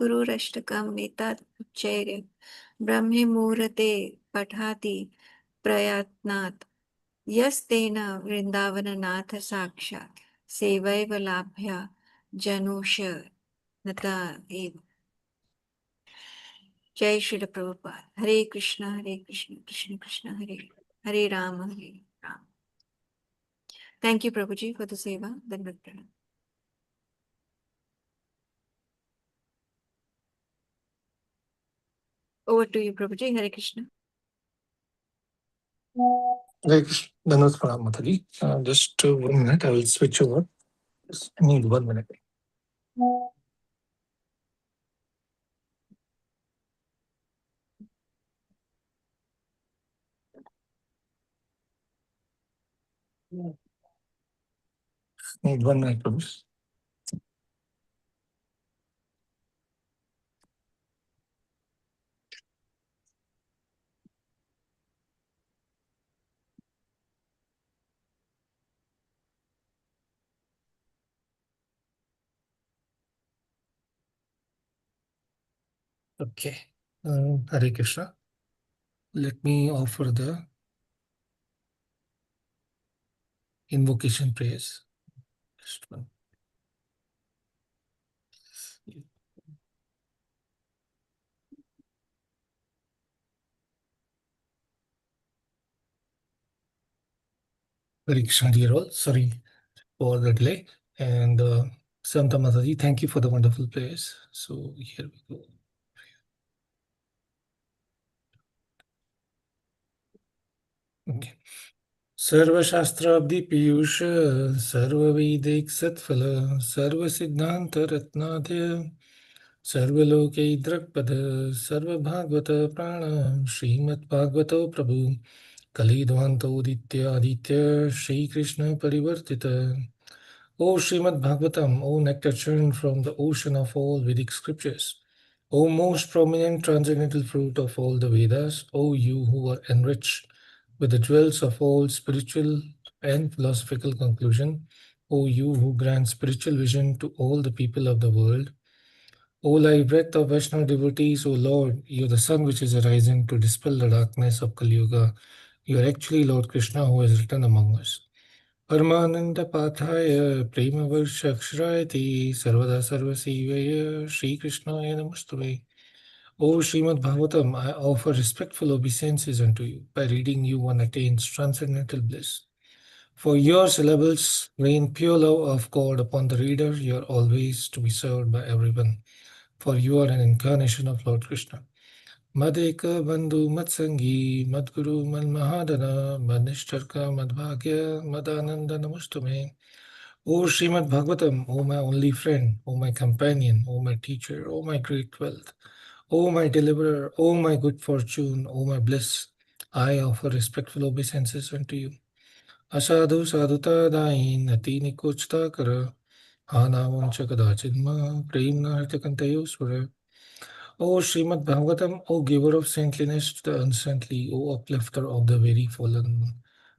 गुरुरष्टकम् एतत् उच्चैर्य ब्रह्मे मुहूर्ते पठाति प्रयत्नात् यस्तेन वृन्दावननाथ साक्षात् सेवैव लाभ्या जनूष नता एव। जय श्रील प्रभुपाद। हरे कृष्ण कृष्ण कृष्ण हरे हरे राम हरे Ram. Thank you, Prabhuji, for the seva. Dandavat pranam. Over to you, Prabhuji. Hare Krishna. Hare Krishna. Dandavat pranam, Mataji. Just 1 minute, I will switch over. Just need 1 minute. Need 1 minute, please. Okay. Hare Krishna. Let me offer the invocation prayers. Just one. Hare Krishna, dear all. Sorry for the delay. And Samta Mataji, thank you for the wonderful prayers. So here we go. Okay. सर्वशास्त्राब्धि Piyush सर्ववेदैक सत्फल सर्वसिद्धांत रत्नादय सर्वलोकैद्रक्पद सर्वभागवत प्राण श्रीमद्भागवतो प्रभु कलिध्वान्तोदित्य आदित्य श्रीकृष्ण परिवर्तित. O Srimad Bhagavatam, O nectar churned from the ocean of all Vedic scriptures, O most prominent transcendental fruit of all the Vedas, O you who are enriched with the jewels of all spiritual and philosophical conclusion, O you who grant spiritual vision to all the people of the world, O live breath of Vaishnava devotees, O Lord, you are the sun which is arising to dispel the darkness of Kali Yuga. You are actually Lord Krishna who has written among us. Paramananda Pathaya Prema Varshakshraiti Sarvada Sarvasivaya Shri Krishna Namastave. O Srimad Bhagavatam, I offer respectful obeisances unto you. By reading you, one attains transcendental bliss. For your syllables rain pure love of God upon the reader. You are always to be served by everyone. For you are an incarnation of Lord Krishna. Madeka Bandhu Matsangi Madguru Madmahadana Madnishtarka Madbhagya Madananda Namastume. O Srimad Bhagavatam, O my only friend, O my companion, O my teacher, O my great wealth, O my deliverer, O my good fortune, O my bliss, I offer respectful obeisances unto you. Asadu saduta dain ati nikochta kara anavancha kadachidma premna hartakantayo sura. O Srimad Bhagavatam, O giver of saintliness to the unsaintly, O uplifter of the very fallen,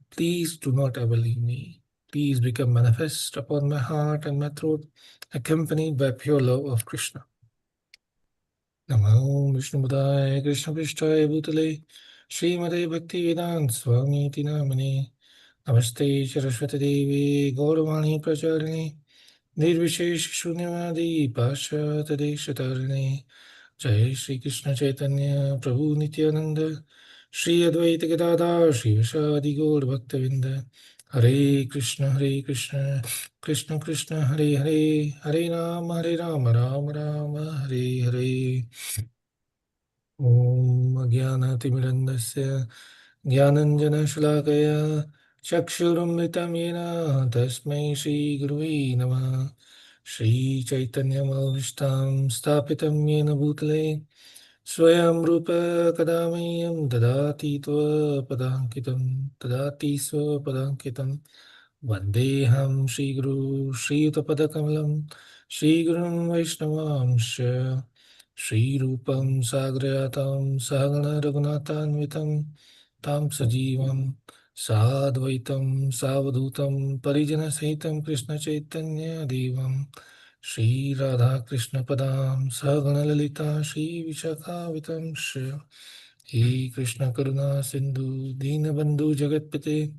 please do not ever leave me. Please become manifest upon my heart and my throat, accompanied by pure love of Krishna. Namo Vishnupadaya Krishna Prishtaya Bhutale Srimate Bhaktivedanta Swami Iti Namane Namaste Saraswati Devi Gauravani Pracharini Nirvishesh Shunyavadi Pashatadeshatarine जय श्री कृष्ण चैतन्य प्रभु नित्यानंद श्री अद्वैत गदाधर श्री विशादि गौर भक्तविंद हरे कृष्ण कृष्ण कृष्ण हरे हरे हरे राम राम राम हरे हरे. ॐ अज्ञानतिमिरन्दस्य ज्ञानञ्जनशलाकया चक्षुरुन्मिलितं येन तस्मै श्रीगुरुवे नमः. श्रीचैतन्यमभीष्टां स्थापितं येन भूतले स्वयं रूप कदा मह्यं ददाति स्वपदाङ्कितं वन्देऽहं श्रीगुरू श्रीयुतपदकमलं श्रीगुरुं वैष्णवांश्च श्रीरूपं साग्रजातं सहगण रघुनाथान्वितं तं सजीवं साद्वैतं सावधूतं परिजनसहितं कृष्णचैतन्यदेवं Shri Radha Krishna Padam Sagana Lalita Shri Vishakhavitam Shri He Krishna Karuna Sindhu Dinabandhu Jagatpate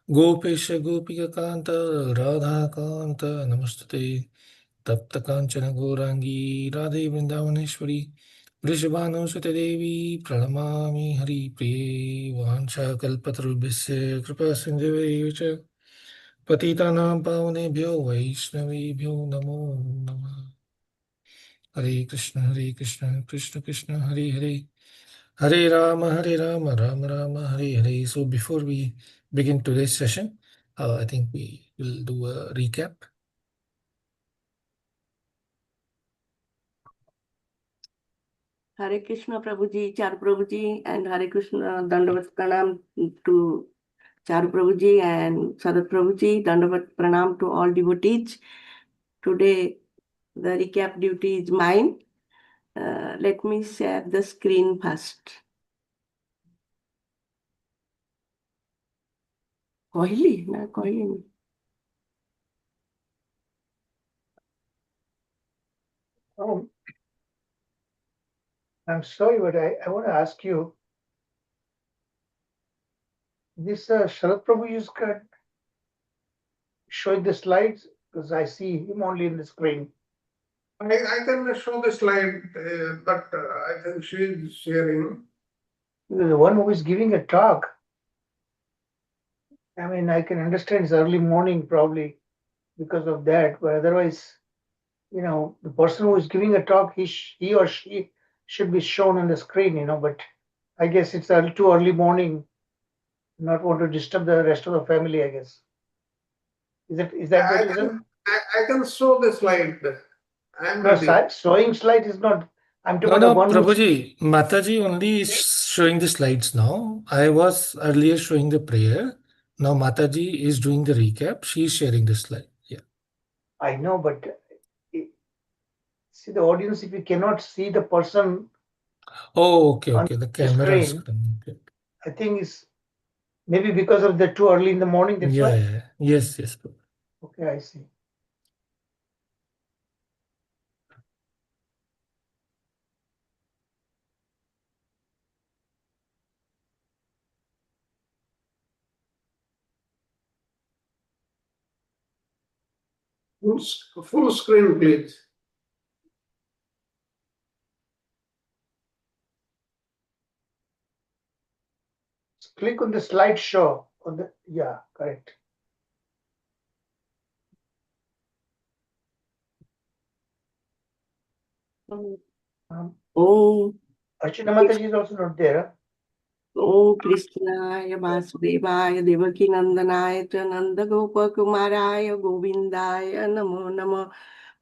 Gopesha Gopika Kanta Radha Kanta Namastate Tapta Kanchana Gourangi Radhe Vrindavaneshwari Vrishabhanusute Devi Pranamami Hari Priye Vancha Kalpatarubhisya Kripa Sindhuvecha पतितानां पावनेभ्यो वैष्णवेभ्यो नमो नमः हरे Krishna Krishna Krishna Hare Hare Hare Ram Ram Hare Hare. So before we begin today's session, I think we will do a recap. Hare Krishna Prabhuji, Charu Prabhuji, and Hare Krishna Dandavat Pranam to Charu Prabhuji and Sarat Prabhuji. Dandavat Pranam to all devotees. Today, the recap duty is mine. Let me share the screen first. Kohili, na kohili. Oh, I'm sorry, but I want to ask you, this Sharad Prabhu is showing the slides because I see him only in the screen. I can show the slide, but I think she is sharing. The one who is giving a talk, I mean, I can understand it's early morning probably because of that, but otherwise, the person who is giving a talk, he or she should be shown on the screen, but I guess it's too early morning, not want to disturb the rest of the family, I guess. Is that the reason? I can show the slide. I'm No, ready. showing slide is not. I'm talking No, about the no, one who's. Prabhuji, Mataji only is showing the slides now. I was earlier showing the prayer. Now Mataji is doing the recap. She is sharing the slide. Yeah. I know, but see the audience, if you cannot see the person Oh, okay, on okay. The the camera screen, screen. Okay. I think it's maybe because of the too early in the morning, that's Yeah, why. yeah. Yes, yes. Okay, I see. Full screen, please. Click on the slideshow on the correct. Oh, Archana Mataji is also not there. Om Krishnaya Vasudevaya Devaki Nandanaya cha Nanda Gopa Kumaraya Govindaya Namo Namo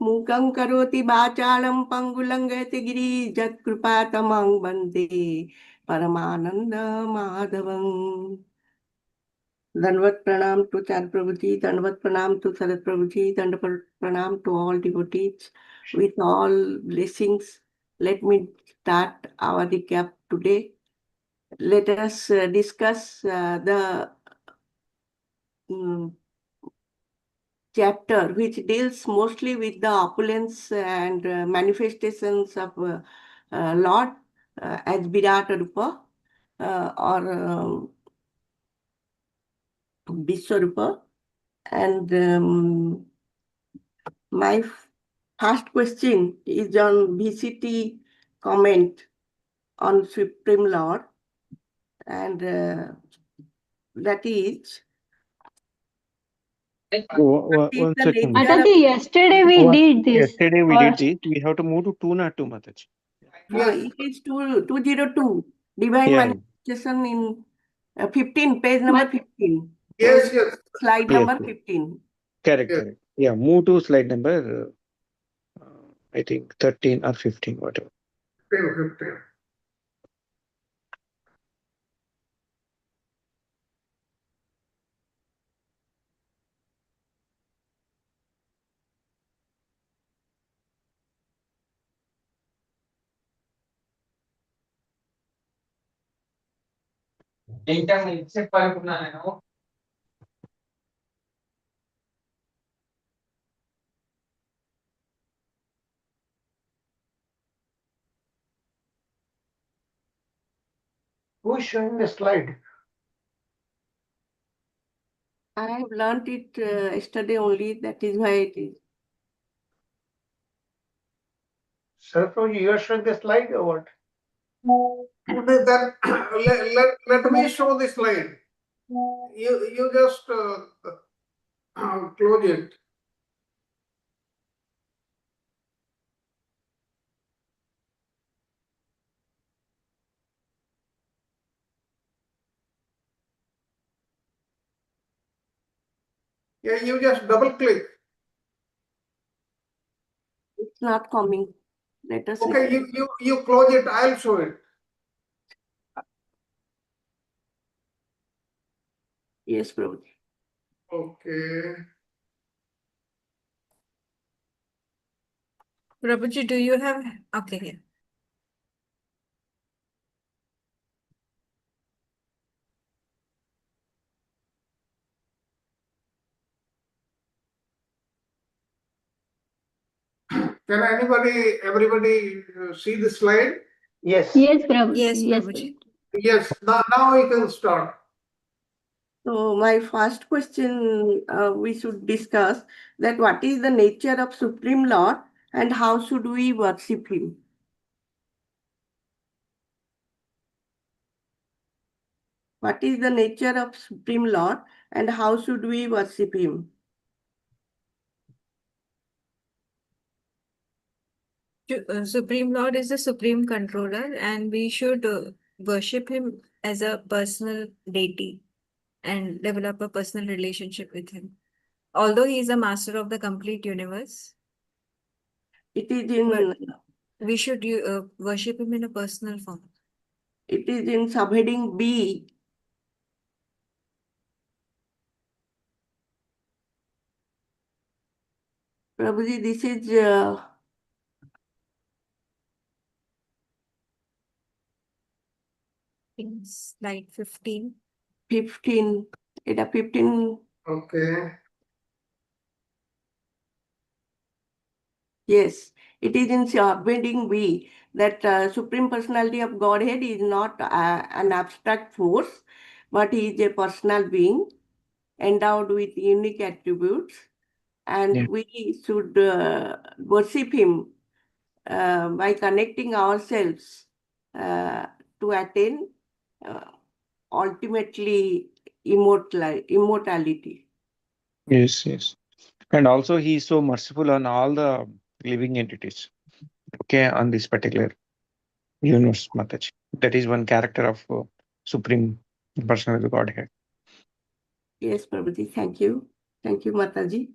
Mukam Karoti Bachalam Pangulangati Giri Jat Kripatamang Bande Paramananda Madhavam. Dandavat Pranam to Char Prabhuji, Dandavat Pranam to Sarat Prabhuji, Dandavat Pranam to all devotees. With all blessings, let me start our recap today. Let us discuss the chapter which deals mostly with the opulence and manifestations of Lord as Virata Rupa or Vishwarupa. And my first question is on VCT comment on Supreme Lord, and that is. One second. Mataji, yesterday we did this. Yesterday we Or- did this. We have to move to 202, Mataji. It is 202, Divine Yeah. Manifestation in 15, page number 15. Yes, yes. Slide Yes, number yes. 15. Correct, Yes. correct. Yeah, move to slide number, I think 13 or 15, whatever. 15. Who is showing the slide? I have learned it yesterday only. That is why it is. Sarfaji, you are showing the slide or what? Then let me show the slide. You just close it. Yeah, you just double click. It's not coming. Let us Okay, see. you close it. I'll show it. Yes, Prabhuji. Okay. Prabhuji, do you have? Okay, yeah. Can everybody see the slide? Yes. Yes, Prabhuji. Yes, Yes, Prabhuji. Yes. Now we can start. So my first question we should discuss that what is the nature of Supreme Lord and how should we worship him? What is the nature of Supreme Lord and how should we worship him? Supreme Lord is the supreme controller, and we should worship him as a personal deity and develop a personal relationship with him. Although he is a master of the complete universe, It is in we should worship him in a personal form. it is in subheading B. Prabhuji, this is In slide 15. 15. It is 15. Okay. Yes, it is in subheading B that Supreme Personality of Godhead is not an abstract force, but he is a personal being endowed with unique attributes, and Yeah. we should worship him by connecting ourselves to attain uh, ultimately immortality. Yes, yes. And also, he is so merciful on all the living entities. Okay, on this particular universe, Mataji. That is one character of Supreme Personality of the Godhead. Yes, Prabhuji, thank you. Thank you, Mataji.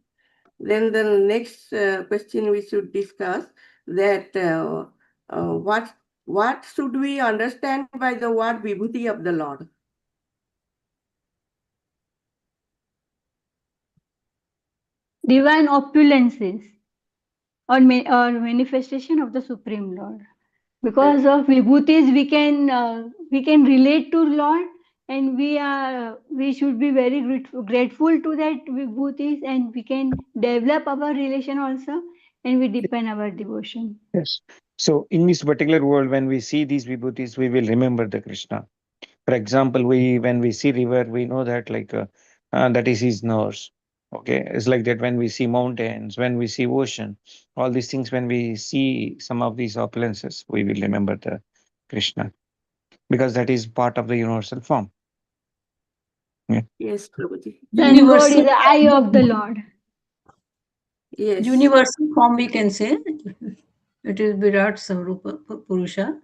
Then the next question we should discuss that what should we understand by the word Vibhuti of the Lord? Divine opulences or manifestation of the Supreme Lord. Because of vibhutis, we can relate to Lord, and we should be very grateful to that vibhutis, and we can develop our relation also, and we deepen our devotion. Yes. So, in this particular world, when we see these vibhutis, we will remember the Krishna. For example, when we see river, we know that that is his nose. Okay, it's like that when we see mountains, when we see ocean, all these things. When we see some of these opulences, we will remember the Krishna because that is part of the universal form. Yeah. Yes, Prabhuji. Sun God is Universal the eye of the Lord. Yes. universal form we can say. It is Virat Sarupa Purusha.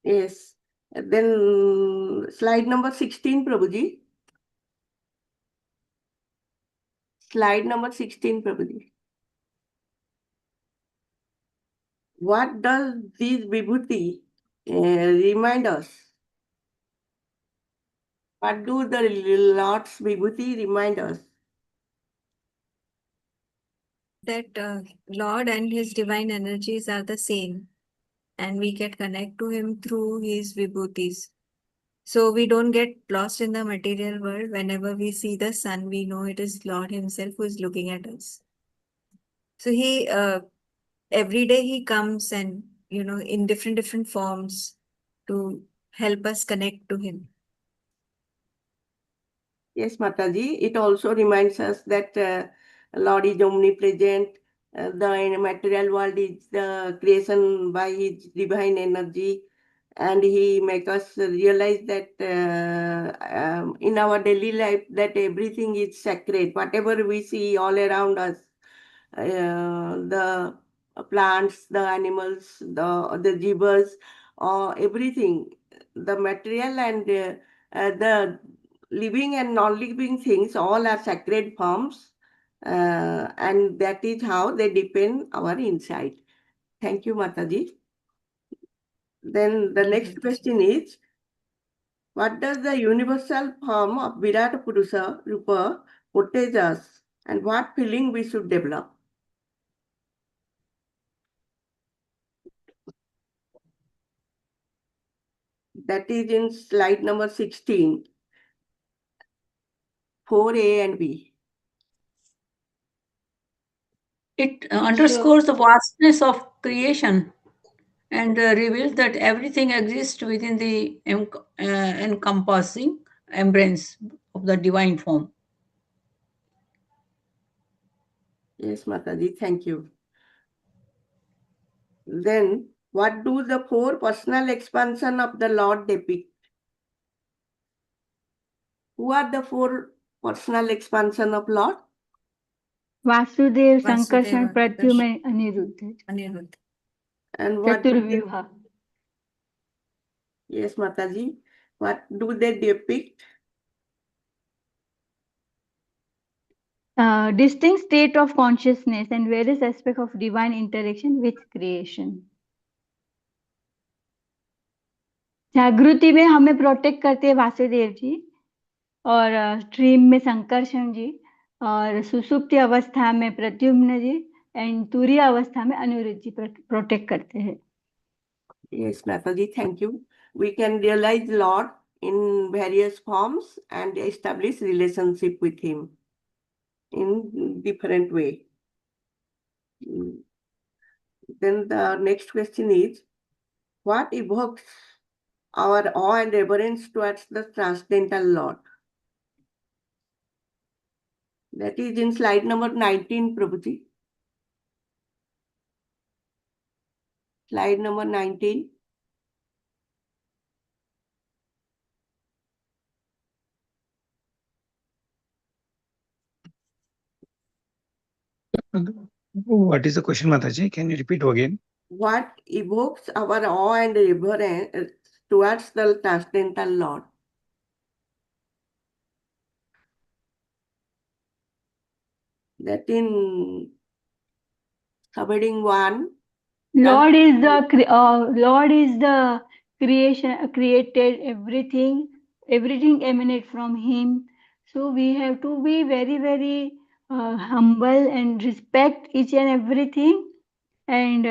Yes. Then slide number 16, Prabhuji. Slide number 16, Prabhuji. What does this vibhuti remind us? What do the Lord's vibhuti remind us? That Lord and his divine energies are the same, and we can connect to him through his vibhutis. So we don't get lost in the material world. Whenever we see the sun, we know it is Lord himself who is looking at us. So he every day he comes and in different forms to help us connect to him. Yes, Mataji. It also reminds us that Lord is omnipresent. The material world is the creation by His divine energy, and He makes us realize that in our daily life that everything is sacred. Whatever we see all around us, the plants, the animals, the jivas, everything, the material and the living and non-living things, all are sacred forms, and that is how they depend our insight. Thank you, Mataji. Then the next question is, what does the universal form of Virat Purusha Rupa portray us, and what feeling we should develop? That is in slide number 16, 4A and B. It underscores the vastness of creation and reveals that everything exists within the encompassing embrace of the divine form. Yes, Mataji, thank you. Then, what do the four personal expansion of the Lord depict? Who are the four personal expansion of Lord? Vasudev, Vasudeva, Sankarshan, Pradyumna, and Aniruddha. Aniruddha. And what do they, Chaturvyuha. yes, Mataji, what do they depict? Distinct state of consciousness and various aspects of divine interaction with creation. जागृति में हमें protect करते हैं वासुदेव जी, और stream में संकर्षण जी, और सुसुप्ति अवस्था में प्रद्युम्न जी, एंड तुरीय अवस्था में अनिरुद्ध जी प्रोटेक्ट करते हैं. Yes, Mataji, thank you. We can realize Lord in various forms and establish relationship with Him in different way. Then the next question is, what evokes our awe and reverence towards the transcendental Lord? That is in slide number 19, Prabhuji. Slide number 19. What is the question, Mataji? Can you repeat again? What evokes our awe and reverence towards the transcendental Lord? That in subheading 1. Lord is the creation, created everything. Everything emanates from Him. So we have to be very, very humble and respect each and everything. And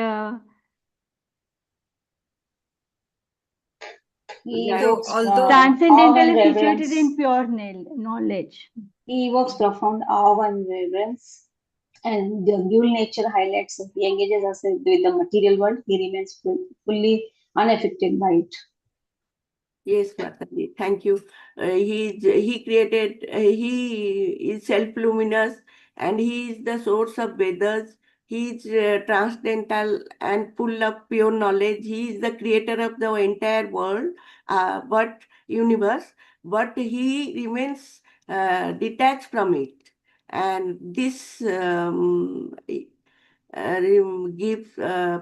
He Yeah. evokes although- awe transcendental and is reverence. situated in pure knowledge. He evokes profound awe and reverence, and the dual nature highlights that he engages us with the material world. He remains fully unaffected by it. Yes, Mataji, thank you. He created, he is self-luminous, and he is the source of Vedas. He is transcendental and full of pure knowledge. He is the creator of the entire world, but universe, but he remains detached from it. And this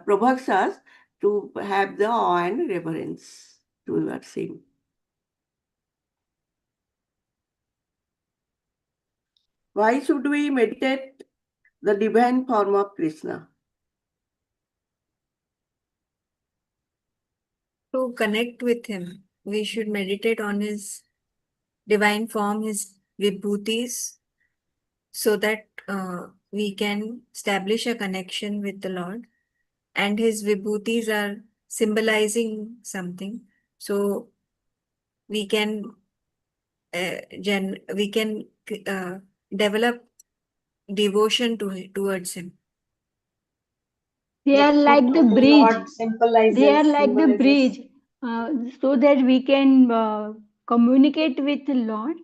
provokes us to have the awe and reverence towards him. Why should we meditate the divine form of Krishna? To connect with him, we should meditate on his divine form, his vibhutis, so that we can establish a connection with the Lord. And his vibhutis are symbolizing something. So we can develop devotion towards him. They The are foot like the of the bridge. Lord symbolizes They are like the symbolizes bridge, so that we can communicate with the Lord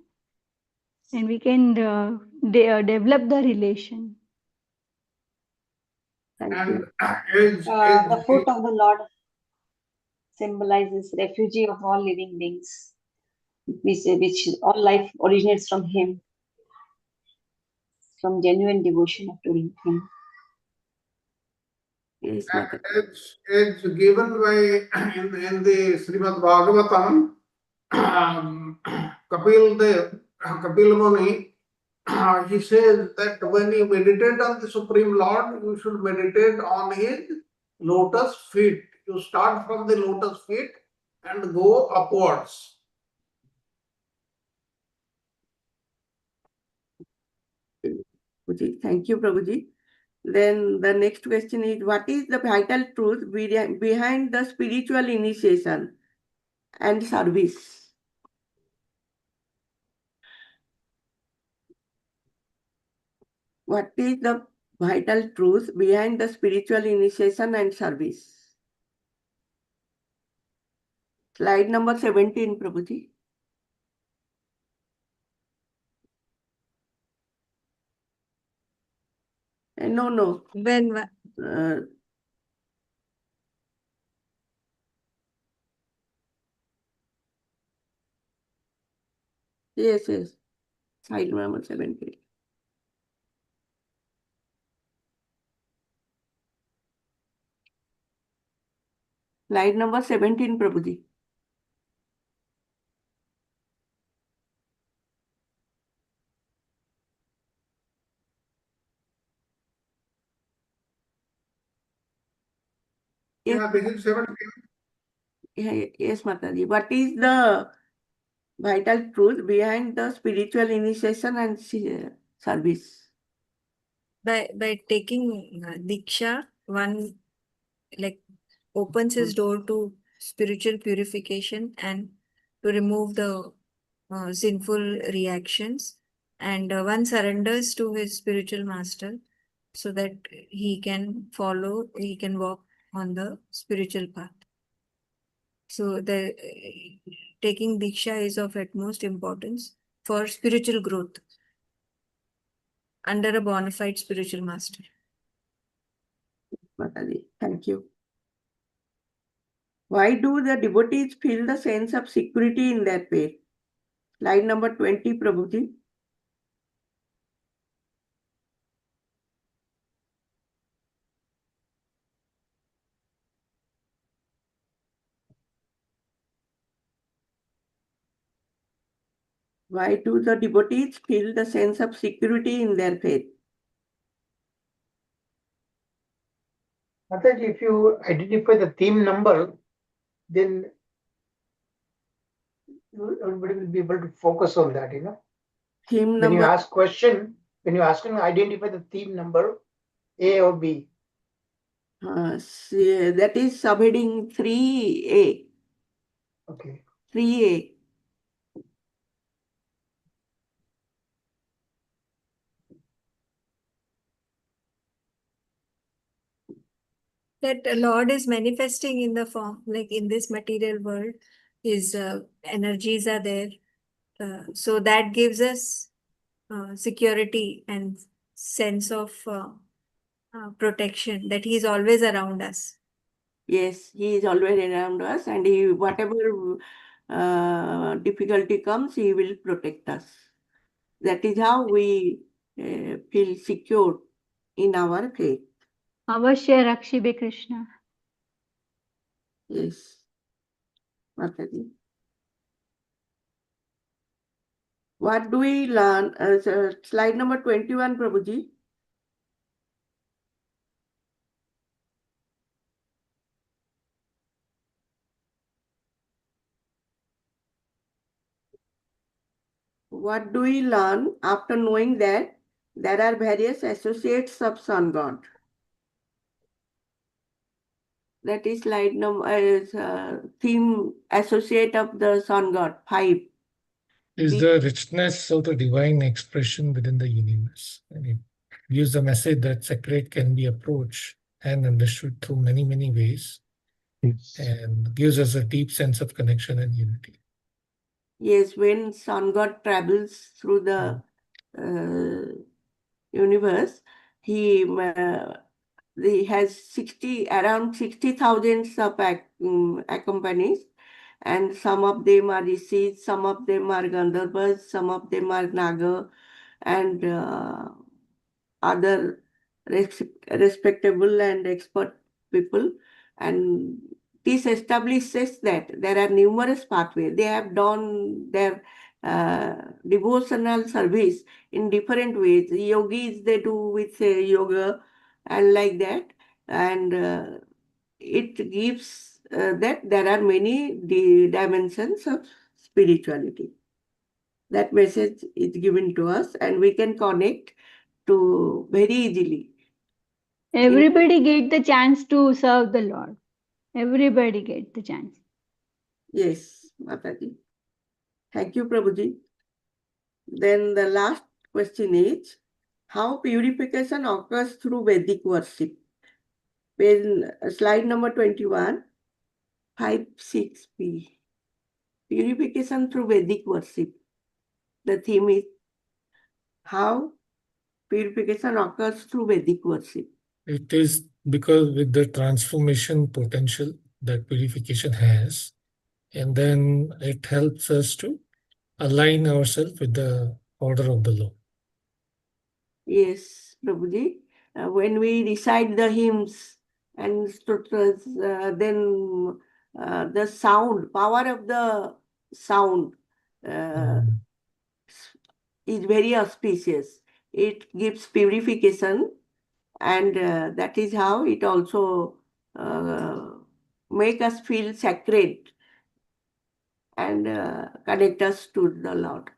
and we can develop the relation. Thank And you. as The foot of the Lord symbolizes refugee of all living beings, which all life originates from Him, from genuine devotion to Him. Yes, Mata. as given by in the Srimad Bhagavatam, Kapil Muni, he says that when you meditate on the Supreme Lord, you should meditate on his lotus feet. You start from the lotus feet and go upwards. Thank you, Prabhuji. Then the next question is, what is the vital truth behind the spiritual initiation and service? What is the vital truth behind the spiritual initiation and service? Slide number 17, Prabhuji. No. Yes. Slide number 17. Slide number 17, Prabhuji. Yeah, this is 17. Yes, Mataji. What is the vital truth behind the spiritual initiation and service? By taking Diksha, one like opens his door to spiritual purification and to remove the sinful reactions, and one surrenders to his spiritual master so that he can walk on the spiritual path. So the taking Diksha is of utmost importance for spiritual growth under a bona fide spiritual master. Mataji, thank you. Why do the devotees feel the sense of security in their faith? Slide number 20, Prabhuji. Why do the devotees feel the sense of security in their faith? Mataji, if you identify the theme number, then everybody will be able to focus on that, Theme When number. you ask question, when you ask them, identify the theme number, A or B. That is subheading 3A. Okay. 3A. That the Lord is manifesting in the form, like in this material world, his energies are there. So that gives us security and sense of protection, that he is always around us. Yes, he is always around us, and whatever difficulty comes, he will protect us. That is how we feel secure in our faith. Avashya Rakshibe Krishna. Yes. Mataji. What do we learn? Slide number 21, Prabhuji. What do we learn after knowing that there are various associates of Sun God? That is slide number theme associate of the Sun God 5. Is the richness of the divine expression within the universe. And it gives the message that secret can be approached and understood through many, many ways, Yes. and gives us a deep sense of connection and unity. Yes, when sun god travels through the universe, he has around 60,000 accompanies, and some of them are rishis, some of them are Gandharvas, some of them are Naga, and other respectable and expert people. And this establishes that there are numerous pathways. They have done their devotional service in different ways. Yogis, they do with yoga and like that. And it gives that there are many dimensions of spirituality. That message is given to us, and we can connect to very easily. Everybody get the chance to serve the Lord. Everybody get the chance. Yes, Mataji. Thank you, Prabhuji. Then the last question is, how purification occurs through Vedic worship? Slide number 21, 56b. Purification through Vedic worship. The theme is how purification occurs through Vedic worship. It is because with the transformation potential that purification has, and then it helps us to align ourselves with the order of the law. Yes, Prabhuji. When we recite the hymns and stotras, then the sound, power of the sound is very auspicious. It gives purification, and that is how it also make us feel sacred and connect us to the Lord.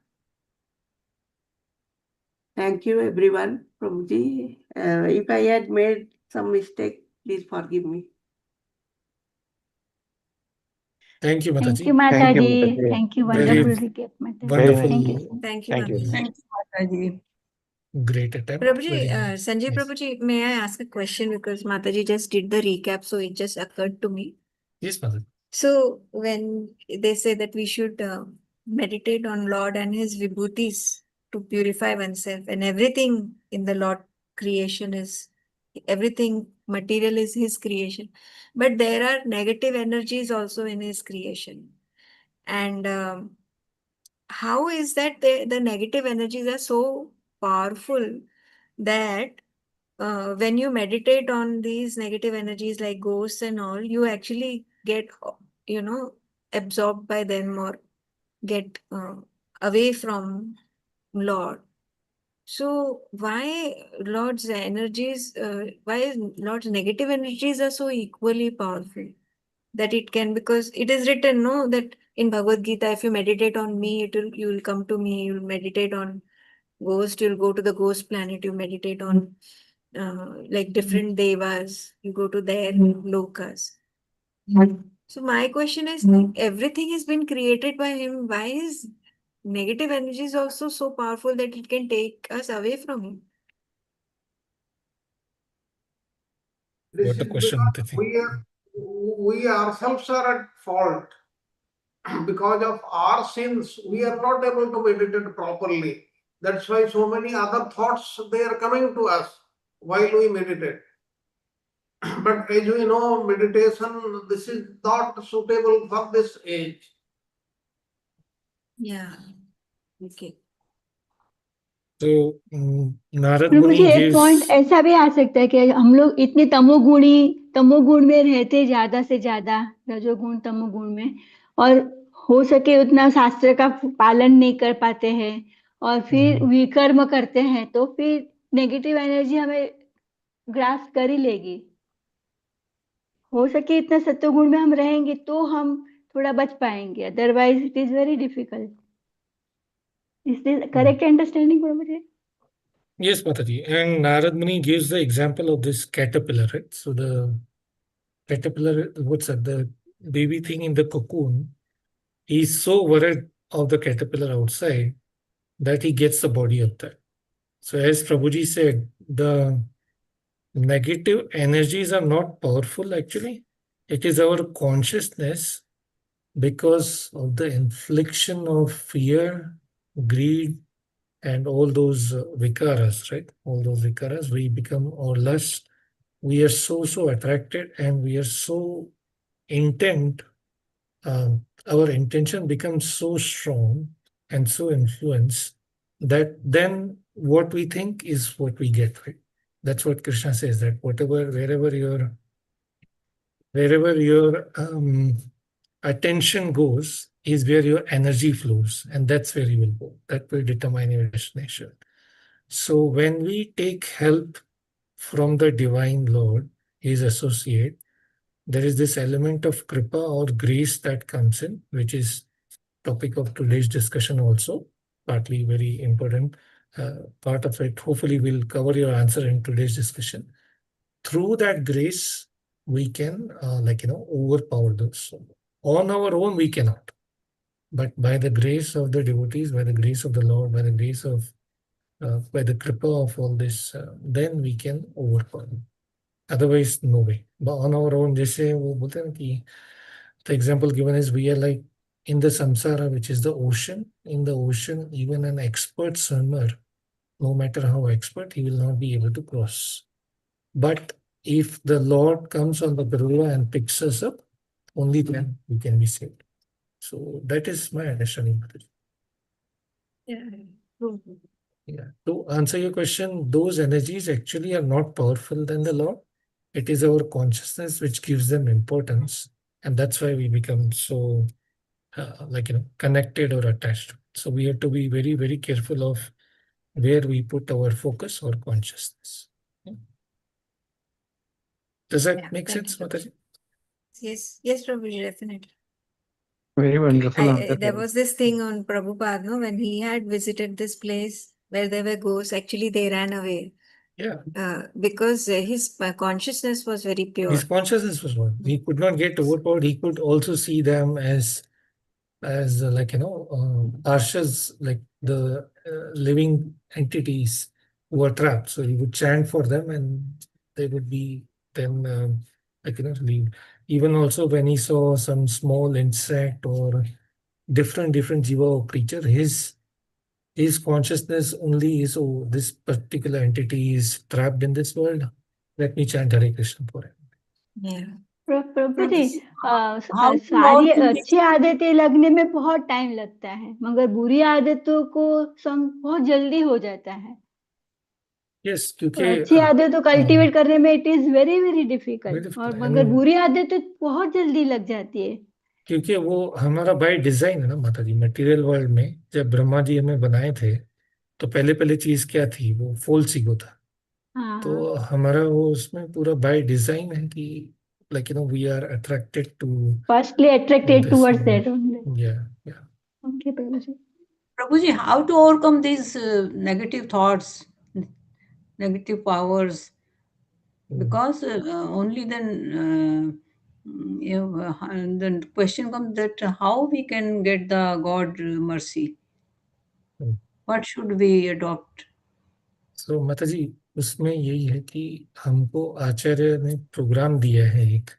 Thank you, everyone. Prabhuji, if I had made some mistake, please forgive me. Thank you, Thank Mataji. you, Thank you, Mataji. Mataji. Thank you. Very Wonderful recap, Mataji. wonderful, Thank you, sir. Thank you, Thank you. Mataji. Thank you, Mataji. great attempt. Prabhuji, Very Sanjay yes. Prabhuji, may I ask a question because Mataji just did the recap, so it just occurred to me. Yes, Mataji. So when they say that we should meditate on Lord and His vibhutis to purify oneself, and everything in the Lord creation is everything material is His creation, but there are negative energies also in His creation, and how is that the negative energies are so powerful that when you meditate on these negative energies like ghosts and all, you actually get, absorbed by them or get away from Lord. So why Lord's energies, why Lord's negative energies are so equally powerful that it can, because it is written, no, that in Bhagavad Gita, if you meditate on me, you will come to me. You will meditate on ghost, you'll go to the ghost planet. You meditate on like different devas, you go to their lokas. So my question is, everything has been created by him. Why is negative energies also so powerful that it can take us away from him? This What a is question, because Mataji. we ourselves are at fault. Because of our sins, we are not able to meditate properly. That's why so many other thoughts they are coming to us while we meditate. But as we know, meditation, this is not suitable for this age. Yeah. Okay. So Narad और मुझे Muni एक point gives. ऐसा भी आ सकता है कि हम लोग इतने तमोगुण में रहते ज्यादा से ज्यादा, रजोगुण तमोगुण में, और हो सके उतना शास्त्र का पालन नहीं कर पाते हैं और फिर विकर्म करते हैं, तो फिर नेगेटिव एनर्जी हमें ग्रास कर ही लेगी. हो सके इतना सत्वगुण में हम रहेंगे तो हम थोड़ा बच पाएंगे, otherwise it is very difficult. Is this correct understanding for मुझे? Yes, Mataji. And Narad Muni gives the example of this caterpillar, right? So the caterpillar, what's that? The baby thing in the cocoon, he's so worried of the caterpillar outside that he gets the body of that. So as Prabhuji said, the negative energies are not powerful actually. It is our consciousness, because of the infliction of fear, greed, and all those vikaras, right? All those vikaras, we become, or lust, we are so attracted, and we are so intent. Our intention becomes so strong and so influenced that then what we think is what we get, right? That's what Krishna says, that wherever your attention goes is where your energy flows, and that's where you will go. That will determine your destination. So when we take help from the divine Lord, his associate, there is this element of kripa or grace that comes in, which is topic of today's discussion also, partly very important part of it. Hopefully we'll cover your answer in today's discussion. Through that grace, we can overpower those. On our own, we cannot. But by the grace of the devotees, by the grace of the Lord, by the grace of, by the kripa of all this, then we can overcome. Otherwise, no way. But on our own, जैसे वो बोलते हैं ना कि the example given is we are like in the samsara, which is the ocean. In the ocean, even an expert swimmer, no matter how expert, he will not be able to cross. But if the Lord comes on the Garuda and picks us up, only then we can be saved. So that is my understanding. Yeah. True. Yeah. To answer your question, those energies actually are not powerful than the Lord. It is our consciousness which gives them importance, and that's why we become so connected or attached. So we have to be very, very careful of where we put our focus or consciousness. Yeah. Does that Yeah, make thank sense, you. Mataji? Yes, Prabhuji, definitely. Very wonderful There answer. was this thing on Prabhupada, no, when he had visited this place where there were ghosts, actually they ran away Yeah. because his consciousness was very pure. His consciousness was one. He could not get overpowered. He could also see them as arshas, like the living entities who are trapped. So he would chant for them, and they would be then leave. Even also when he saw some small insect or different jiva or creature, his consciousness only is, oh, this particular entity is trapped in this world. Let me chant Hare Krishna for him. Yeah. Prabhu ji How सारी to अच्छी आदतें लगने में बहुत time लगता है, मगर बुरी आदतों को बहुत जल्दी हो जाता है. Yes, तो क्योंकि अच्छी आदत तो कल्टीवेट करने में it is very very difficult, और मगर बुरी आदत तो बहुत जल्दी लग जाती है. क्योंकि वो हमारा बाय डिजाइन है ना माता जी. मटेरियल वर्ल्ड में जब ब्रह्मा जी हमें बनाए थे, तो पहले चीज क्या थी, वो फॉल्स ईगो था. तो हमारा वो उसमें पूरा बाय डिजाइन है कि we are attracted to, firstly attracted towards that only. या okay Prabhuji. Prabhuji, how to overcome these negative thoughts, negative powers? Because only then the question comes that how we can get the God mercy. What should we adopt? सो माता जी, उसमें यही है कि हमको आचार्य ने programme दिया है एक.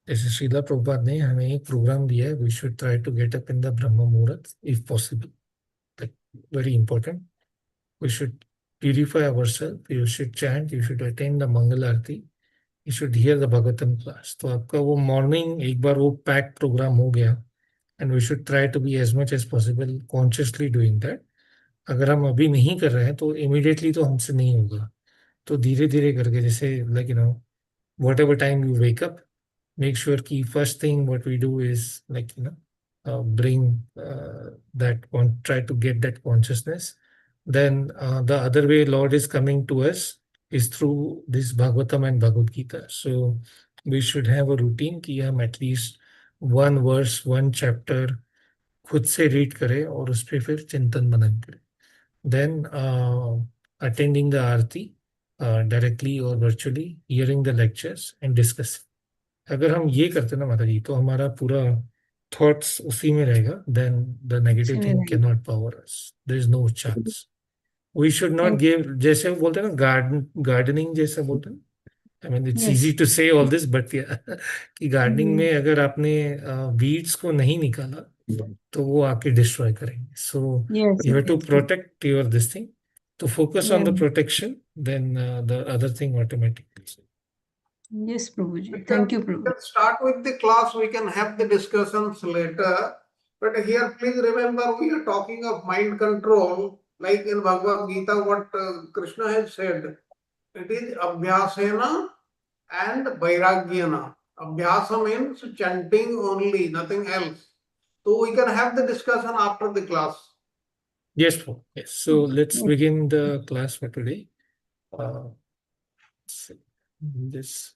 जैसे श्रीला प्रभुपाद ने हमें एक प्रोग्राम दिया है, we should try to get up in the brahma muhurta if possible. Very important. We should purify ourselves. You should chant. You should attend the Mangal Aarti. You should hear the Bhagavatam class. तो आपका वो morning एक बार वो pack programme हो गया, and we should try to be as much as possible consciously doing that. अगर हम अभी नहीं कर रहे हैं तो इमीडिएटली तो हमसे नहीं होगा. तो धीरे धीरे करके, जैसे what ever time you wake up, make sure ki first thing what we do is bring try to get that consciousness. Then the other way Lord is coming to us is through this Bhagavatam and Bhagavad Gita. So we should have a routine कि हम at least one verse, one chapter खुद से read करें और उस पर फिर चिंतन मनन करें. Then attending the Aarti directly or virtually, hearing the lectures and discussing. अगर हम ये करते ना माता जी, तो हमारा पूरा थॉट्स उसी में रहेगा. Then the negative thing can not power us. There is no chance. We should not give, जैसे वो बोलते हैं ना गार्डनिंग जैसा बोलते हैं, I mean, it's Yes. easy to say all this, but yeah, कि गार्डनिंग में अगर आपने वीड्स को नहीं निकाला तो वो आके डिस्ट्रॉय करेंगे. So Yes, you have to yes, protect your this thing. To focus on the yeah. protection, then the other thing automatically. Yes, Prabhuji. We Thank you, we Prabhuji. can start with the class, we can have the discussions later. But here, please remember, we are talking of mind control, like in Bhagavad Gita, what Krishna has said. It is abhyasena and vairagyana. Abhyasa means chanting only, nothing else. So we can have the discussion after the class. Yes, Paul. Yes. So let's Yes. begin the class for today. So this,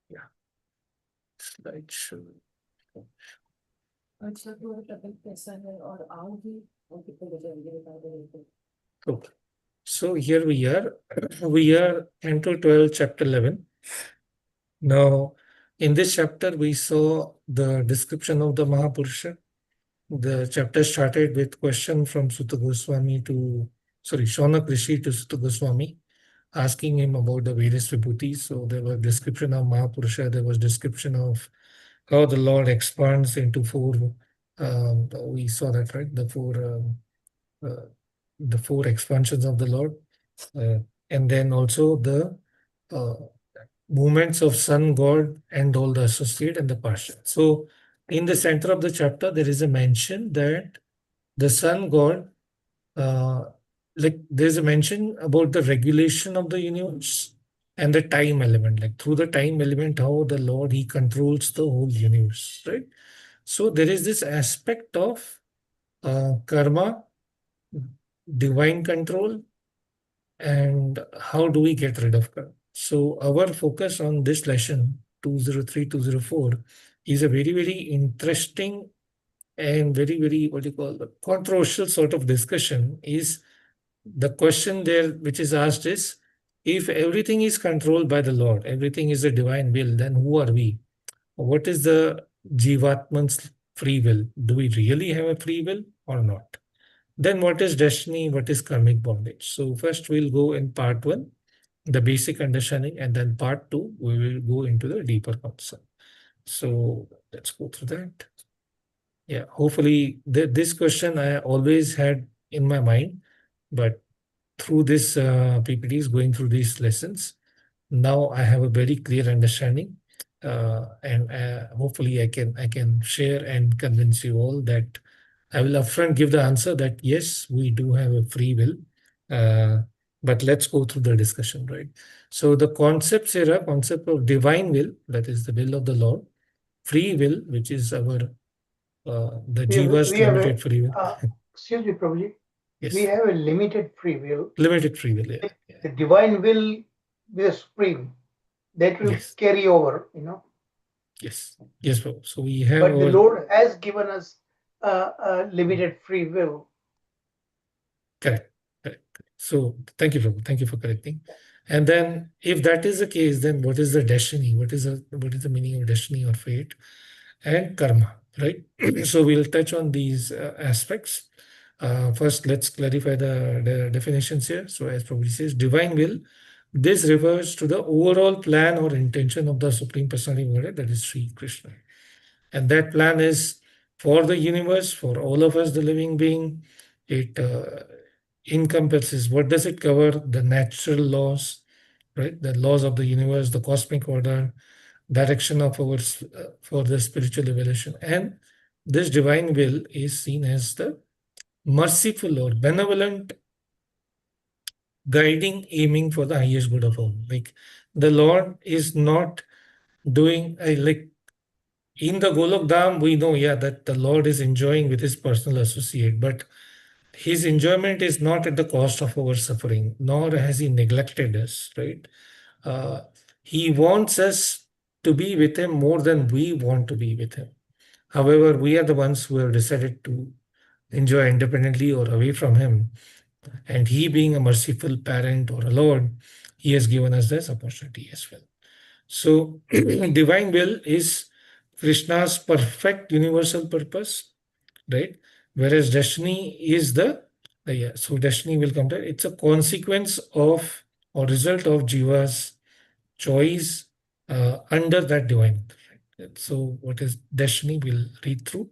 yeah, slideshow. Okay. So here we are. We are Canto 12, chapter 11. Now, in this chapter, we saw the description of the Mahapurusha. The chapter started with question from Sutta Goswami to, sorry, Shaunak Rishi to Sutta Goswami, asking him about the various vibhutis. So there was description of Mahapurusha, there was description of how the Lord expands into four. We saw that, right? The four expansions of the Lord, and then also the uh, movements of Sun God and all the associate and the partial. So in the center of the chapter, there is a mention that the Sun God, like there's a mention about the regulation of the universe and the time element, like through the time element, how the Lord, he controls the whole universe, right? So there is this aspect of karma, divine control, and how do we get rid of karma. So our focus on this lesson 203-204 is a very, very interesting and very, very, what do you call, controversial sort of discussion. Is the question there which is asked is, if everything is controlled by the Lord, everything is a divine will, then who are we? What is the Jivatman's free will? Do we really have a free will or not? Then what is destiny? What is karmic bondage? So first we'll go in part one, the basic understanding, and then part two, we will go into the deeper concept. So let's go through that. Yeah, hopefully this question I always had in my mind, but through this PPTs, going through these lessons, now I have a very clear understanding, and hopefully I can share and convince you all that I will upfront give the answer that yes, we do have a free will. But let's go through the discussion, right? So the concepts here are concept of divine will, that is the will of the Lord, free will, which is our the Jiva's limited free will. Excuse me, Prabhuji. Yes. We have a limited free will. Limited free will, yeah. The divine will be the supreme. That will Yes. carry over, you know. Yes. Yes, Prabhu. So we have But the Lord has given us a limited free will. Correct. Correct. So thank you, Prabhu. Thank you for correcting. And then if that is the case, then what is the destiny? What is the meaning of destiny or fate and karma, right? So we'll touch on these aspects. First, let's clarify the definitions here. So as Prabhu says, divine will, this refers to the overall plan or intention of the Supreme Personality of Godhead, that is Sri Krishna. And that plan is for the universe, for all of us, the living being. It encompasses, what does it cover? The natural laws, right? The laws of the universe, the cosmic order, direction of our for the spiritual evolution. And this divine will is seen as the merciful or benevolent guiding, aiming for the highest good of all. Like the Lord is not doing like in the Golok Dham, we know, yeah, that the Lord is enjoying with his personal associate, but his enjoyment is not at the cost of our suffering, nor has he neglected us, right? He wants us to be with him more than we want to be with him. However, we are the ones who have decided to enjoy independently or away from him. And he, being a merciful parent or a Lord, he has given us this opportunity as well. So, divine will is Krishna's perfect universal purpose, right? Whereas destiny is the Yeah, so destiny will come there. It's a consequence of or result of Jiva's choice under that divine. So, what is destiny? We'll read through.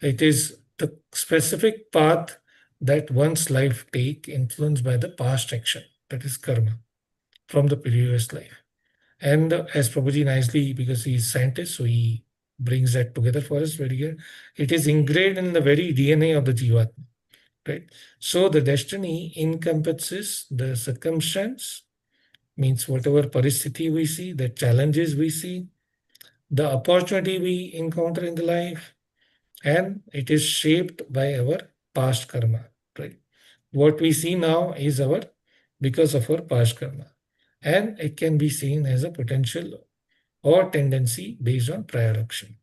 It is the specific path that one's life take influenced by the past action, that is karma, from the previous life. And as Prabhuji nicely, because he's scientist, so he brings that together for us very good. It is ingrained in the very DNA of the Jivatma, right? So the destiny encompasses the circumstance, means whatever paristhiti we see, the challenges we see, the opportunity we encounter in the life, and it is shaped by our past karma, right? What we see now is our because of our past karma, and it can be seen as a potential or tendency based on prior action.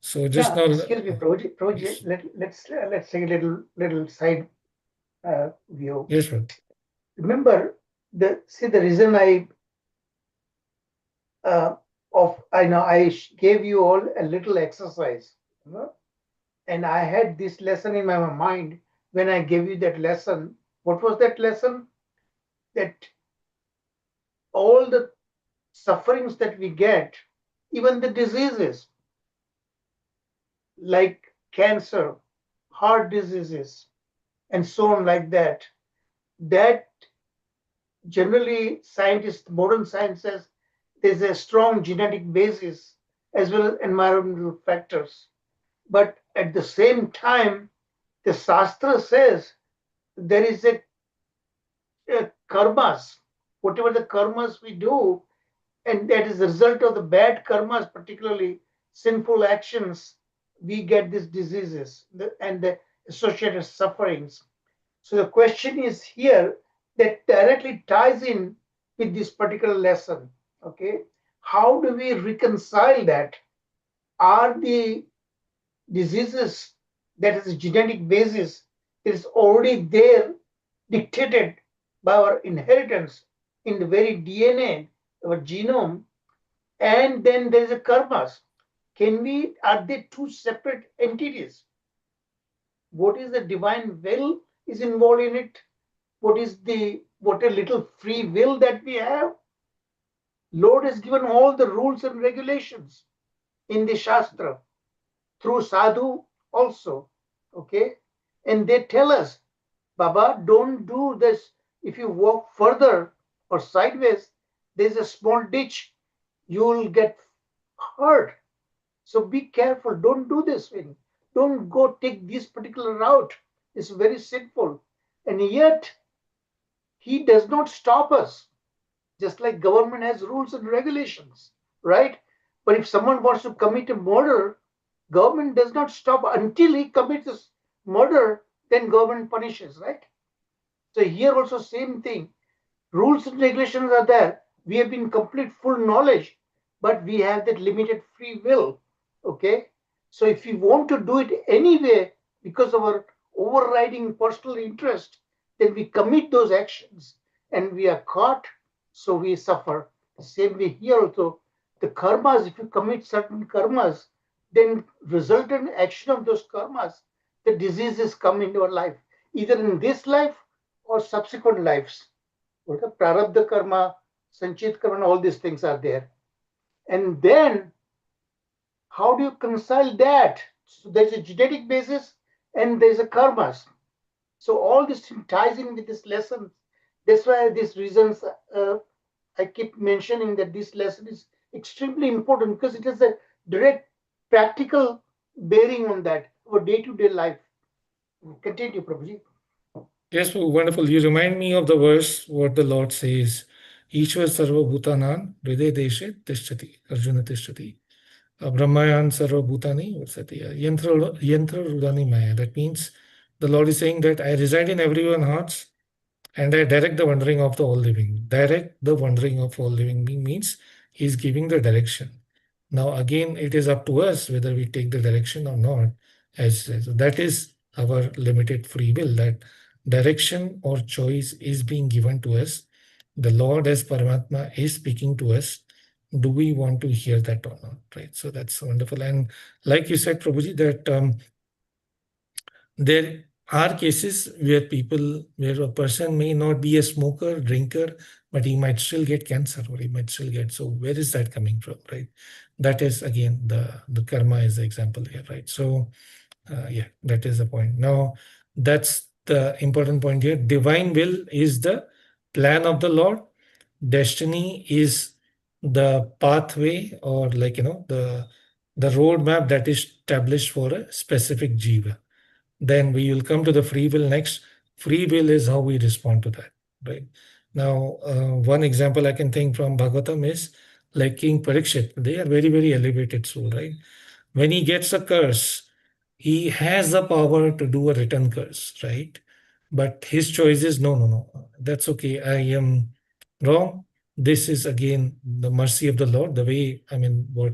So just now, excuse me, Prabhuji, yes. let's take a little side view. Yes, sir. Remember the reason I gave you all a little exercise, you know? And I had this lesson in my mind when I gave you that lesson. What was that lesson? That all the sufferings that we get, even the diseases like cancer, heart diseases, and so on like that, that generally modern science says there's a strong genetic basis as well as environmental factors. But at the same time, the Shastra says there is a karmas, whatever the karmas we do, and that is the result of the bad karmas, particularly sinful actions, we get these diseases and the associated sufferings. So the question is here that directly ties in with this particular lesson. Okay, how do we reconcile that? Are the diseases that is a genetic basis is already there, dictated by our inheritance in the very DNA, our genome, and then there's a karmas. Are they two separate entities? What is the divine will is involved in it? What a little free will that we have? Lord has given all the rules and regulations in the Shastra through sadhu also. Okay, and they tell us, Baba, don't do this. If you walk further or sideways, there's a small ditch, you will get hurt. So be careful. Don't do this thing. Don't go take this particular route. It's very sinful. And yet, he does not stop us. Just like government has rules and regulations, right? But if someone wants to commit a murder, government does not stop until he commits murder, then government punishes, right? So here also same thing. Rules and regulations are there. We have been complete full knowledge, but we have that limited free will. Okay. So if we want to do it anyway because of our overriding personal interest, then we commit those actions and we are caught, so we suffer. The same way here also, the karmas, if you commit certain karmas, then resultant action of those karmas, the diseases come into our life, either in this life or subsequent lives. What the prarabdha karma, sanchit karma, all these things are there. And then how do you reconcile that? So there's a genetic basis and there's a karmas. So all this ties in with this lesson. That's why these reasons I keep mentioning that this lesson is extremely important because it has a direct practical bearing on that, our day-to-day life. Continue, Prabhuji. Yes, wonderful. You remind me of the verse what the Lord says. Ishwar sarva bhutanan hriday deshe tishtati. Arjuna tishtati. Brahmayan sarva bhutani varsati. Yantra rudani maya. That means the Lord is saying that I reside in everyone's hearts and I direct the wandering of the all living. Direct the wandering of all living being means He's giving the direction. Now again, it is up to us whether we take the direction or not. As that is our limited free will. That direction or choice is being given to us. The Lord as Paramatma is speaking to us. Do we want to hear that or not? Right. So that's wonderful. And like you said, Prabhuji, that there are cases where where a person may not be a smoker, drinker, but he might still get cancer or he might still get. So where is that coming from, right? That is again the karma is the example here, right? So yeah, that is the point. Now that's the important point here. Divine will is the plan of the Lord. Destiny is the pathway, or like the roadmap that is established for a specific jiva. Then we will come to the free will next. Free will is how we respond to that, right? Now, one example I can think from Bhagavatam is like King Parikshit. They are very, very elevated soul, right? When he gets a curse, he has the power to do a return curse, right? But his choice is no, no, no. That's okay. I am wrong. This is again the mercy of the Lord. The way, I mean, what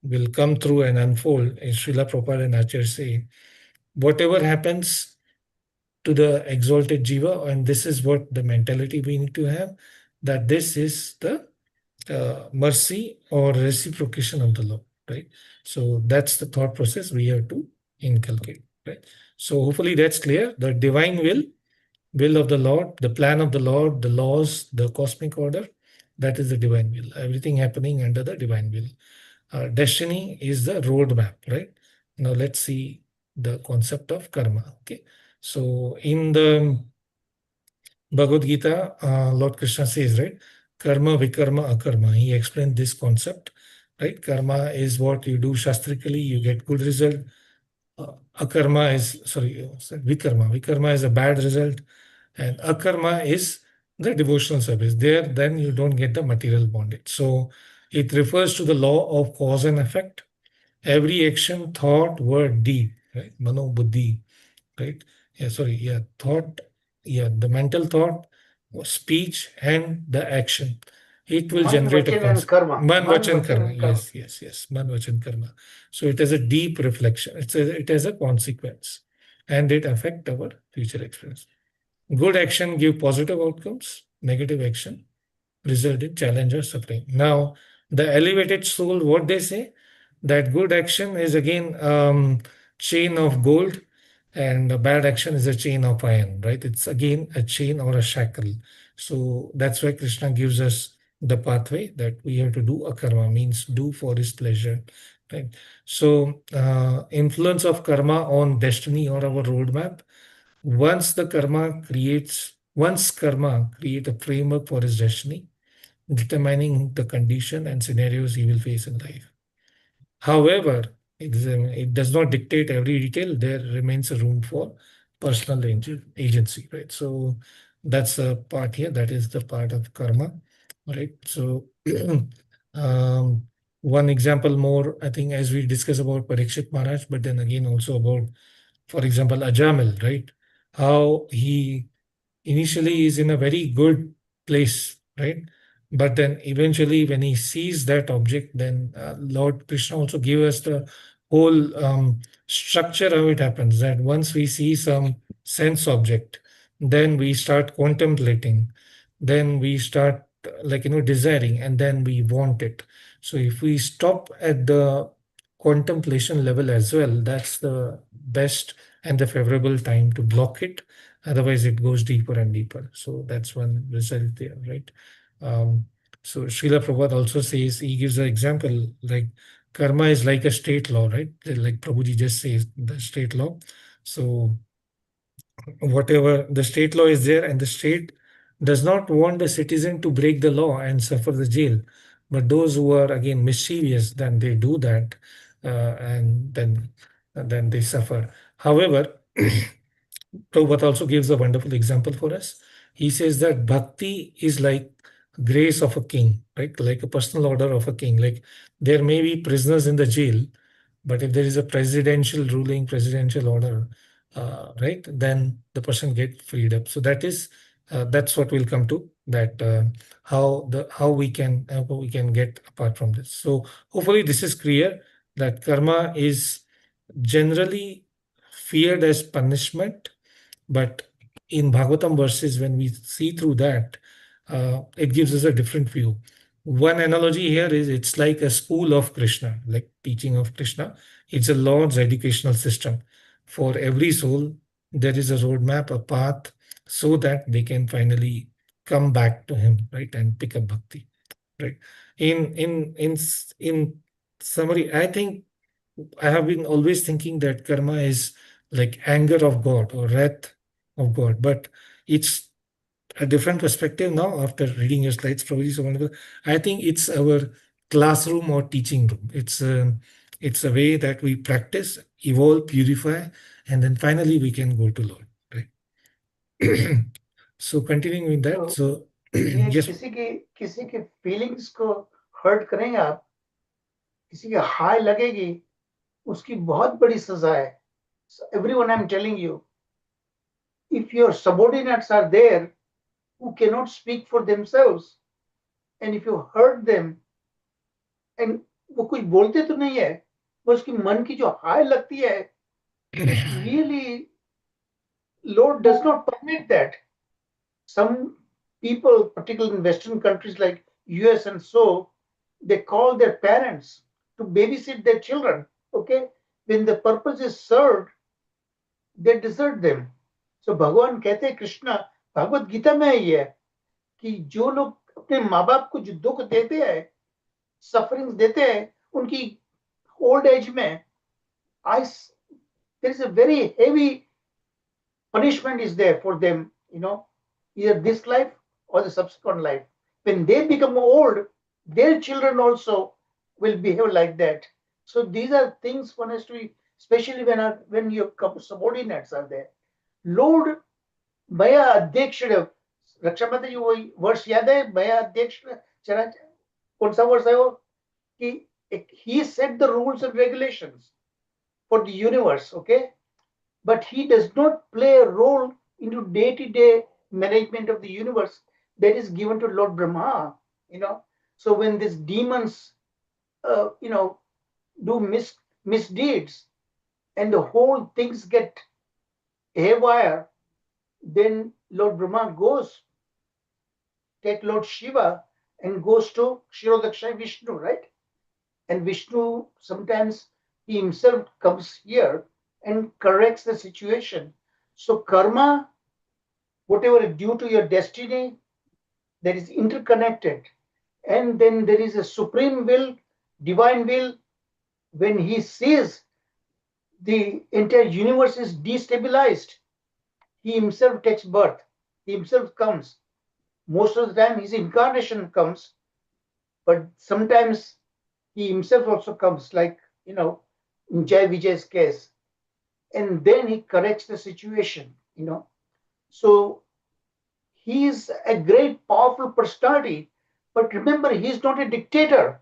will come through and unfold, as Srila Prabhupada and Acharya say, whatever happens to the exalted jiva, and this is what the mentality we need to have, that this is the mercy or reciprocation of the law, right? So that's the thought process we have to inculcate, right? So hopefully that's clear. The divine will of the Lord, the plan of the Lord, the laws, the cosmic order, that is the divine will. Everything happening under the divine will. Destiny is the roadmap, right? Now let's see the concept of karma. Okay, so in the Bhagavad Gita, Lord Krishna says, right, karma, vikarma, akarma. He explained this concept, right? Karma is what you do shastrically, you get good result. Akarma is, vikarma. Vikarma is a bad result, and akarma is the devotional service. There, then you don't get the material bondage. So it refers to the law of cause and effect. Every action, thought, word, deed, right? Mano, buddhi, right? Thought, the mental thought, speech, and the action. It will Man, generate a vachan, and consequence. karma. Man, Man, vachan, vachan, karma. and karma. Yes. Man, vachan, karma. So it has a deep reflection. It has a consequence, and it affects our future experience. Good action give positive outcomes. Negative action result in challenge or suffering. Now, the elevated soul, what they say, that good action is again chain of gold, and a bad action is a chain of iron, right? It's again a chain or a shackle. So that's why Krishna gives us the pathway that we have to do a karma, means do for his pleasure, right? So influence of karma on destiny or our roadmap. Once karma create a framework for his destiny, determining the condition and scenarios he will face in life. However, it does not dictate every detail. There remains a room for personal agency, right? So that's a part here. That is the part of karma, right? So um, one example more, I think, as we discuss about Parikshit Maharaj, but then again also about, for example, Ajamil, right? How he initially is in a very good place, right? But then eventually, when he sees that object, then Lord Krishna also gave us the whole structure how it happens. That once we see some sense object, then we start contemplating, then we start desiring, and then we want it. So if we stop at the contemplation level as well, that's the best and the favorable time to block it. Otherwise, it goes deeper and deeper. So that's one result there, right? So Srila Prabhupada also says, he gives an example like karma is like a state law, right? Like Prabhuji just says, the state law. So whatever the state law is there, and the state does not want the citizen to break the law and suffer the jail. But those who are again mischievous, then they do that, and then they suffer. However, Prabhupada also gives a wonderful example for us. He says that bhakti is like grace of a king, right? Like a personal order of a king. Like there may be prisoners in the jail, but if there is a presidential ruling, presidential order, right, then the person get freed up. So that's what we'll come to. That how we can get apart from this. So hopefully this is clear that karma is generally feared as punishment, but in Bhagavatam verses, when we see through that, it gives us a different view. One analogy here is it's like a school of Krishna, like teaching of Krishna. It's a Lord's educational system for every soul. there is a roadmap, a path, so that they can finally come back to him, right, and pick up bhakti, right? In summary, I think I have been always thinking that karma is like anger of God or wrath of God, but it's a different perspective now after reading your slides, probably so wonderful. I think it's our classroom or teaching room. It's a way that we practice, evolve, purify, and then finally we can go to Lord, right? So continuing with that, so ये yes, किसी के feelings को hurt करेंगे आप, किसी के high लगेगी, उसकी बहुत बड़ी सजा है. So everyone, I'm telling you, if your subordinates are there who cannot speak for themselves, and if you hurt them, and वो कुछ बोलते तो नहीं है, वो उसकी मन की जो हाई लगती है, really, Lord does not permit that. Some people, particularly in Western countries like US and so, they call their parents to babysit their children. Okay, when the purpose is served, they desert them. So भगवान कहते हैं, कृष्णा भगवत गीता में ही है कि जो लोग अपने माँ बाप को जो दुख देते हैं, सफरिंग्स देते हैं, उनकी ओल्ड एज में, there is a very heavy punishment is there for them, either this life or the subsequent life. When they become old, their children also will behave like that. So these are things one has to be, especially when your subordinates are there. Lord, भैया अध्यक्ष, रक्षा मंत्री वो वर्ष याद है, भैया अध्यक्ष चला, कौन सा वर्ष है वो, कि he set the rules and regulations for the universe, okay? But he does not play a role into day-to-day management of the universe that is given to Lord Brahma, So when these demons, do misdeeds and the whole things get haywire, then Lord Brahma goes, take Lord Shiva and goes to Kshirodaksha Vishnu, right? And Vishnu sometimes he himself comes here and corrects the situation. So karma, whatever is due to your destiny, that is interconnected. And then there is a supreme will, divine will. When he sees the entire universe is destabilized, he himself takes birth. He himself comes. Most of the time his incarnation comes, but sometimes he himself also comes, like, in Jai Vijay's case. And then he corrects the situation, So he is a great, powerful personality. But remember, he's not a dictator.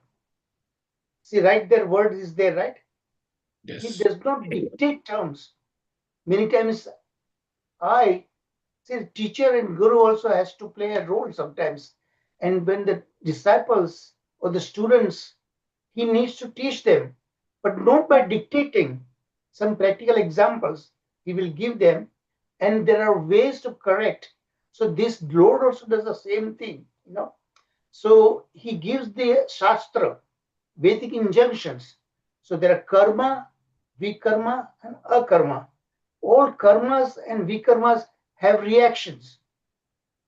See, right there, word is there, right? yes, He does not dictate terms. Many times see, teacher and guru also has to play a role sometimes. And when the disciples or the students, he needs to teach them, but not by dictating. Some practical examples he will give them, and there are ways to correct. So this Lord also does the same thing, So he gives the Shastra, Vedic injunctions. So there are karma, vikarma, and akarma. All karmas and vikarmas have reactions.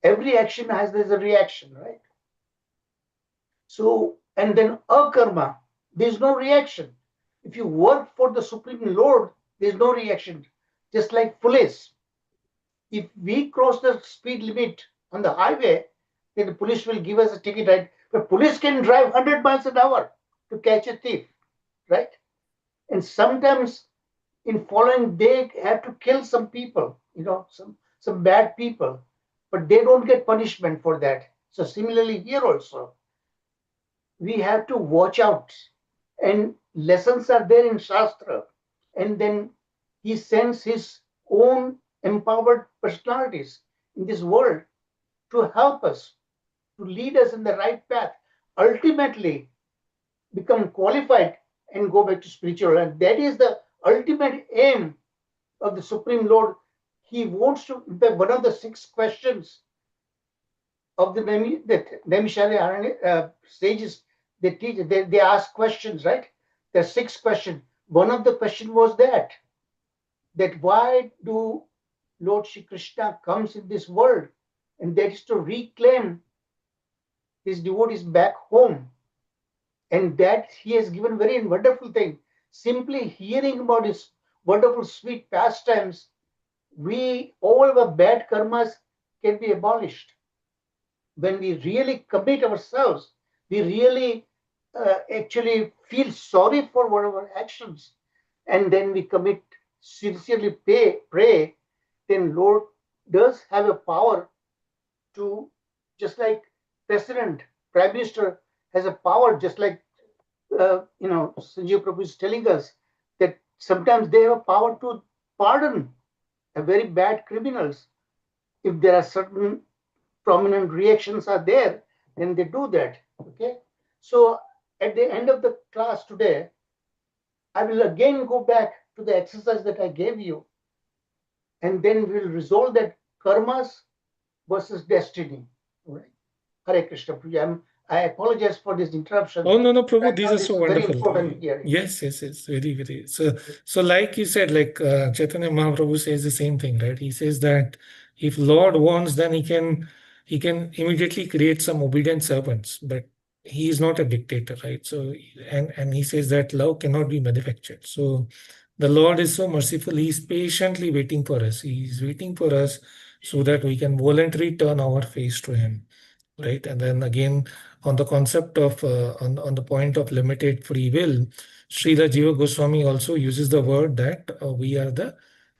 Every action there's a reaction, right? So, and then akarma, there's no reaction. If you work for the Supreme Lord, there's no reaction. Just like police. If we cross the speed limit on the highway, then the police will give us a ticket, right? But police can drive 100 miles an hour to catch a thief, right? And sometimes in following, they have to kill some people, some bad people, but they don't get punishment for that. So similarly here also, we have to watch out, and lessons are there in Shastra, and then he sends his own empowered personalities in this world to help us, to lead us in the right path, ultimately become qualified and go back to spiritual. And that is the ultimate aim of the Supreme Lord. He wants to, one of the 6 questions of the Naimishali sages, they teach, they ask questions, right? There are 6 questions. One of the question was that why do Lord Shri Krishna comes in this world, and that is to reclaim his devotees back home. And that he has given very wonderful thing. Simply hearing about his wonderful sweet pastimes, we all our bad karmas can be abolished. When we really commit ourselves, we really actually feel sorry for whatever actions, and then we commit, sincerely pray, then Lord does have a power to, just like President, Prime Minister has a power, just like Sanjeev Prabhu is telling us that sometimes they have a power to pardon a very bad criminals. If there are certain prominent reactions are there, then they do that. Okay. So at the end of the class today, I will again go back to the exercise that I gave you, and then we'll resolve that karmas versus destiny. All right. Hare Krishna. I apologize for this interruption. Oh, no, I Prabhu, these thought are this so is very wonderful. important hearing. Yes, very, very. So like you said, like Chaitanya Mahaprabhu says the same thing, right? He says that if Lord wants, then he can immediately create some obedient servants, but he is not a dictator, right? So and he says that love cannot be manufactured. So the Lord is so merciful; He's patiently waiting for us. He's waiting for us so that we can voluntarily turn our face to Him, right? And then again, on the concept of on the point of limited free will, Srila Jiva Goswami also uses the word that we are the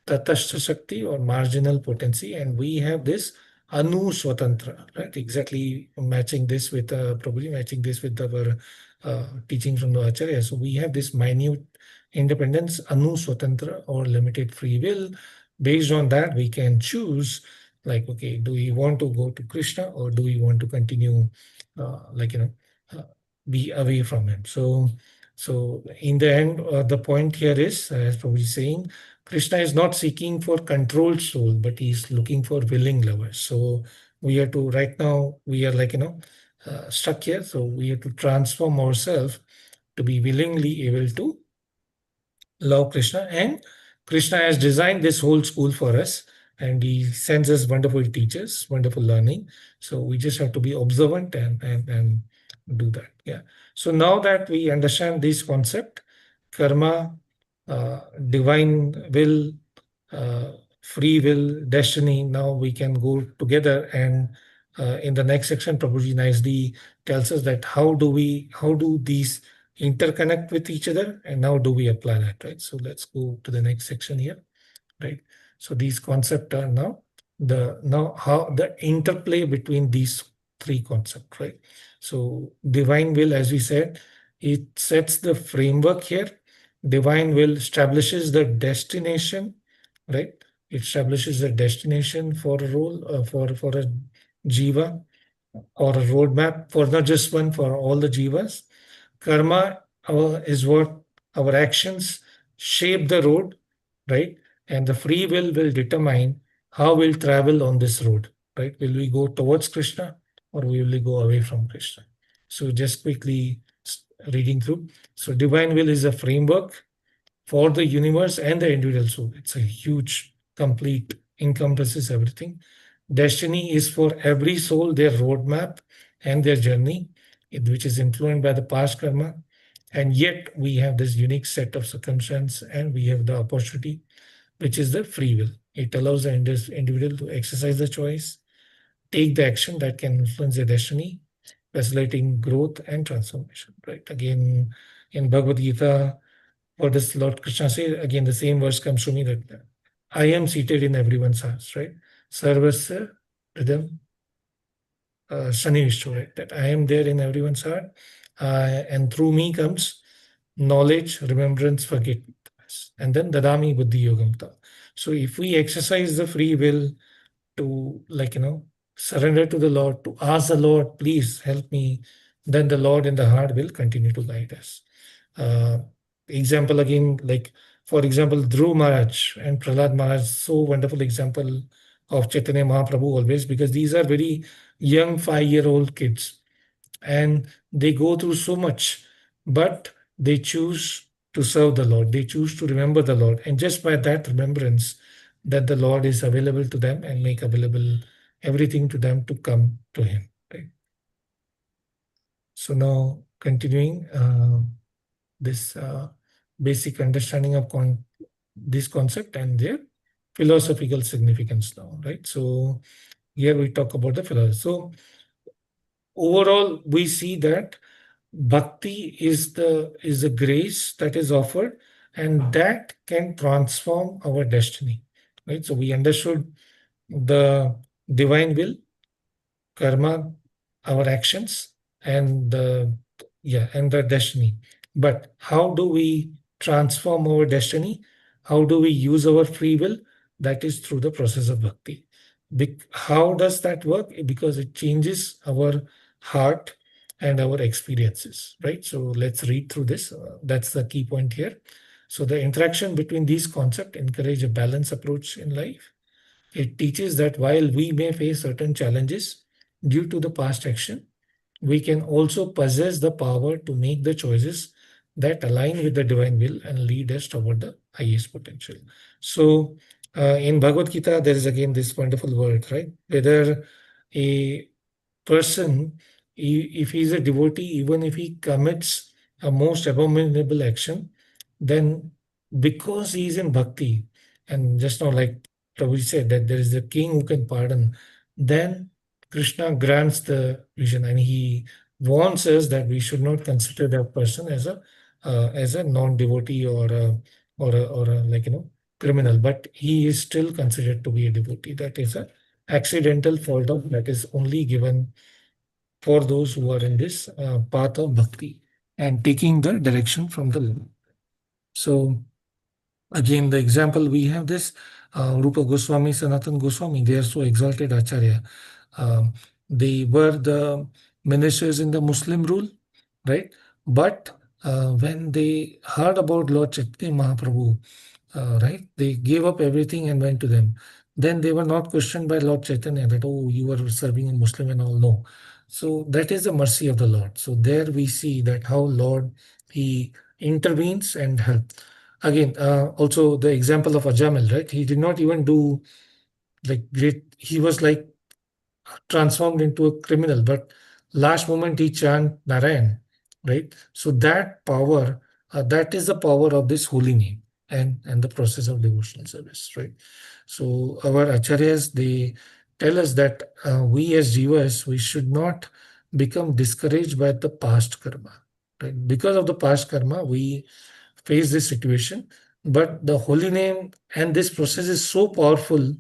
Tatashta Shakti or marginal potency, and we have this Anu Swatantra, right? Exactly matching this with probably matching this with our teaching from the Acharya. So we have this minute independence, Anu Swatantra or limited free will. Based on that, we can choose, like, okay, do we want to go to Krishna or do we want to continue uh, be away from him? So in the end, the point here is, as Prabhuji is saying, Krishna is not seeking for controlled soul, but he's looking for willing lovers. So we have to, right now, we are stuck here. So we have to transform ourselves to be willingly able to love Krishna. And Krishna has designed this whole school for us, and he sends us wonderful teachers, wonderful learning. So we just have to be observant and do that. Yeah. So now that we understand this concept, karma, divine will, uh, free will, destiny, now we can go together. And in the next section, Prabhuji nicely tells us that how do these interconnect with each other, and now do we apply that, right? So let's go to the next section here, right? So these concepts are now how the interplay between these three concepts, right? So divine will, as we said, it sets the framework here. Divine will establishes the destination, right? It establishes a destination for a role, for a jiva, or a roadmap for not just one, for all the jivas. Karma is what our actions shape the road, right? And the free will determine how we'll travel on this road, right? Will we go towards Krishna or will we go away from Krishna? So just quickly reading through. So divine will is a framework for the universe and the individual soul. It's a huge, complete, encompasses everything. Destiny is for every soul, their roadmap and their journey, which is influenced by the past karma. And yet we have this unique set of circumstances, and we have the opportunity, which is the free will. It allows the individual to exercise the choice, take the action that can influence their destiny, facilitating growth and transformation. Right? Again, in Bhagavad Gita, what does Lord Krishna say? Again, the same verse comes to me that I am seated in everyone's hearts, right? Sarvasya rhythm Sanivishtu, right? That I am there in everyone's heart. And through me comes knowledge, remembrance, forgiveness. And then Dadami Buddhi Yogamta. So if we exercise the free will to, surrender to the Lord, to ask the Lord, please help me, then the Lord in the heart will continue to guide us. Uh, Example again, like for example, Dhruv Maharaj and Prahlad Maharaj, so wonderful example of Chaitanya Mahaprabhu always, because these are very young 5-year-old kids and they go through so much, but they choose to serve the Lord. They choose to remember the Lord. And just by that remembrance, that the Lord is available to them and make available everything to them to come to Him. Right? So now continuing this basic understanding of this concept and their philosophical significance now, right? So here we talk about the philosophy. So overall, we see that bhakti is the grace that is offered, and that can transform our destiny, right? So we understood the divine will, karma, our actions, and the destiny. But how do we transform our destiny? How do we use our free will? That is through the process of bhakti. How does that work? Because it changes our heart and our experiences, right? So let's read through this. That's the key point here. So the interaction between these concepts encourage a balanced approach in life. It teaches that while we may face certain challenges due to the past action, we can also possess the power to make the choices that align with the divine will and lead us toward the highest potential. So, in Bhagavad Gita, there is again this wonderful word, right? Whether a person, if he is a devotee, even if he commits a most abominable action, then because he is in bhakti, and just now, like Prabhuji said, that there is a king who can pardon, then Krishna grants the vision, and he warns us that we should not consider that person as a non-devotee or a like criminal, but he is still considered to be a devotee. That is a accidental fault of that is only given for those who are in this path of bhakti and taking the direction from the Lord. So again, the example we have this Rupa Goswami, Sanatan Goswami, they are so exalted Acharya. They were the ministers in the Muslim rule, right? But when they heard about Lord Chaitanya Mahaprabhu, right, they gave up everything and went to them. Then they were not questioned by Lord Chaitanya that, oh, you were serving a Muslim and all. No. So that is the mercy of the Lord. So there we see that how Lord, He intervenes and helps. Again, also the example of Ajamil, right? He did not even do like great, he was like transformed into a criminal, but last moment he chant Narayan, right? So that power, that is the power of this holy name and the process of devotional service, right? So our acharyas, they tell us that we as jivas, we should not become discouraged by the past karma, right? Because of the past karma, we face this situation, but the holy name and this process is so powerful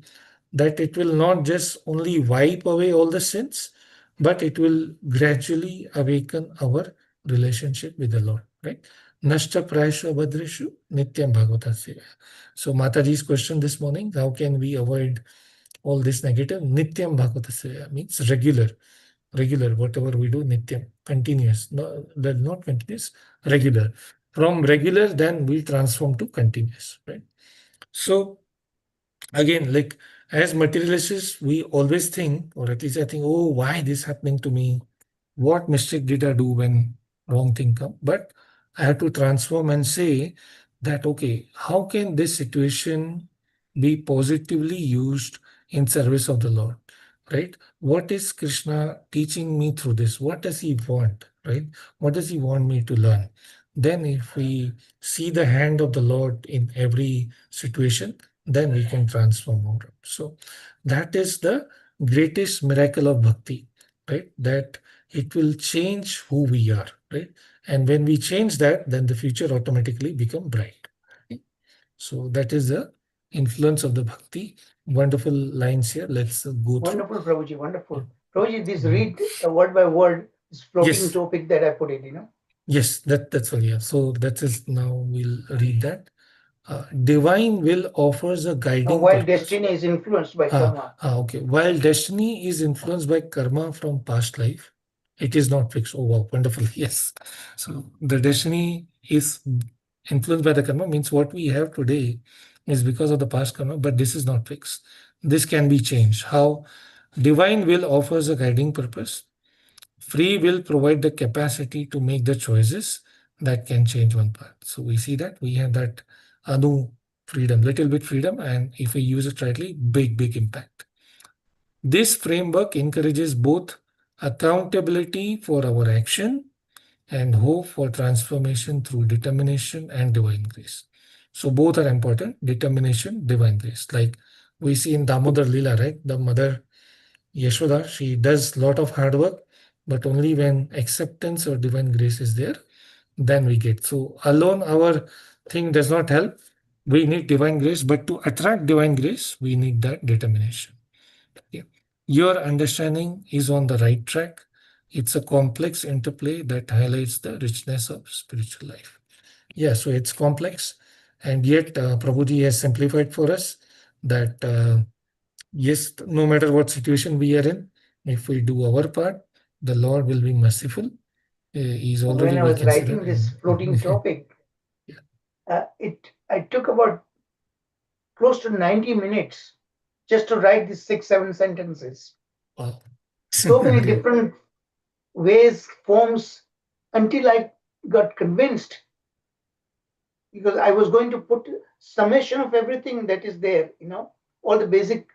that it will not just only wipe away all the sins, but it will gradually awaken our relationship with the Lord, right? Nashta prayashu abhadreshu nityam bhagavata seva. So Mataji's question this morning, how can we avoid all this negative? Nityam bhagavata seva means regular, whatever we do, nityam, continuous, no, not continuous, regular. From regular, then we transform to continuous, right? So again, like as materialists, we always think, or at least I think, oh, why this happening to me? What mistake did I do when wrong thing come? But I have to transform and say that, okay, how can this situation be positively used in service of the Lord? Right? What is Krishna teaching me through this? What does he want? Right? What does he want me to learn? Then if we see the hand of the Lord in every situation, then we can transform our life. So that is the greatest miracle of bhakti, right? That it will change who we are, right? And when we change that, then the future automatically become bright. Okay? So that is the influence of the bhakti. Wonderful lines here. Let's go through. Wonderful, Prabhuji, wonderful. Prabhuji, this read word by word is floating Yes. topic that I put in. Yes, that's all. Yeah. So that is now we'll read that. Divine will offers a guiding While purpose. destiny is influenced by karma. Okay. While destiny is influenced by karma from past life, it is not fixed. Oh, wow, wonderful. Yes. So the destiny is influenced by the karma means what we have today is because of the past karma, but this is not fixed. This can be changed. How? Divine will offers a guiding purpose. Free will provide the capacity to make the choices that can change one path. So we see that we have that Anu freedom, little bit freedom, and if we use it rightly, big impact. This framework encourages both accountability for our action and hope for transformation through determination and divine grace. So both are important, determination, divine grace. Like we see in Damodar Lila, right? The mother Yashoda, she does a lot of hard work, but only when acceptance or divine grace is there, then we get. So alone our thing does not help. We need divine grace, but to attract divine grace, we need that determination. Yeah. Your understanding is on the right track. It's a complex interplay that highlights the richness of spiritual life. Yeah, so it's complex, and yet Prabhuji has simplified for us that yes, no matter what situation we are in, if we do our part, the Lord will be merciful. He's already, when I we was consider. writing this floating topic, I took about close to 90 minutes just to write these 6-7 sentences. Wow. So many different ways, forms, until I got convinced, because I was going to put summation of everything that is there, all the basic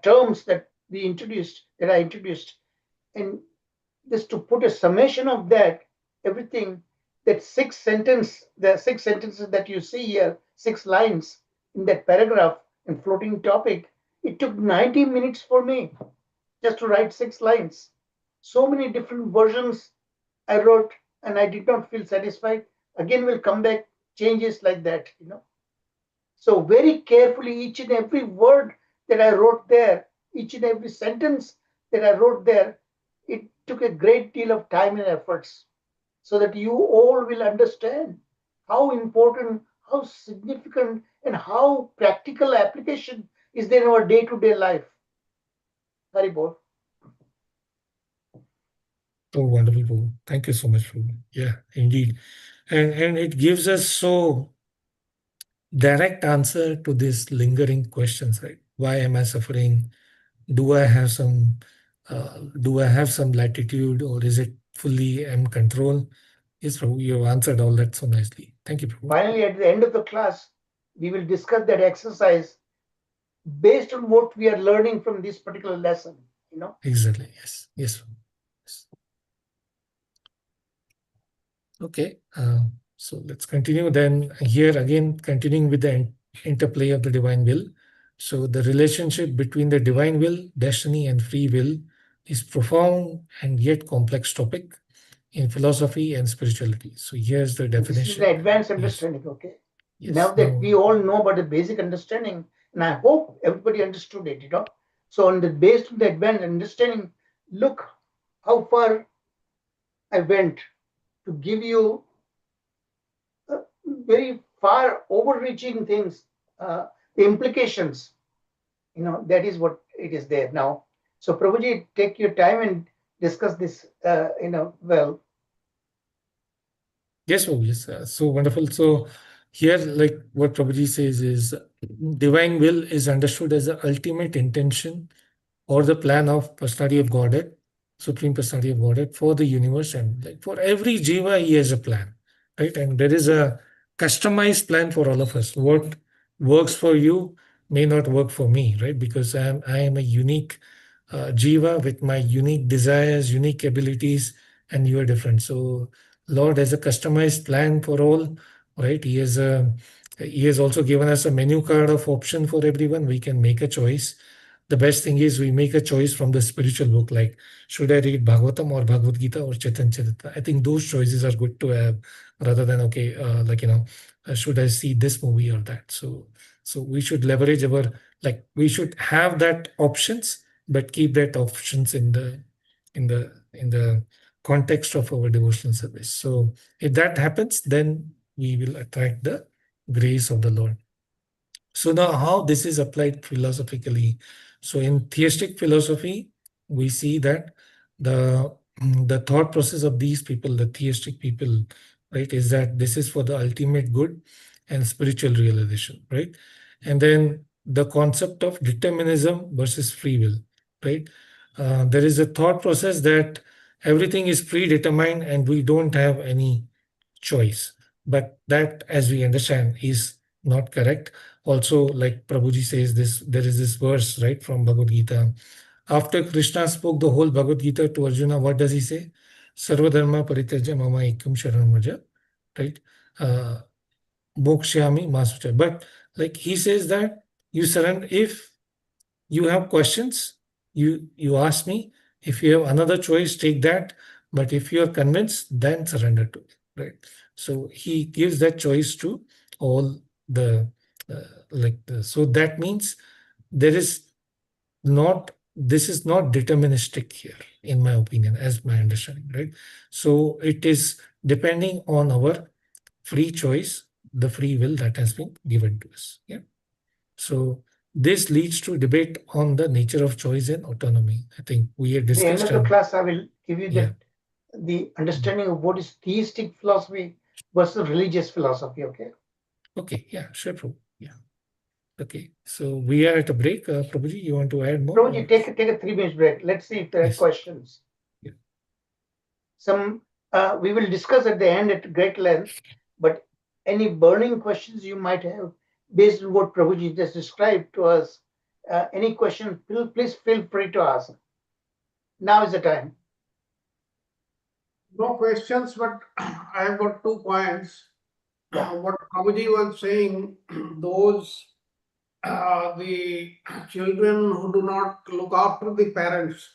terms that I introduced, and just to put a summation of that, everything, that the 6 sentences that you see here, 6 lines in that paragraph and floating topic, it took 90 minutes for me just to write 6 lines. So many different versions I wrote, and I did not feel satisfied. Again, we'll come back, changes like that, So very carefully, each and every word that I wrote there, each and every sentence that I wrote there, it took a great deal of time and efforts so that you all will understand how important, how significant, and how practical application is there in our day-to-day life. Hari Bol. Oh, wonderful, Prabhu. Thank you so much, Prabhu. Yeah, indeed. And it gives us so direct answer to these lingering questions, right? Why am I suffering? Do I have some latitude, or is it fully in control? Yes, Prabhu, you have answered all that so nicely. Thank you, Prabhu. Finally, at the end of the class, we will discuss that exercise based on what we are learning from this particular lesson, Exactly. Yes. Yes. Okay. So let's continue then. Here again, continuing with the interplay of the divine will. So the relationship between the divine will, destiny, and free will is profound and yet complex topic in philosophy and spirituality. So here's the definition. This is the advanced understanding, okay? Yes. Now that we all know about the basic understanding, and I hope everybody understood it, So based on the advanced understanding, look how far I went to give you very far overreaching things, the implications, that is what it is there now. So Prabhuji, take your time and discuss this, well. Yes, oh yes, so wonderful. So here, like what Prabhuji says is, divine will is understood as the ultimate intention or the plan of personality of Godhead, Supreme Personality of Godhead for the universe, and like for every jiva, he has a plan, right? And there is a customized plan for all of us. What works for you may not work for me, right? Because I am a unique jiva with my unique desires, unique abilities, and you are different. So Lord has a customized plan for all, right? He has also given us a menu card of option for everyone. We can make a choice. The best thing is we make a choice from the spiritual book, like should I read Bhagavatam or Bhagavad Gita or Chaitanya Charita? I think those choices are good to have rather than, okay, should I see this movie or that? So we should leverage we should have that options, but keep that options in the context of our devotional service. So if that happens, then we will attract the grace of the Lord. So now how this is applied philosophically. So in theistic philosophy, we see that the thought process of these people, the theistic people, right, is that this is for the ultimate good and spiritual realization, right? And then the concept of determinism versus free will, right? There is a thought process that everything is predetermined and we don't have any choice. But that, as we understand, is not correct. Also, like Prabhuji says, there is this verse, right, from Bhagavad Gita. After Krishna spoke the whole Bhagavad Gita to Arjuna, what does he say? Sarvadharma parityaja mama ekam sharanam vraja, right? Mokshyami masucha. But like he says that you surrender if you have questions, you ask me. If you have another choice, take that. But if you are convinced, then surrender to it, right? So he gives that choice to all the so that means there is not this is not deterministic here, in my opinion, as my understanding, right? So it is depending on our free choice, the free will that has been given to us. Yeah. So this leads to debate on the nature of choice and autonomy. I think we had At the end discussed. of the class, I will give you Yeah. the understanding of what is theistic philosophy versus religious philosophy. Okay. Okay. Yeah. Sure, Prabhu. Yeah. Okay. So we are at a break. Prabhuji, you want to add more? Prabhuji, take a 3 minute break. Let's see if there are Yes. questions. Yeah. Some we will discuss at the end at great length, but any burning questions you might have based on what Prabhuji just described to us, any question, please feel free to ask. Now is the time. No questions, but I have got 2 points. Yeah. What Prabhuji was saying, those the children who do not look after the parents,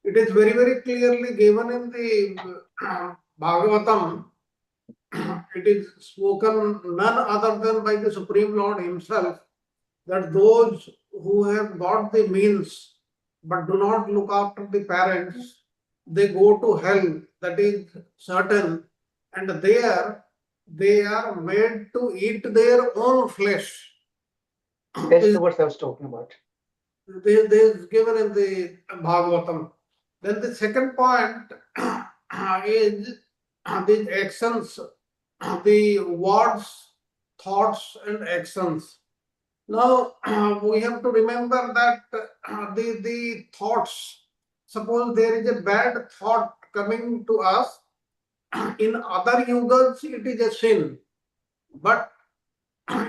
it is very, very clearly given in the Bhagavatam. It is spoken none other than by the Supreme Lord himself, that those who have got the means but do not look after the parents, they go to hell. That is certain. And there they are made to eat their own flesh. That's the words I was talking about. This is given in the Bhagavatam. Then the second point is these actions, the words, thoughts, and actions. Now we have to remember that the thoughts, suppose there is a bad thought coming to us, in other yugas it is a sin, but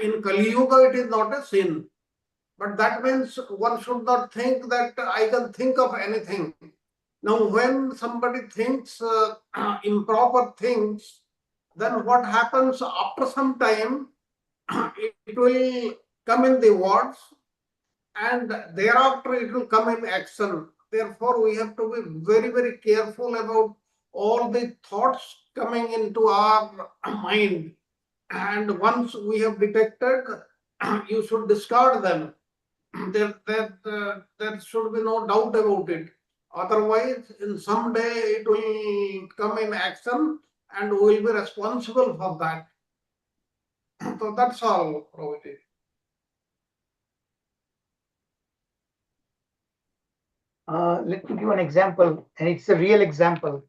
in Kali Yuga it is not a sin. But that means one should not think that I can think of anything. Now, when somebody thinks improper things, then what happens after some time, it will come in the words and thereafter it will come in action. Therefore, we have to be very, very careful about all the thoughts coming into our mind. And once we have detected, you should discard them. There should be no doubt about it. Otherwise, in some day it will come in action and we will be responsible for that. So that's all, Prabhuji. Let me give an example, and it's a real example.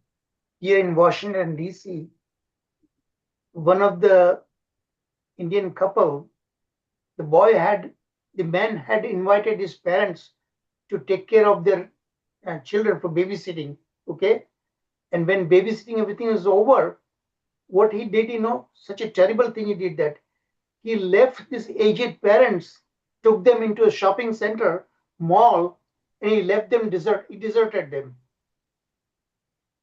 Here in Washington, D.C., one of the Indian couple, the man had invited his parents to take care of their children for babysitting. Okay. And when babysitting, everything was over, what he did, such a terrible thing he did that he left his aged parents, took them into a shopping center, mall, and he left them he deserted them.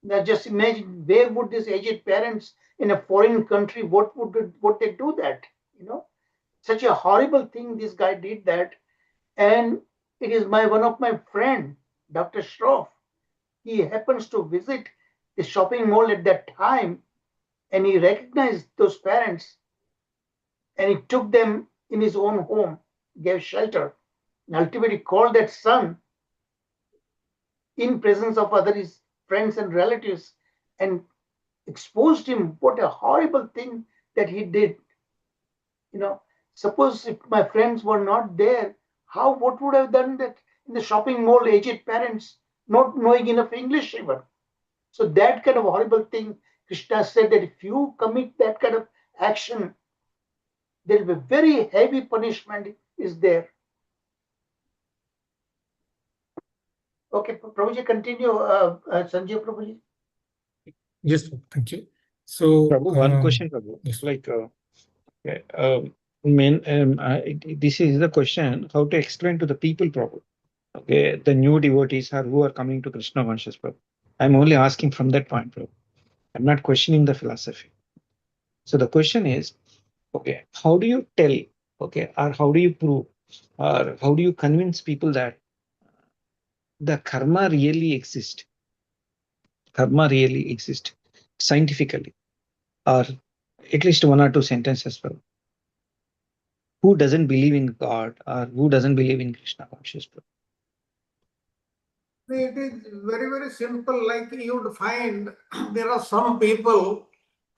Now just imagine, where would these aged parents in a foreign country, what they do that? Such a horrible thing this guy did that. And it is one of my friend, Dr. Shroff. He happens to visit the shopping mall at that time, and he recognized those parents, and he took them in his own home, gave shelter, and ultimately called that son in presence of other his friends and relatives and exposed him. What a horrible thing that he did. Suppose if my friends were not there, what would I have done that in the shopping mall, aged parents not knowing enough English even? So that kind of horrible thing, Krishna said that if you commit that kind of action, there will be very heavy punishment is there. Okay, Prabhuji, continue. Sanjay, Prabhuji. Yes, thank you. So Prabhu, one question, Prabhu. yes. Like, This is the question how to explain to the people problem. Okay, the new devotees are who are coming to Krishna conscious, Prabhu. I'm only asking from that point, Prabhu. I'm not questioning the philosophy. So the question is, okay, how do you tell, okay, or how do you prove, or how do you convince people that the karma really exists scientifically, or at least one or two sentences, Prabhu. Who doesn't believe in God or who doesn't believe in Krishna conscious, Prabhu? It is very, very simple. Like you would find there are some people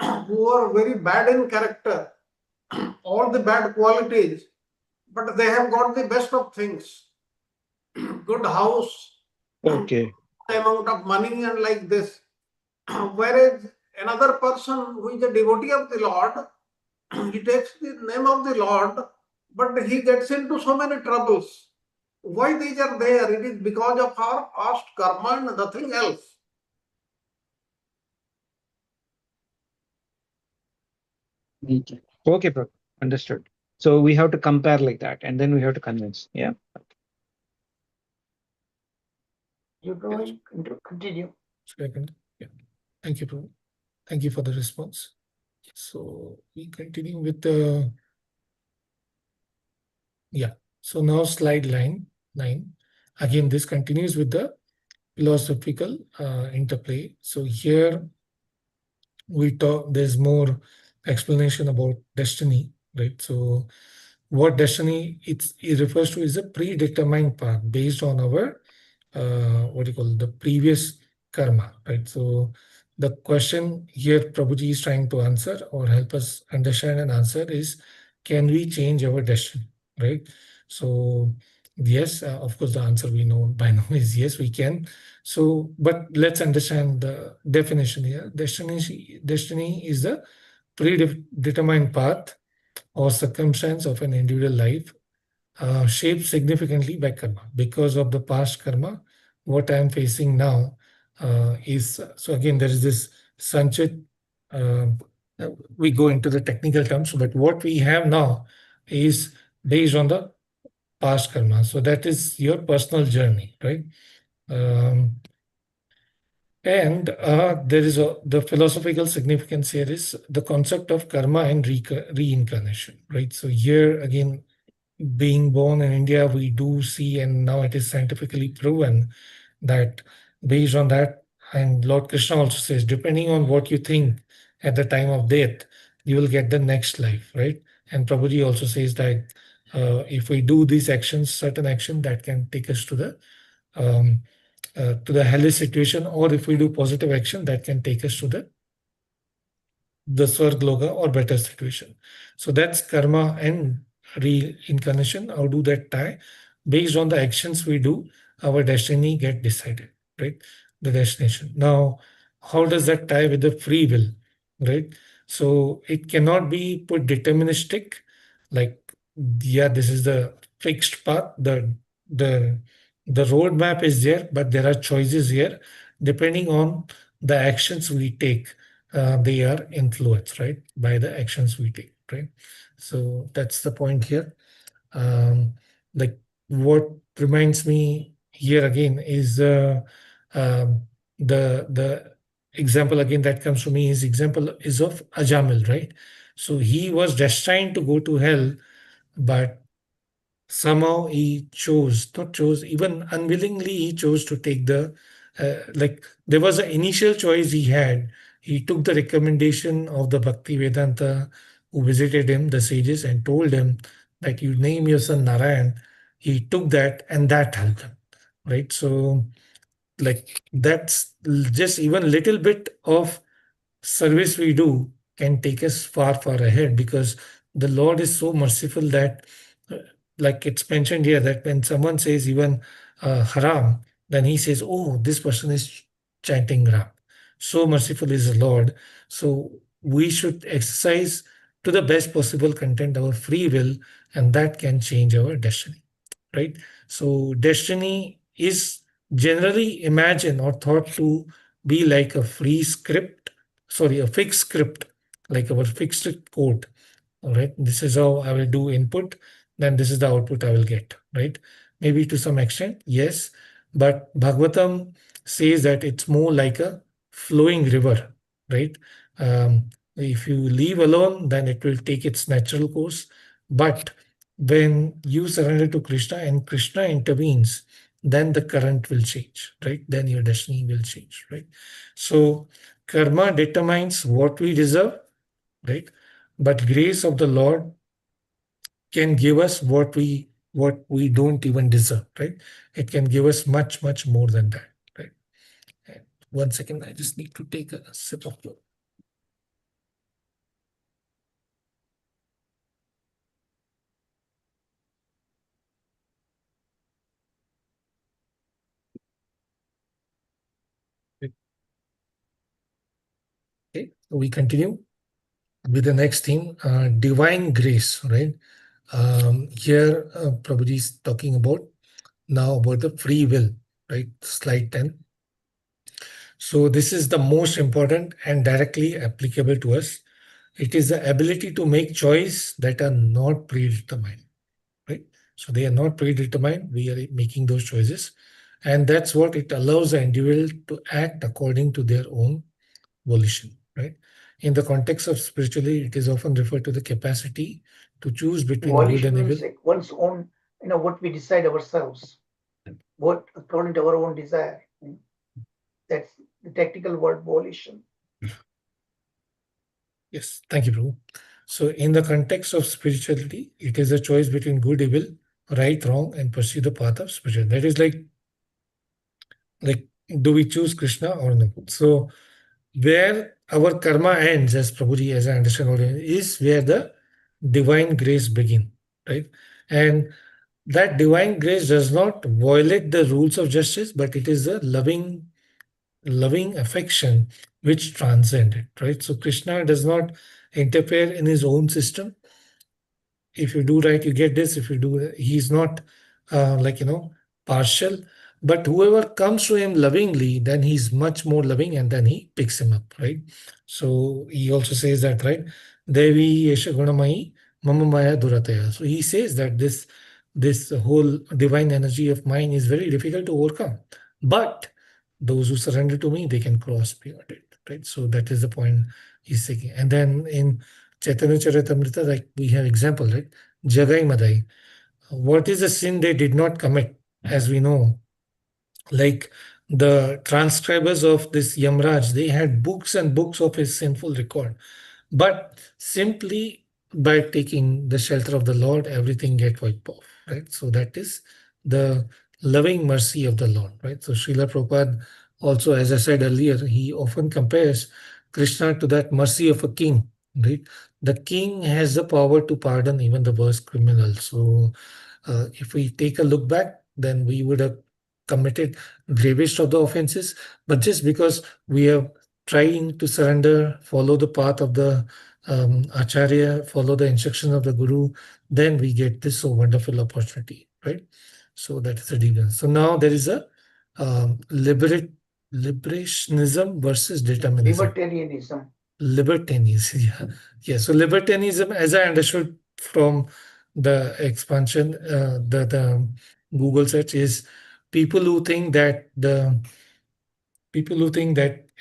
who are very bad in character, all the bad qualities, but they have got the best of things. Good house, Okay. amount of money, and like this. Whereas another person who is a devotee of the Lord, he takes the name of the Lord, but he gets into so many troubles. Why these are there? It is because of our past karma and nothing else. Okay, Prabhu. Understood. So we have to compare like that and then we have to convince. Yeah. You doing? Continue. Second. Yeah. Thank you, Prabhu. Thank you for the response. So we continue with the So now slide line 9. Again, this continues with the philosophical interplay. So here there's more explanation about destiny, right? So what destiny it refers to is a predetermined path based on our the previous karma, right? So the question here Prabhuji is trying to answer or help us understand and answer is, can we change our destiny, right? So yes, of course, the answer we know by now is yes, we can. So, but let's understand the definition here. Destiny is the predetermined path or circumstance of an individual life shaped significantly by karma. Because of the past karma, what I am facing now is, so again, there is this sanchit, uh, we go into the technical terms, but what we have now is based on the past karma. So that is your personal journey, right? Um, and there is the philosophical significance here is the concept of karma and reincarnation, right? So here again, being born in India, we do see, and now it is scientifically proven that based on that, and Lord Krishna also says, depending on what you think at the time of death, you will get the next life, right? And Prabhuji also says that if we do these actions, certain action that can take us um, to the hellish situation, or if we do positive action, that can take us to the Swargloka or better situation. So that's karma and reincarnation. How do that tie? Based on the actions we do, our destiny get decided, right? The destination. Now, how does that tie with the free will, right? So it cannot be put deterministic, like, yeah, this is the fixed path. The the roadmap is there, but there are choices here depending on the actions we take. They are influenced, right, by the actions we take, right? So that's the point here. Um, like what reminds me here again is um, the example again that comes to me is example is of Ajamil, right? So he was destined to go to hell, but somehow he chose, not chose, even unwillingly he chose to take like there was an initial choice he had. He took the recommendation of the Bhakti Vedanta who visited him, the sages, and told him that you name your son Narayan. He took that and that helped him, right? So like that's just even little bit of service we do can take us far, far ahead because the Lord is so merciful that, like it's mentioned here, that when someone says even haram, then he says, oh, this person is chanting Ram. So merciful is the Lord. So we should exercise to the best possible content our free will, and that can change our destiny, right? So destiny is generally imagined or thought to be like a free script, sorry, a fixed script, like our fixed code, right? This is how I will do input, then this is the output I will get, right? Maybe to some extent, yes, but Bhagavatam says that it's more like a flowing river, right? If you leave alone, then it will take its natural course. But when you surrender to Krishna and Krishna intervenes, then the current will change, right? Then your destiny will change, right? So karma determines what we deserve, right? But grace of the Lord can give us what we don't even deserve, right? It can give us much, much more than that, right? And 1 second, I just need to take a sip of water. Okay, so we continue with the next theme, divine grace, right? Here, Prabhuji is talking about now about the free will, right? Slide 10. So this is the most important and directly applicable to us. It is the ability to make choice that are not predetermined, right? So they are not predetermined. We are making those choices. And that's what it allows the individual to act according to their own volition, right? In the context of spirituality, it is often referred to the capacity to choose between good Volition and means evil. like one's own, what we decide ourselves, what according to our own desire. That's the technical word, volition. Yes, thank you, Prabhu. So in the context of spirituality, it is a choice between good, evil, right, wrong, and pursue the path of spirituality. That is like, do we choose Krishna or no? So where our karma ends, as Prabhuji, as I understand, is where the divine grace begin, right? And that divine grace does not violate the rules of justice, but it is a loving affection which transcend it, right? So Krishna does not interfere in his own system. If you do right, you get this. If you do, he's not partial. But whoever comes to him lovingly, then he's much more loving, and then he picks him up, right? So he also says that, right? Devi Yesha Gunamai Mama Maya Durataya. So he says that this whole divine energy of mine is very difficult to overcome. But those who surrender to me, they can cross beyond it, right? So that is the point he's taking. And then in Chaitanya Charitamrita, like we have example, right? Jagai Madai. What is the sin they did not commit? As we know, like the transcribers of this Yamraj, they had books and books of his sinful record. But simply by taking the shelter of the Lord, everything get wiped off, right? So that is the loving mercy of the Lord, right? So Srila Prabhupada also, as I said earlier, he often compares Krishna to that mercy of a king, right? The king has the power to pardon even the worst criminal. So if we take a look back, then we would have committed gravest of the offenses. But just because we are trying to surrender, follow the path of the Acharya, follow the instruction of the Guru, then we get this so wonderful opportunity, right? So that is the difference. So now there is a liberationism versus determinism. Libertarianism. Libertarianism, yeah. So libertarianism, as I understood from the expansion, the Google search, is people who think that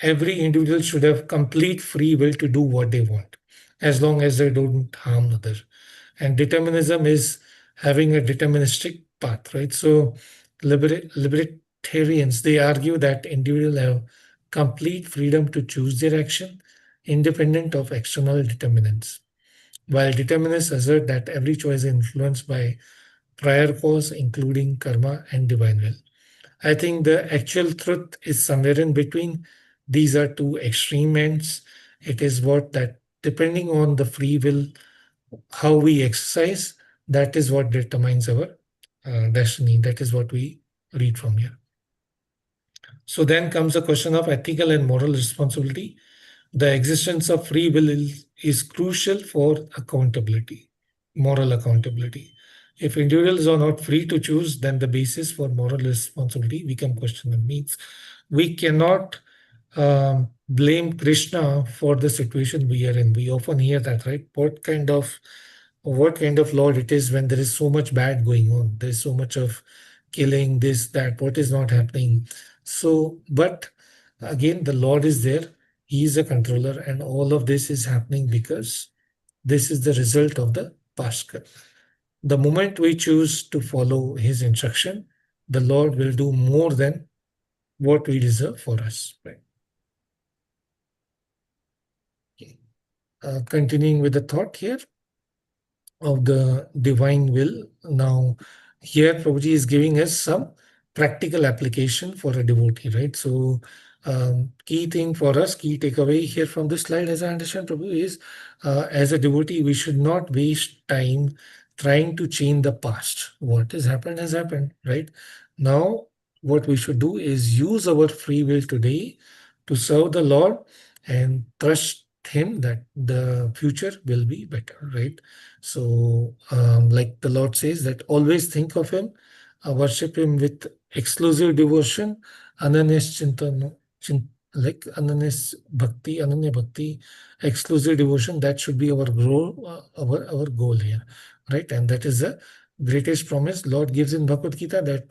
every individual should have complete free will to do what they want, as long as they don't harm others. And determinism is having a deterministic path, right? So libertarians, they argue that individuals have complete freedom to choose their action, independent of external determinants. While determinists assert that every choice is influenced by prior cause, including karma and divine will. I think the actual truth is somewhere in between. These are two extreme ends. It is what that, depending on the free will, how we exercise, that is what determines our destiny. That is what we read from here. So then comes the question of ethical and moral responsibility. The existence of free will is crucial for accountability, moral accountability. If individuals are not free to choose, then the basis for moral responsibility, we can question them. Means we cannot blame Krishna for the situation we are in. We often hear that, right? What kind of Lord it is when there is so much bad going on. There's so much of killing, this, that, what is not happening. So, but again, the Lord is there. He is a controller, and all of this is happening because this is the result of the past karma. The moment we choose to follow his instruction, the Lord will do more than what we deserve for us. Right? Okay. Continuing with the thought here of the divine will. Now, here Prabhuji is giving us some practical application for a devotee, right? So, key thing for us, key takeaway here from this slide, as I understand, Prabhu, is as a devotee, we should not waste time trying to change the past. What has happened, right? Now, what we should do is use our free will today to serve the Lord and trust Him that the future will be better, right? So, like the Lord says, that always think of Him, worship Him with exclusive devotion, ananyas chintana, like ananya bhakti, exclusive devotion. That should be our goal, our goal here, right? And that is the greatest promise Lord gives in Bhagavad Gita, that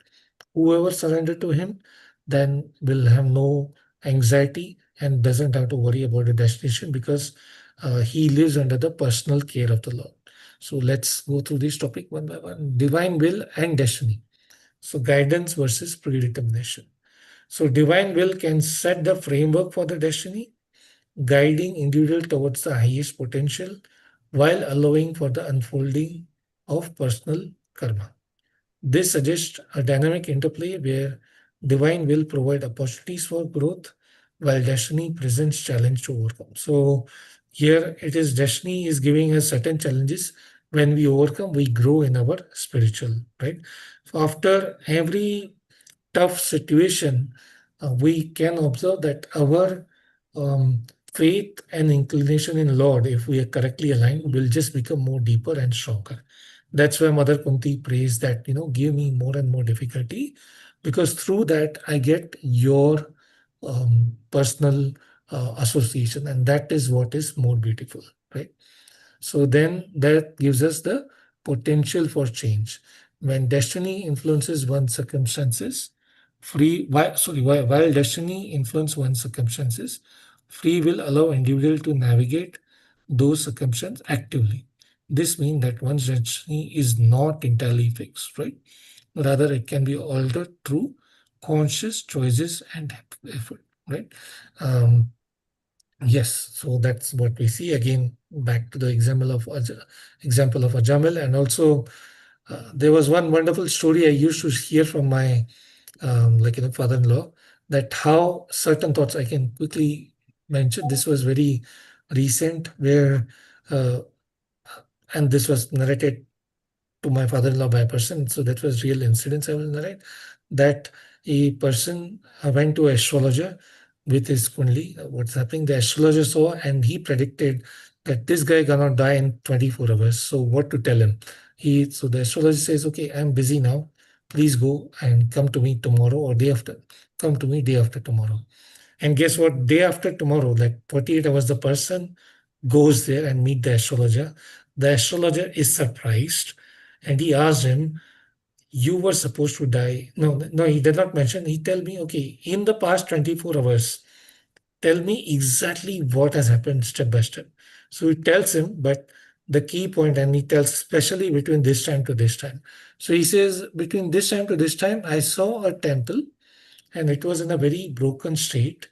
whoever surrender to Him, then will have no anxiety and doesn't have to worry about the destination, because he lives under the personal care of the Lord. So let's go through this topic one by one. Divine will and destiny. So guidance versus predetermination. So divine will can set the framework for the destiny, guiding individual towards the highest potential while allowing for the unfolding of personal karma. This suggests a dynamic interplay where divine will provide opportunities for growth while destiny presents challenge to overcome. So here it is, destiny is giving us certain challenges. When we overcome, we grow in our spiritual, right? So after every tough situation, we can observe that our faith and inclination in Lord, if we are correctly aligned, will just become more deeper and stronger. That's why Mother Kunti prays that, give me more and more difficulty, because through that I get your personal association, and that is what is more beautiful, right? So then that gives us the potential for change. When destiny influences one's circumstances, while destiny influences one's circumstances, free will allow individual to navigate those circumstances actively. This means that one's destiny is not entirely fixed, right? Rather, it can be altered through conscious choices and effort, right? Yes, so that's what we see. Again, back to the example of Ajamil, and also there was one wonderful story I used to hear from my father-in-law, that how certain thoughts, I can quickly mention. This was very recent, where uh, and this was narrated to my father-in-law by a person. So that was real incidents I will narrate. That a person went to an astrologer with his kundli. What's happening? The astrologer saw, and he predicted that this guy gonna die in 24 hours. So what to tell him? So the astrologer says, okay, I'm busy now. Please go and come to me tomorrow or day after. Come to me day after tomorrow. And guess what? Day after tomorrow, like 48 hours, the person goes there and meet the astrologer. The astrologer is surprised, and he asked him, you were supposed to die. No, he did not mention. He tell me, okay, in the past 24 hours, tell me exactly what has happened step by step. So he tells him, but the key point, and he tells especially between this time to this time. So he says, between this time to this time, I saw a temple, and it was in a very broken state.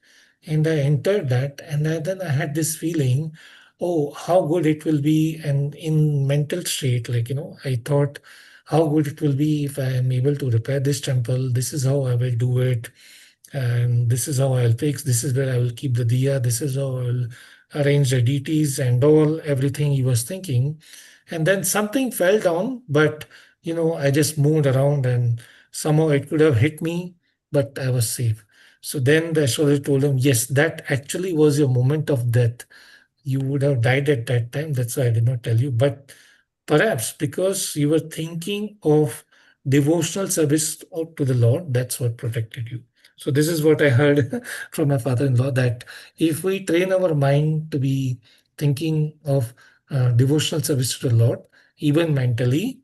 And I entered that, and then I had this feeling, oh, how good it will be. And in mental state, I thought, how good it will be if I am able to repair this temple. This is how I will do it. And this is how I'll fix. This is where I will keep the diya. This is how I will arrange the deities and everything he was thinking. And then something fell down, but I just moved around, and somehow it could have hit me, but I was safe. So then the astrologer told him, yes, that actually was your moment of death. You would have died at that time. That's why I did not tell you. But perhaps because you were thinking of devotional service to the Lord, that's what protected you. So this is what I heard from my father-in-law, that if we train our mind to be thinking of devotional service to the Lord, even mentally,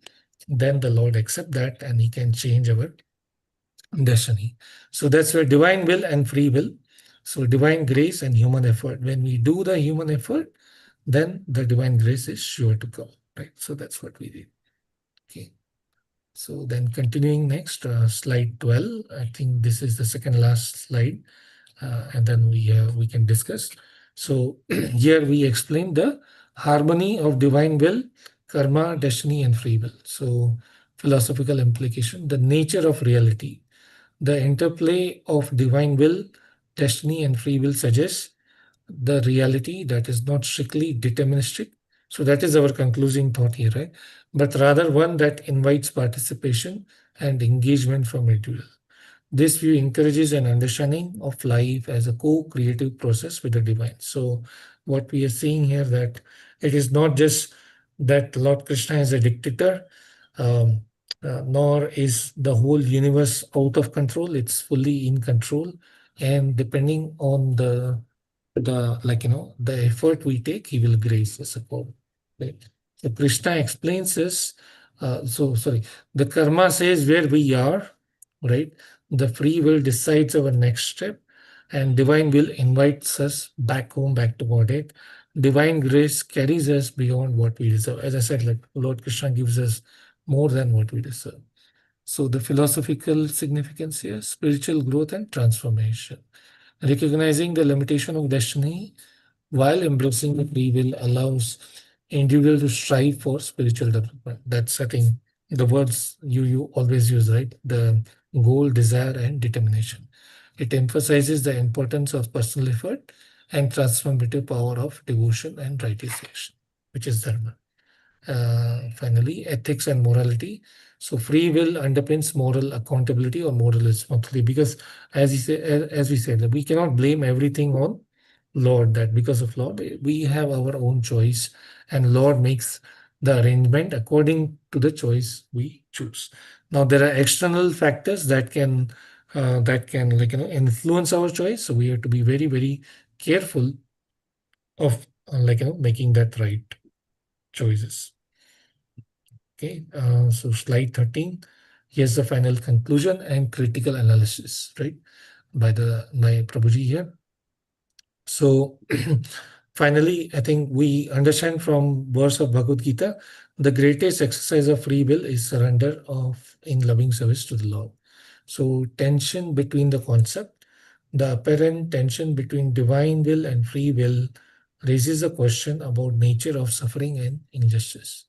then the Lord accept that and He can change our destiny. So that's where divine will and free will. So divine grace and human effort. When we do the human effort, then the divine grace is sure to come. Right. So that's what we did. Okay. So then continuing next, slide 12. I think this is the second last slide, and then we can discuss. So here we explain the harmony of divine will, karma, destiny, and free will. So philosophical implication, the nature of reality. The interplay of divine will, destiny, and free will suggests the reality that is not strictly deterministic. So that is our concluding thought here, right? But rather one that invites participation and engagement from individual. This view encourages an understanding of life as a co-creative process with the divine. So what we are seeing here, that it is not just that Lord Krishna is a dictator, um, nor is the whole universe out of control. It's fully in control, and depending on the the effort we take, He will grace us accordingly. Right? So Krishna explains this. The karma says where we are, right? The free will decides our next step, and divine will invites us back home, back to Godhead. Divine grace carries us beyond what we deserve. As I said, like Lord Krishna gives us more than what we deserve. So the philosophical significance here, spiritual growth and transformation. Recognizing the limitation of destiny while embracing the free will allows individual to strive for spiritual development. That's, I think, the words you always use, right? The goal, desire, and determination. It emphasizes the importance of personal effort and transformative power of devotion and righteous action, which is dharma. Finally, ethics and morality. So free will underpins moral accountability or moral responsibility, because as we said, we cannot blame everything on Lord, that because of Lord, we have our own choice, and Lord makes the arrangement according to the choice we choose. Now there are external factors that can influence our choice. So we have to be very, very careful of making that right choices. Okay, so slide 13. Here's the final conclusion and critical analysis, right? By Prabhuji here. So finally, I think we understand from verse of Bhagavad Gita, the greatest exercise of free will is surrender of in loving service to the Lord. So tension between the concept, the apparent tension between divine will and free will raises a question about nature of suffering and injustice.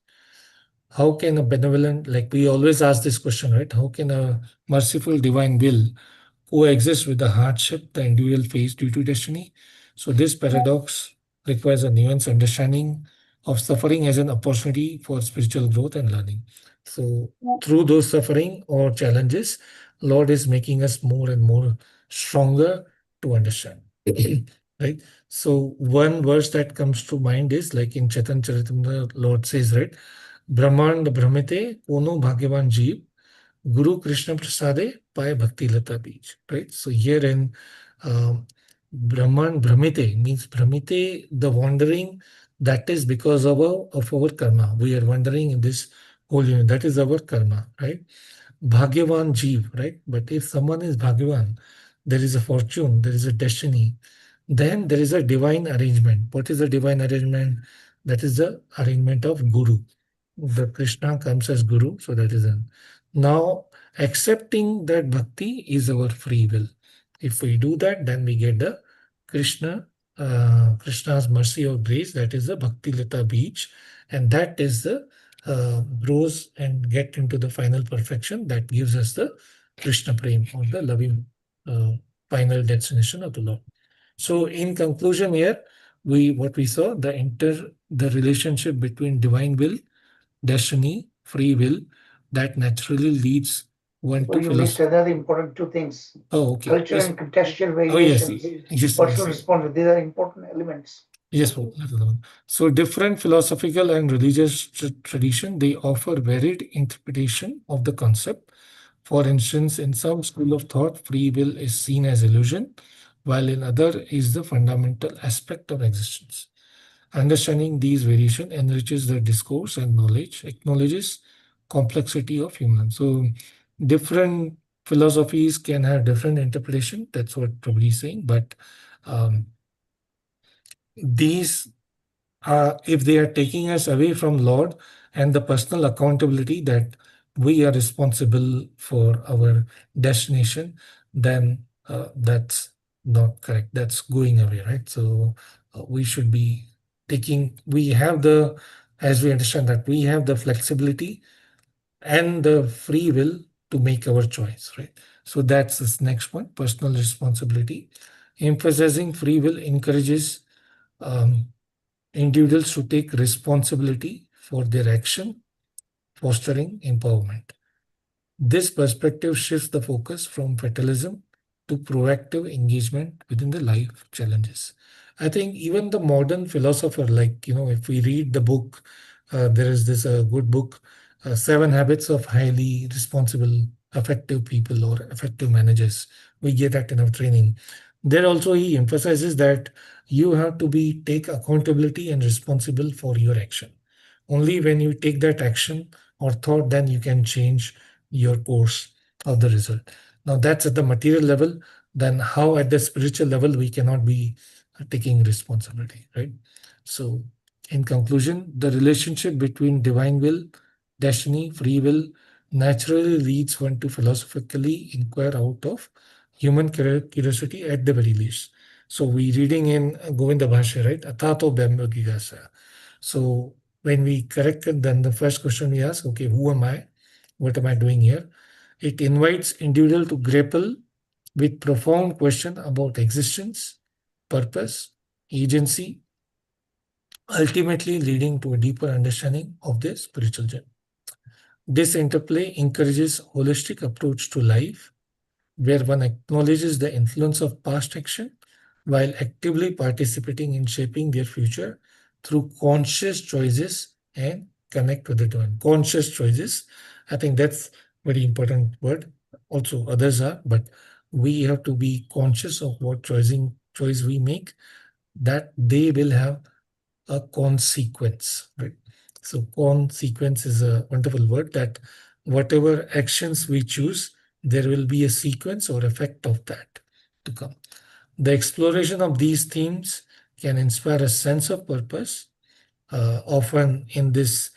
How can a benevolent, like we always ask this question, right? How can a merciful divine will coexist with the hardship the individual face due to destiny? So this paradox requires a nuanced understanding of suffering as an opportunity for spiritual growth and learning. So through those suffering or challenges, Lord is making us more and more stronger to understand. Right? So one verse that comes to mind is like in Chaitanya Charitamrita, Lord says, right? ब्रह्मांड भ्रमिते कोनो भाग्यवान जीव Guru Krishna Prasade Pai Bhakti Lata Beach. Right? So here in Brahman Brahmite means Brahmite, the wandering, that is because of our karma. We are wandering in this whole universe. That is our karma, right? Bhagyavan Jeev, right? But if someone is Bhagyavan, there is a fortune, there is a destiny, then there is a divine arrangement. What is the divine arrangement? That is the arrangement of Guru. The Krishna comes as Guru, so that is an. Now, accepting that bhakti is our free will. If we do that, then we get the Krishna's mercy or grace. That is the Bhakti Lata Beach, and that is the grows and get into the final perfection that gives us the Krishna Prem, or the loving final destination of the Lord. So, in conclusion, here what we saw the relationship between divine will, destiny, free will, that naturally leads one Well, to you missed philosophy. another important two things. Oh, okay. Culture Yes. and contextual Oh, yes. variations. Yes. Personal response. These are important elements. Yes. So different philosophical and religious tradition, they offer varied interpretation of the concept. For instance, in some school of thought, free will is seen as illusion, while in other is the fundamental aspect of existence. Understanding these variation enriches the discourse and knowledge, acknowledges complexity of humans. So different philosophies can have different interpretation. That's what Prabhupada is saying. But um, these if they are taking us away from Lord and the personal accountability that we are responsible for our destination, then that's not correct. That's going away, right? So we should be we have the, as we understand that, we have the flexibility and the free will to make our choice, right? So that's this next point, personal responsibility. Emphasizing free will encourages um, individuals to take responsibility for their action, fostering empowerment. This perspective shifts the focus from fatalism to proactive engagement within the life challenges. I think even the modern philosopher, like, if we read the book, there is this good book, Seven Habits of Highly Responsible, Effective People or Effective Managers. We get that in our training. There also he emphasizes that you have to take accountability and responsible for your action. Only when you take that action or thought, then you can change your course of the result. Now that's at the material level. Then how at the spiritual level we cannot be taking responsibility, right? So in conclusion, the relationship between divine will, destiny, free will naturally leads one to philosophically inquire out of human curiosity at the very least. So we reading in Govinda Bhashya, right? Atato Brahma Gigasa. So when we correct it, then the first question we ask, okay, who am I? What am I doing here? It invites individual to grapple with profound question about existence, purpose, agency, ultimately leading to a deeper understanding of their spiritual journey. This interplay encourages holistic approach to life, where one acknowledges the influence of past action while actively participating in shaping their future through conscious choices and connect with the divine. Conscious choices, I think that's very important word. Also others are, but we have to be conscious of what choice we make, that they will have a consequence, right? So consequence is a wonderful word, that whatever actions we choose, there will be a sequence or effect of that to come. The exploration of these themes can inspire a sense of purpose. Often in this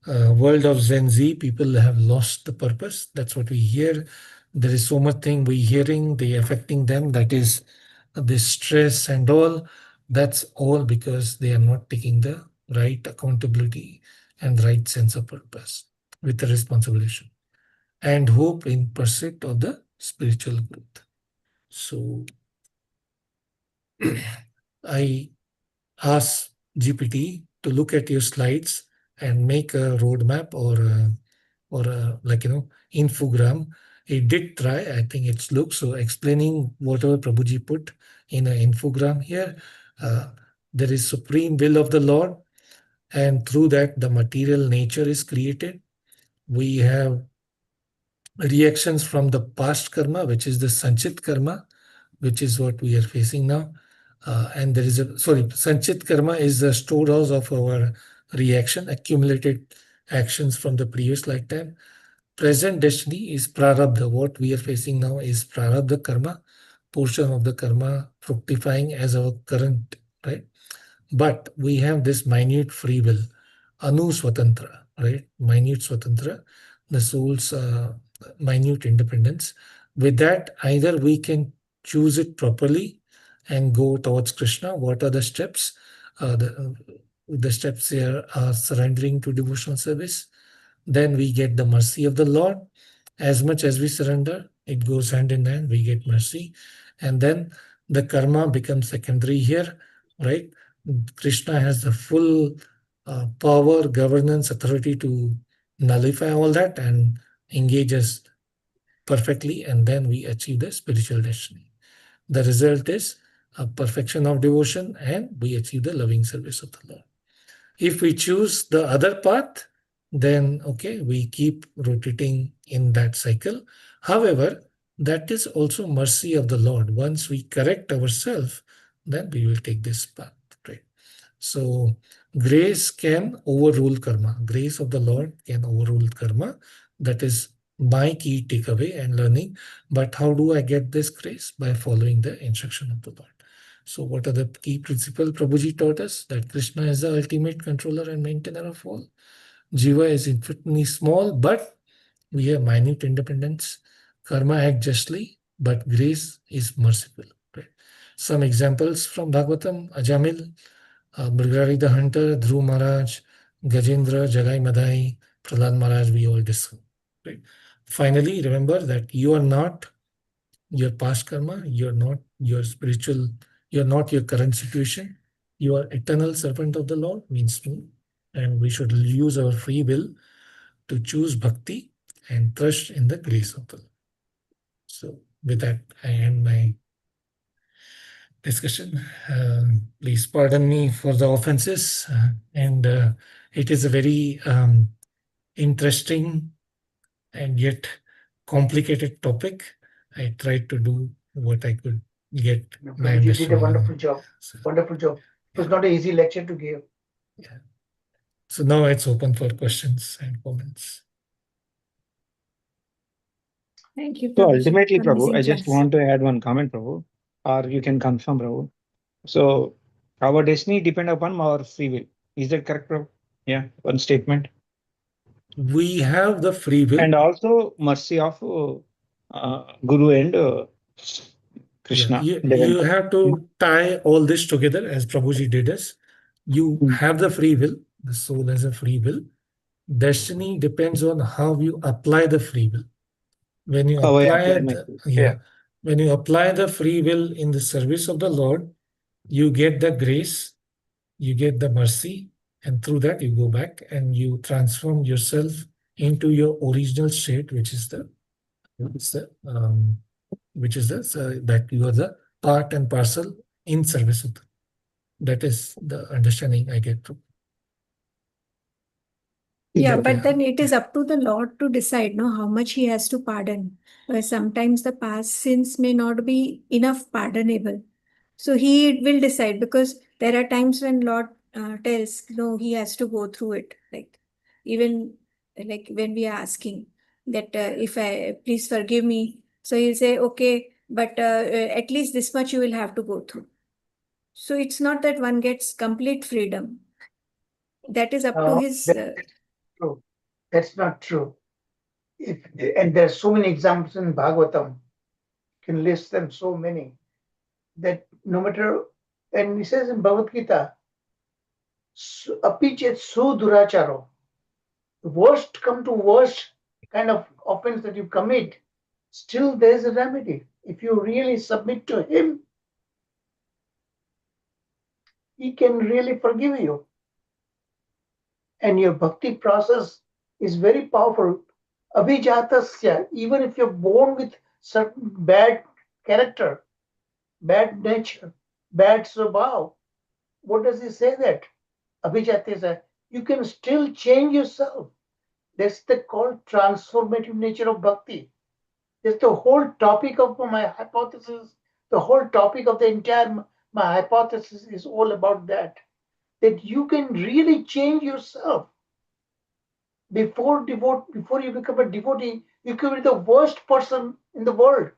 world of Gen Z, people have lost the purpose. That's what we hear. There is so much thing we hearing, they affecting them. That is the stress and all. That's all because they are not taking the right accountability and right sense of purpose with the responsibility and hope in pursuit of the spiritual growth. So I ask GPT to look at your slides and make a roadmap or infogram. It did try. I think it's look so explaining whatever Prabhuji put in an infogram here. There is supreme will of the Lord, and through that the material nature is created. We have reactions from the past karma, which is the sanchit karma, which is what we are facing now. And there is sanchit karma is the storehouse of our reaction, accumulated actions from the previous lifetime. Present destiny is prarabdha. What we are facing now is prarabdha karma, portion of the karma fructifying as our current, right? But we have this minute free will, anu swatantra, right? Minute swatantra, the soul's minute independence. With that, either we can choose it properly and go towards Krishna. What are the steps? The steps here are surrendering to devotional service. Then we get the mercy of the Lord. As much as we surrender, it goes hand in hand, we get mercy. And then the karma becomes secondary here, right? Krishna has the full power, governance, authority to nullify all that and engage us perfectly, and then we achieve the spiritual destiny. The result is a perfection of devotion, and we achieve the loving service of the Lord. If we choose the other path, then okay, we keep rotating in that cycle. However, that is also mercy of the Lord. Once we correct ourselves, then we will take this path. Right? So grace can overrule karma. Grace of the Lord can overrule karma. That is my key takeaway and learning. But how do I get this grace? By following the instruction of the Lord. So what are the key principles Prabhuji taught us? That Krishna is the ultimate controller and maintainer of all. Jiva is infinitely small, but we have minute independence. Karma act justly, but grace is merciful. Right? Some examples from Bhagavatam, Ajamil, Mrigari the hunter, Dhruv Maharaj, Gajendra, Jagai Madai, Prahlad Maharaj, we all discuss. Right? Finally, remember that you are not your past karma, you're not your spiritual, you're not your current situation. You are eternal servant of the Lord, means me. And we should use our free will to choose bhakti and trust in the grace of the Lord. So with that, I end my discussion. Please pardon me for the offenses. And it is a very interesting and yet complicated topic. I tried to do what I could get my Prabhuji did a understanding. wonderful job. So, Wonderful job. It was not an easy lecture to give. yeah. So now it's open for questions and comments. Thank you, So Prabhuji. ultimately, Prabhu, Amazing I just class. want to add one comment, Prabhu, or you can confirm, Prabhu. So our destiny depend upon our free will. Is that correct, Prabhu? Yeah, one statement. We have the free will. And also mercy of Guru and Krishna. Yeah, Divine. you have to tie all this together as Prabhuji did us. You have the free will. The soul has a free will. Destiny depends on how you apply the free will. When you How I apply apply my it, free will. Yeah. when you apply the free will in the service of the Lord, you get the grace, you get the mercy, and through that you go back and you transform yourself into your original state, which is the so that you are the part and parcel in service of the. That is the understanding I get from. Yeah, That- but then it is up to the Lord to decide, no, how much He has to pardon. Sometimes the past sins may not be enough pardonable. So He will decide, because there are times when Lord tells, no, He has to go through it. Like even like when we are asking that if I please forgive me, so He'll say, okay, but at least this much you will have to go through. So it's not that one gets complete freedom. That is up to his. That's true. That's not true. And there's so many examples in Bhagavatam. You can list them so many that no matter, and he says in Bhagavad Gita, apichet su duracharo, worst come to worst kind of offense that you commit, still there's a remedy. If you really submit to him, he can really forgive you. And your bhakti process is very powerful. Abhijatasya, even if you're born with certain bad character, bad nature, bad swabhav, what does he say that? Abhijatasya, you can still change yourself. That's the called transformative nature of bhakti. That's the whole topic of my hypothesis. The whole topic of the entire my hypothesis is all about that. That you can really change yourself. Before you become a devotee, you could be the worst person in the world,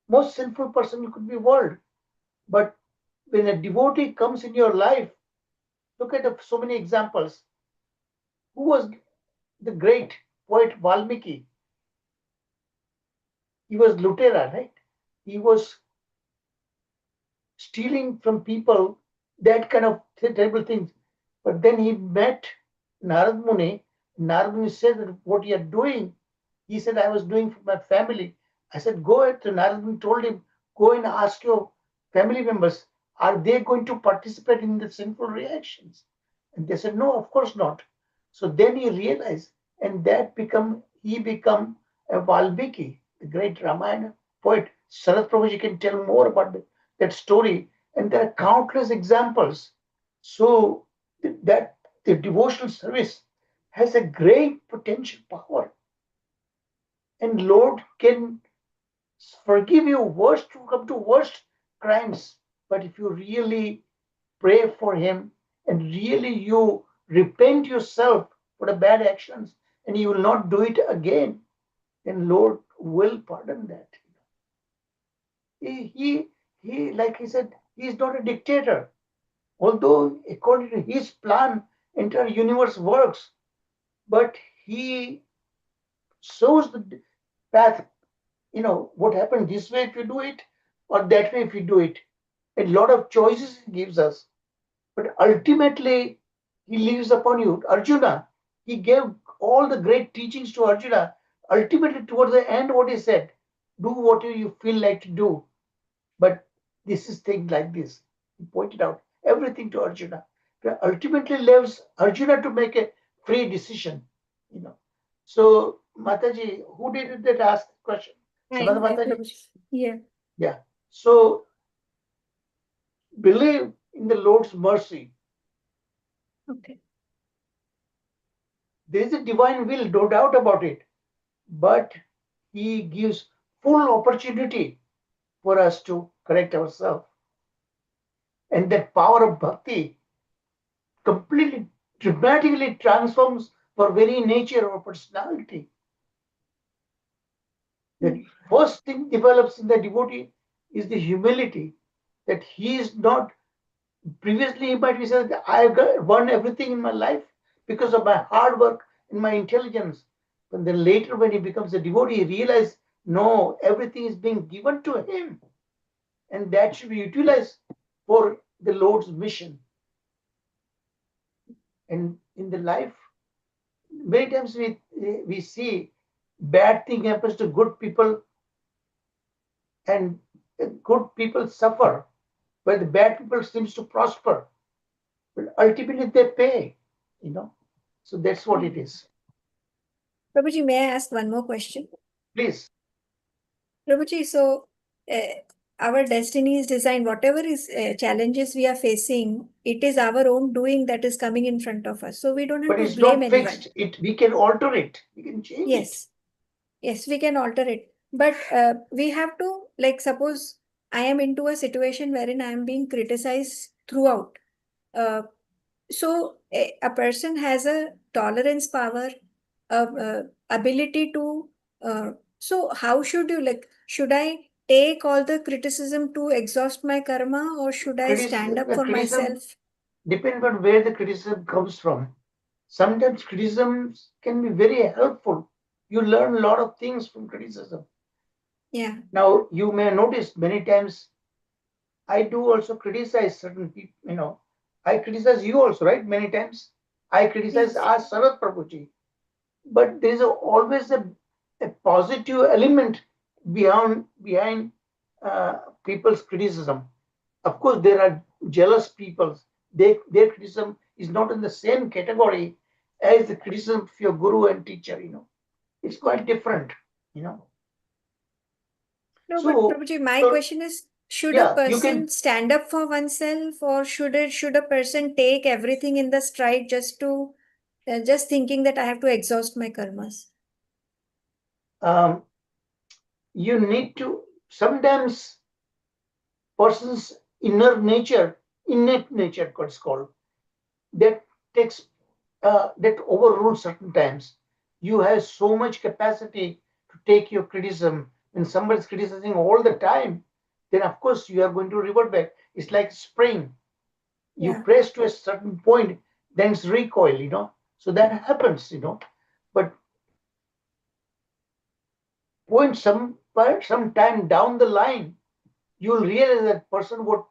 most sinful person you could be world. But when a devotee comes in your life, look at so many examples. Who was the great poet Valmiki? He was Lutera, right? He was stealing from people, that kind of terrible things. But then he met Narad Muni. Narad Muni said that what you are doing, he said, I was doing for my family. I said, go ahead. So Narad Muni told him, go and ask your family members, are they going to participate in the sinful reactions? And they said, no, of course not. So then he realized, and he become a Valmiki, the great Ramayana poet. Sarath Prabhuji can tell more about that story, and there are countless examples. So that the devotional service has a great potential power. And Lord can forgive you worst to come to worst crimes. But if you really pray for him and really you repent yourself for the bad actions and you will not do it again, then Lord will pardon that. He like he said, he is not a dictator. Although according to his plan, entire universe works, but he shows the path. What happened this way if you do it, or that way if you do it. A lot of choices he gives us, but ultimately he leaves upon you. Arjuna, he gave all the great teachings to Arjuna. Ultimately, towards the end, what he said, do whatever you feel like to do. But this is thing like this. He pointed out everything to Arjuna. But ultimately leaves Arjuna to make a free decision. So Mataji, who did that ask the question? Samantha Mataji? Prabhuji. Yeah. Yeah. So believe in the Lord's mercy. Okay. There is a divine will, no doubt about it. But he gives full opportunity for us to correct ourselves. And that power of bhakti completely, dramatically transforms our very nature or personality. The first thing develops in the devotee is the humility, that he is not. Previously, he might be said, I've won everything in my life because of my hard work and my intelligence. But then later, when he becomes a devotee, he realizes, no, everything is being given to him. And that should be utilized for the Lord's mission. And in the life, many times we see bad thing happens to good people, and good people suffer, but the bad people seems to prosper. But ultimately they pay, So that's what it is. Prabhuji, may I ask one more question? Please. Prabhuji, so our destiny is designed, whatever is challenges we are facing, it is our own doing that is coming in front of us. So we don't have But to it's blame not anyone. fixed. We can alter it. We can change it. Yes. Yes, we can alter it. But we have to, like, suppose I am into a situation wherein I am being criticized throughout. So a person has a tolerance power, ability to. So how should you, like? Should I take all the criticism to exhaust my karma, or should I stand up for myself? Depends on where the criticism comes from. Sometimes criticisms can be very helpful. You learn a lot of things from criticism. Yeah. Now, you may notice many times I do also criticize certain people, I criticize you also, right? Many times I criticize Yes. Sarat Prabhuji. But there is always a positive element behind people's criticism. Of course, there are jealous people. Their criticism is not in the same category as the criticism of your guru and teacher. It's quite different. No, but So, Prabhuji, my question is, should a yeah, you can. person stand up for oneself, or should a person take everything in the stride just thinking that I have to exhaust my karmas? You need to sometimes person's innate nature, what's called, that takes that overrules certain times. You have so much capacity to take your criticism. When somebody's criticizing all the time, then of course you are going to revert back. It's like spring. You Yeah. press to a certain point, then it's recoil. So that happens. But point some time down the line, you'll realize that person would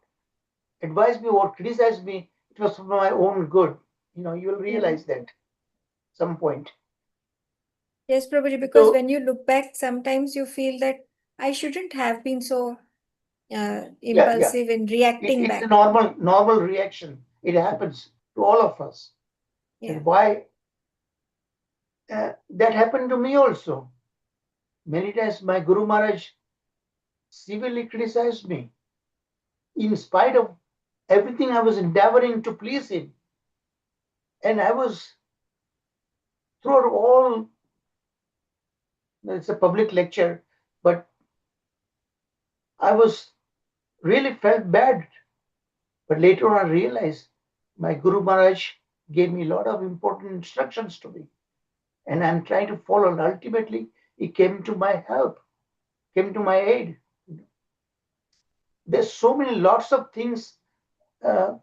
advise me or criticize me, it was for my own good. You'll realize that some point. Yes, Prabhuji, because So when you look back, sometimes you feel that I shouldn't have been so yeah, impulsive in reacting it's a back. normal reaction. It happens to all of us. Yeah. And why that happened to me also. Many times my Guru Maharaj severely criticized me in spite of everything I was endeavoring to please him. And I was throughout all It's a public lecture, but I was really felt bad. But later on, I realized my Guru Maharaj gave me a lot of important instructions to me, and I'm trying to follow. And ultimately, he came to my help, came to my aid. There's so many lots of things,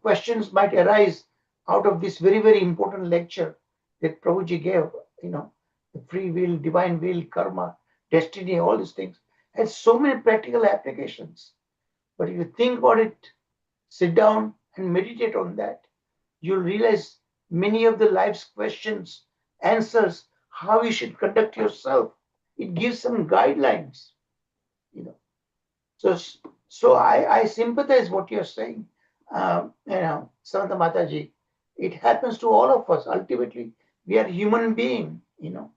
questions might arise out of this very, very important lecture that Prabhuji gave. You know, the free will, divine will, karma, destiny, all these things has so many practical applications. But if you think about it, sit down and meditate on that, you'll realize many of the life's questions, answers, how you should conduct yourself. It gives some guidelines, you know. So I sympathize what you're saying. Samantha Mataji, it happens to all of us. Ultimately, we are human being, you know.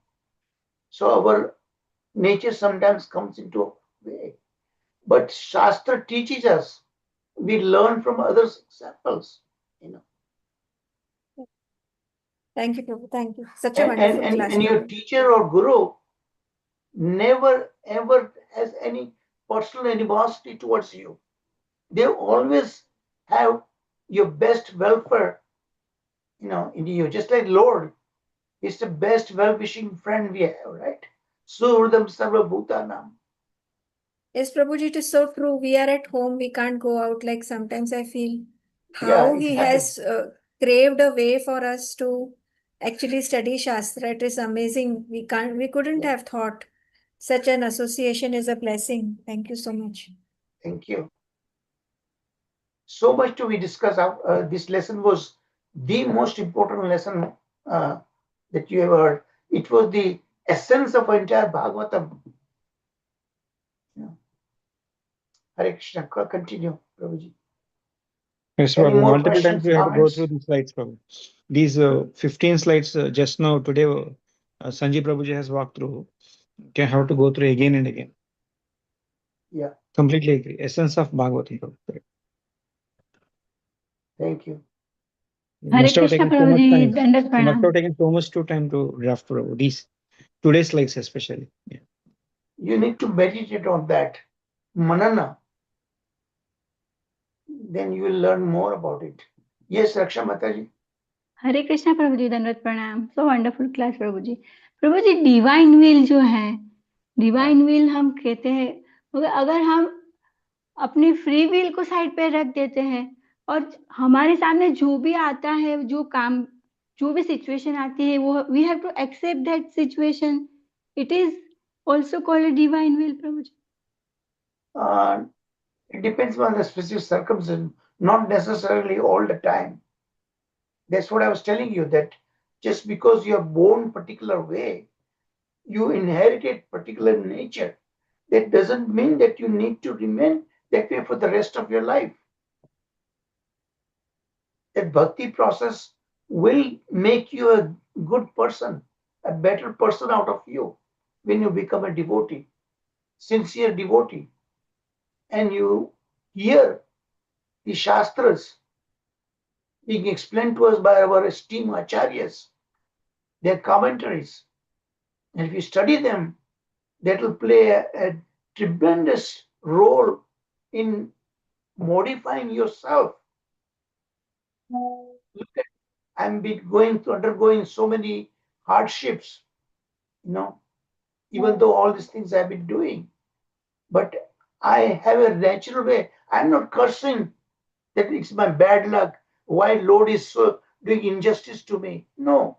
So our nature sometimes comes into a way. But Shastra teaches us. We learn from others' examples, you know. Thank you, Prabhu. Thank you. Such a wonderful class, And your Prabhu. teacher or guru never ever has any personal animosity towards you. They always have your best welfare, you know, in you. Just like Lord is the best well-wishing friend we have, right? Suhridam sarva bhutanam. Yes, Prabhuji, it is so true. We are at home, we can't go out. Like sometimes I feel Yeah, how it he happens. has craved a way for us to actually study Shastra. It is amazing. We couldn't Yeah, have thought such an association is a blessing. Thank you so much. thank you. So much to be discussed. This lesson was the most important lesson uh, that you ever heard. It was the essence of entire Bhagavatam. Yeah. Hare Krishna. Continue, Prabhuji. Yes, Any Prabhu. more Multiple times questions, we have to go comments? through these slides, Prabhu. These 15 slides just now today, Sanjeev Prabhuji has walked through. Okay, have to go through again and again. Yeah, Completely agree. Essence of Bhagavatam, Prabhu. Correct. thank you. You Hare must have Krishna taken so much Prabhuji, time. Dandat You must have Pranam. taken so much to time to draft, Prabhu. These today's slides especially. Yeah. You need to meditate on that. Manana. Then you will learn more about it. Yes, Raksha Mataji. हरे कृष्णा प्रभु जी दंडवत प्रणाम so wonderful class Prabhu ji divine will जो है divine will हम कहते हैं मगर अगर हम अपनी फ्री विल को साइड पे रख देते हैं और हमारे सामने जो भी आता है जो काम जो भी सिचुएशन आती है वो we have to accept that situation it is also called divine will Prabhu ji It depends on the specific circumstance, not necessarily all the time. That's what I was telling you, that just because you're born particular way, you inherited particular nature. That doesn't mean that you need to remain that way for the rest of your life. That bhakti process will make you a good person, a better person out of you when you become a devotee, sincere devotee, and you hear the Shastras being explained to us by our esteemed acharyas, their commentaries. And if you study them, that will play a tremendous role in modifying yourself. Look at, I'm undergoing so many hardships, you know, even though all these things I've been doing. But I have a natural way. I'm not cursing that it's my bad luck. Why Lord is so doing injustice to me? No.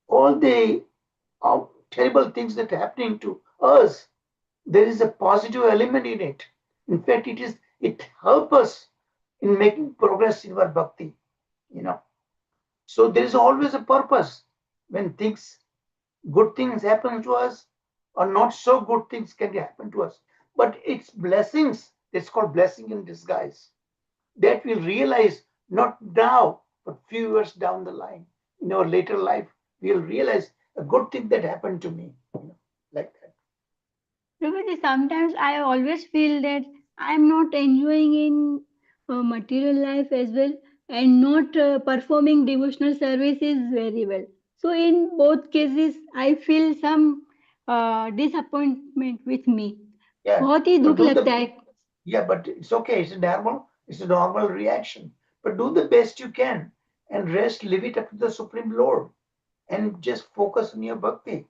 All the terrible things that are happening to us, there is a positive element in it. In fact, it helps us in making progress in our bhakti, you know. So there is always a purpose when good things happen to us, or not so good things can happen to us. But it's blessings. It's called blessing in disguise. That we'll realize not now, but few years down the line. In our later life, we'll realize a good thing that happened to me, you know, like that. Prabhuji, sometimes I always feel that I'm not enjoying in material life as well and not performing devotional services very well. So in both cases, I feel some disappointment with me. Yeah. बहुत ही but दुख do लगता the, है. yeah, but it's okay. It's a normal reaction. But do the best you can and rest, leave it up to the Supreme Lord and just focus on your bhakti.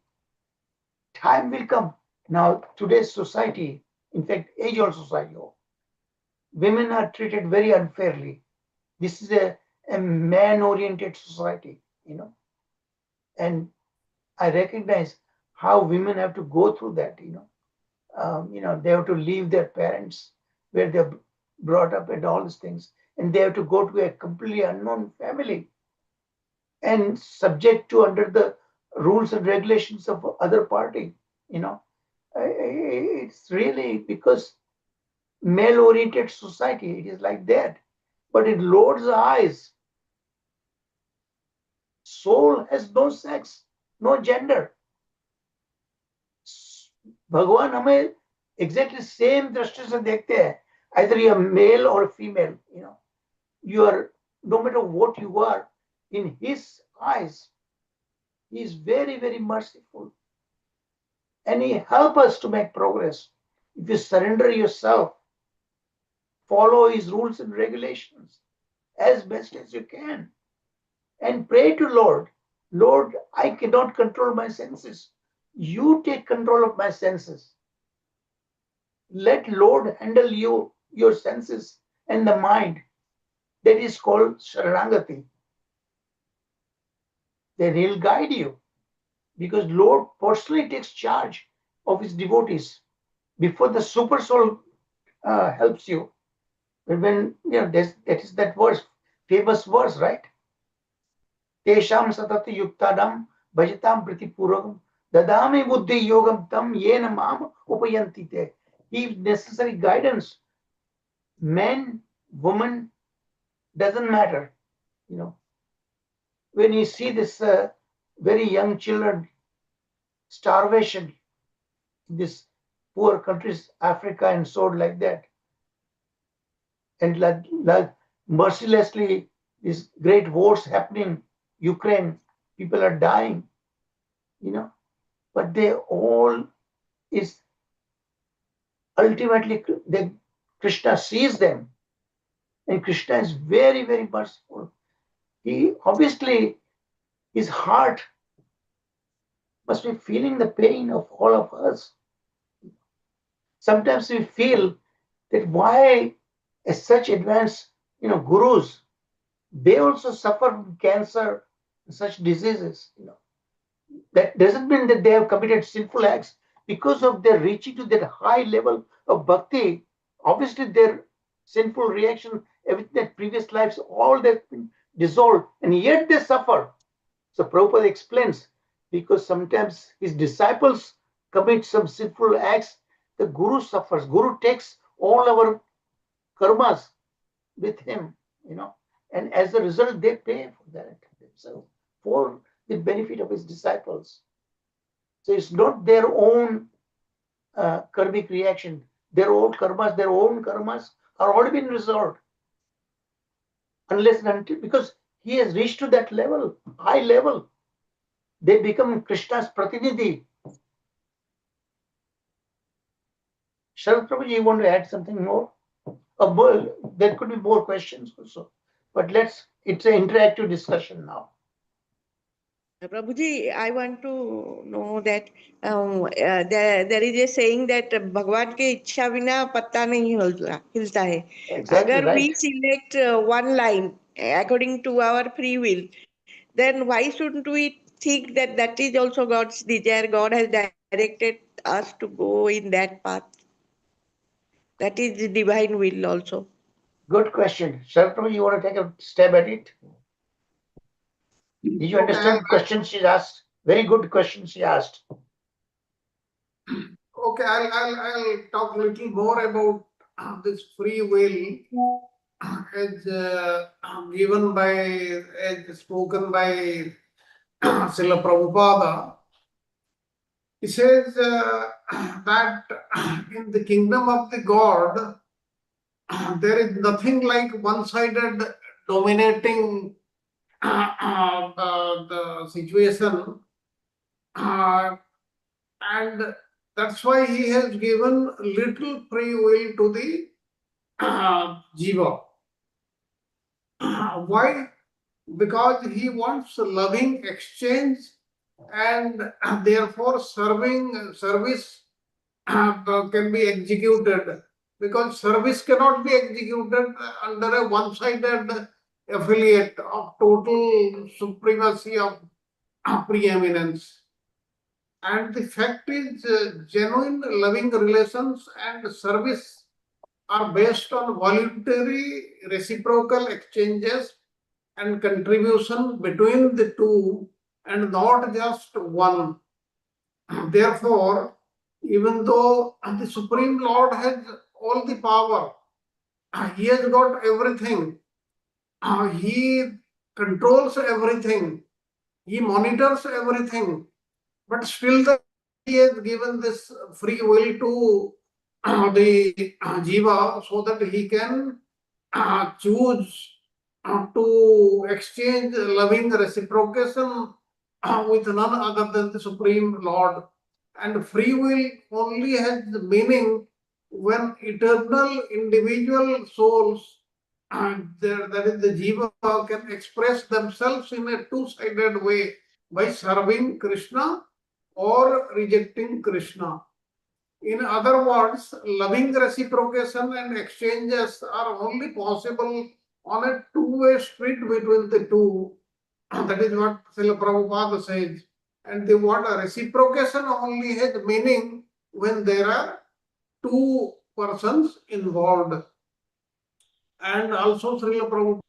Time will come. Now, today's society, in fact, age-old society, women are treated very unfairly. This is a man-oriented society, and I recognize how women have to go through that, they have to leave their parents where they're brought up and all these things, and they have to go to a completely unknown family and subject to under the rules and regulations of other party. It's really because male-oriented society. It is like that, but in Lord's eyes, soul has no sex, no gender. भगवान हमें exactly same दृष्टि से देखते हैं. Either you are male or female, you are, no matter what you are, in his eyes, he is very, very merciful. And he helps us to make progress. If you surrender yourself, follow his rules and regulations as best as you can, and pray to Lord, Lord, I cannot control my senses. You take control of my senses. Let Lord handle you, your senses and the mind. That is called Sharanagati. Then he'll guide you, because Lord personally takes charge of his devotees. Before the super soul helps you, when that is that verse, famous verse, right? Tesham satati yuktanam bhajatam pratipuragam dadami buddhi yogam tam yena mam upayanti te. Give necessary guidance. Men, woman, doesn't matter. When you see this very young children, starvation in these poor countries, Africa and so like that, and like mercilessly these great wars happening, Ukraine, people are dying, but they all is ultimately Krishna sees them, and Krishna is very, very merciful. He obviously, his heart must be feeling the pain of all of us. Sometimes we feel that why such advanced, gurus, they also suffer from cancer, such diseases. That doesn't mean that they have committed sinful acts. Because of their reaching to that high level of bhakti, obviously their sinful reaction, everything that previous lives, all that been dissolved, and yet they suffer. So Prabhupada explains, because sometimes his disciples commit some sinful acts, the Guru suffers. Guru takes all our karmas with him, and as a result, they pay for that themselves for the benefit of his disciples. So it's not their own karmic reaction. Their own karmas are already been resolved. Unless and until, because he has reached to that level, high level, they become Krishna's pratinidhi. Sharad Prabhu, you want to add something more? There could be more questions also, but it's an interactive discussion now. Prabhuji, I want to know that there is a saying that भगवान के इच्छा बिना पत्ता नहीं हिलता है. Exactly अगर we right. select one line according to our free will, then why shouldn't we think that that is also God's desire? God has directed us to go in that path. That is the divine will also. Good question. Sharad Prabhu, you want to take a stab at it? Did you understand the question she asked? Very good question she asked. Okay, I'll talk a little more about this free will as given by, as spoken by Srila Prabhupada. He says that in the kingdom of the God, there is nothing like one-sided dominating the situation. And that's why he has given little free will to the jiva. Why? Because he wants loving exchange, and therefore service can be executed, because service cannot be executed under a one-sided affiliate of total supremacy of preeminence. And the fact is, genuine loving relations and service are based on voluntary reciprocal exchanges and contribution between the two, and not just one. Therefore, even though the Supreme Lord has all the power, he has got everything, he controls everything, he monitors everything, but still he has given this free will to the jiva, so that he can choose to exchange loving reciprocation with none other than the Supreme Lord. And free will only has meaning when eternal individual souls, that is the jiva, can express themselves in a two-sided way by serving Krishna or rejecting Krishna. In other words, loving reciprocation and exchanges are only possible on a two-way street between the two. That is what Srila Prabhupada says. And the word reciprocation only has meaning when there are two persons involved. And also Srila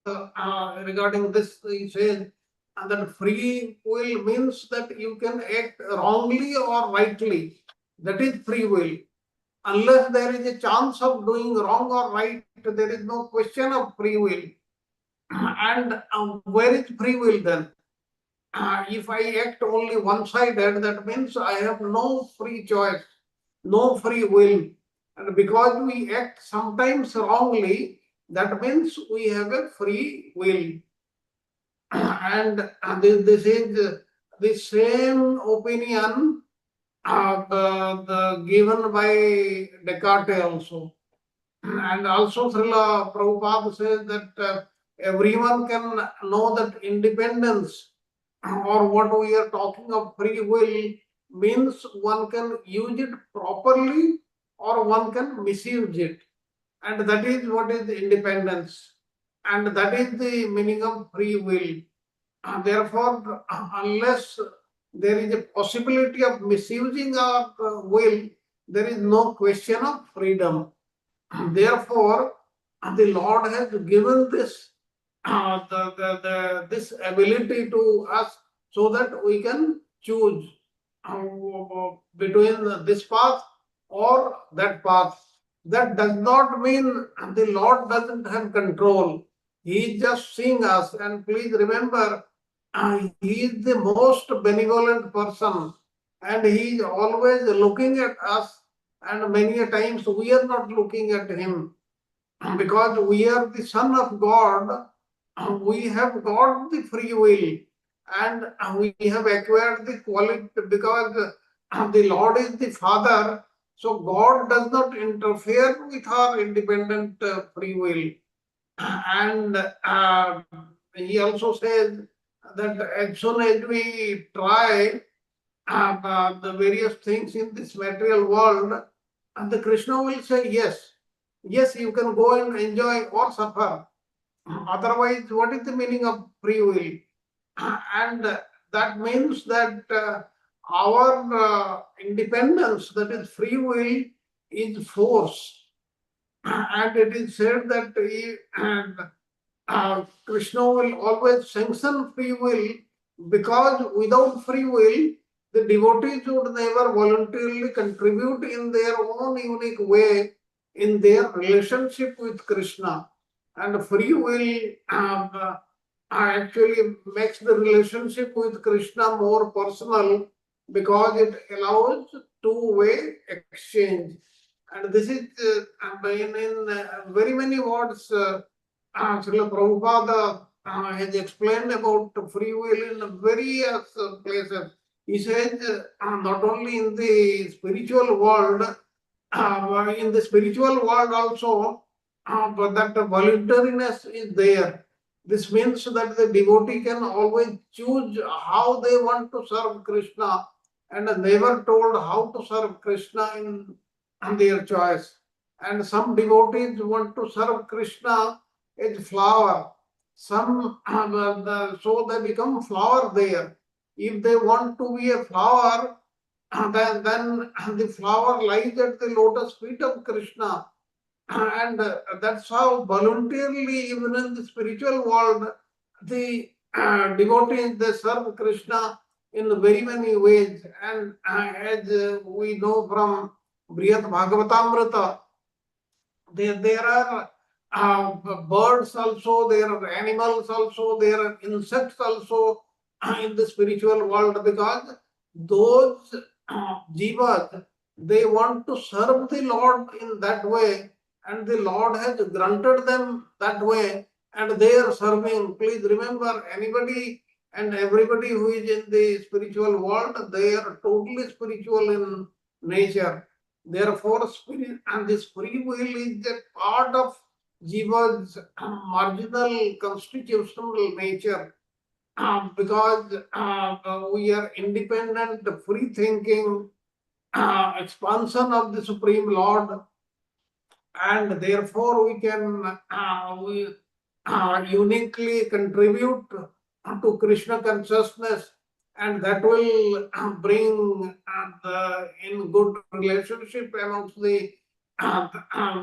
Prabhupada, regarding this, he says that free will means that you can act wrongly or rightly. That is free will. Unless there is a chance of doing wrong or right, there is no question of free will. And where is free will then? If I act only one-sided, that means I have no free choice, no free will. And because we act sometimes wrongly, that means we have a free will. And this is the same opinion given by Descartes also. And also Srila Prabhupada says that everyone can know that independence, or what we are talking of free will, means one can use it properly or one can misuse it. And that is what is independence. And that is the meaning of free will. Therefore, unless there is a possibility of misusing our will, there is no question of freedom. Therefore, the Lord has given this this ability to us, so that we can choose between this path or that path. That does not mean the Lord doesn't have control. He is just seeing us. And please remember, He is the most benevolent person, and He is always looking at us. And many a times we are not looking at Him, because we are the Son of God. We have got the free will, and we have acquired the quality, because the Lord is the Father. So God does not interfere with our independent free will. And he also says that as soon as we try the various things in this material world, and the Krishna will say, yes, yes, you can go and enjoy or suffer. Otherwise, what is the meaning of free will? And that means that our independence, that is free will, is force. And it is said that Krishna will always sanction free will, because without free will, the devotees would never voluntarily contribute in their own unique way in their relationship with Krishna. And free will actually makes the relationship with Krishna more personal, because it allows two-way exchange. And this is in very many words, Srila Prabhupada has explained about free will in various places. He says not only in the spiritual world, in the spiritual world also, but that voluntariness is there. This means that the devotee can always choose how they want to serve Krishna and never told how to serve Krishna in their choice. And some devotees want to serve Krishna as flower. Some so they become flower there. If they want to be a flower, then the flower lies at the lotus feet of Krishna. And that's how voluntarily, even in the spiritual world, the devotees, they serve Krishna in very many ways. And as we know from Brihad Bhagavatamrita, there are birds also, there are animals also, there are insects also in the spiritual world, because those jivas, they want to serve the Lord in that way, and the Lord has granted them that way, and they are serving. Please remember, anybody and everybody who is in the spiritual world, they are totally spiritual in nature. Therefore, spirit and this free will is a part of Jiva's marginal constitutional nature, because we are independent, free thinking, expansion of the Supreme Lord, and therefore we can uniquely contribute to Krishna consciousness, and that will bring in good relationship amongst the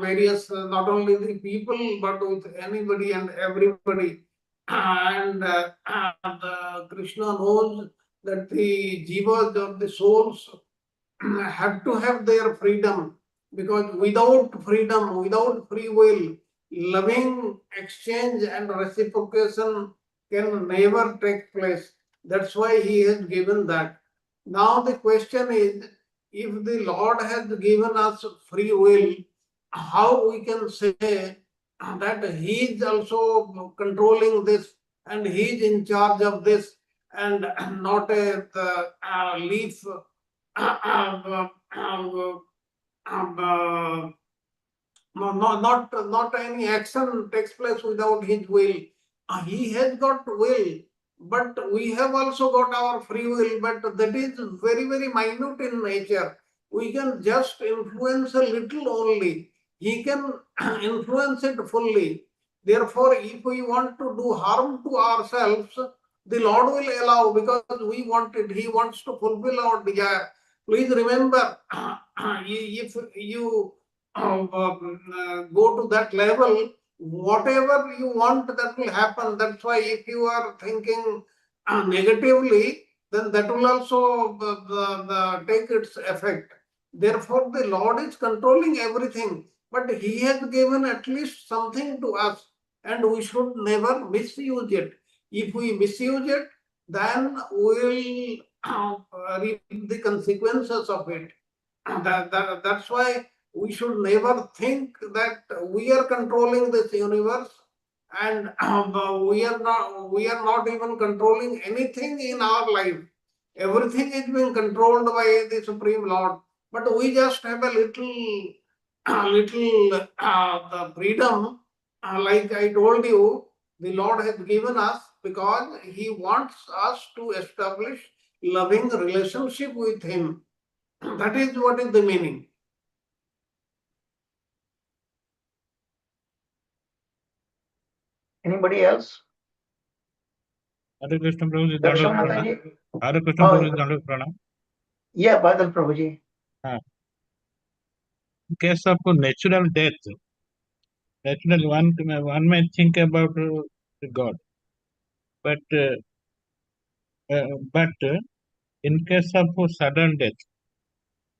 various, not only the people, but with anybody and everybody. And Krishna knows that the jivas or the souls have to have their freedom, because without freedom, without free will, loving exchange and reciprocation can never take place. That's why he has given that. Now the question is, if the Lord has given us free will, how we can say that he is also controlling this and he is in charge of this, and not a leaf not any action takes place without his will. He has got will, but we have also got our free will, but that is very, very minute in nature. We can just influence a little only. He can influence it fully. Therefore, if we want to do harm to ourselves, the Lord will allow, because we want it. He wants to fulfill our desire. Please remember, if you go to that level, whatever you want, that will happen. That's why if you are thinking negatively, then that will also take its effect. Therefore, the Lord is controlling everything, but He has given at least something to us, and we should never misuse it. If we misuse it, then we will reap the consequences of it. That's why we should never think that we are controlling this universe, and we are not even controlling anything in our life. Everything is being controlled by the Supreme Lord, but we just have a little the freedom, like I told you, the Lord has given us, because He wants us to establish loving relationship with Him. That is what is the meaning. Anybody else? Hare Krishna Prabhuji, Darshan Dandavat Pranam. Mataji? Hare Krishna Oh, Prabhuji, Dandavat Pranam. yeah, Badal Prabhuji. In case of natural death, natural one may think about the God, but in case of sudden death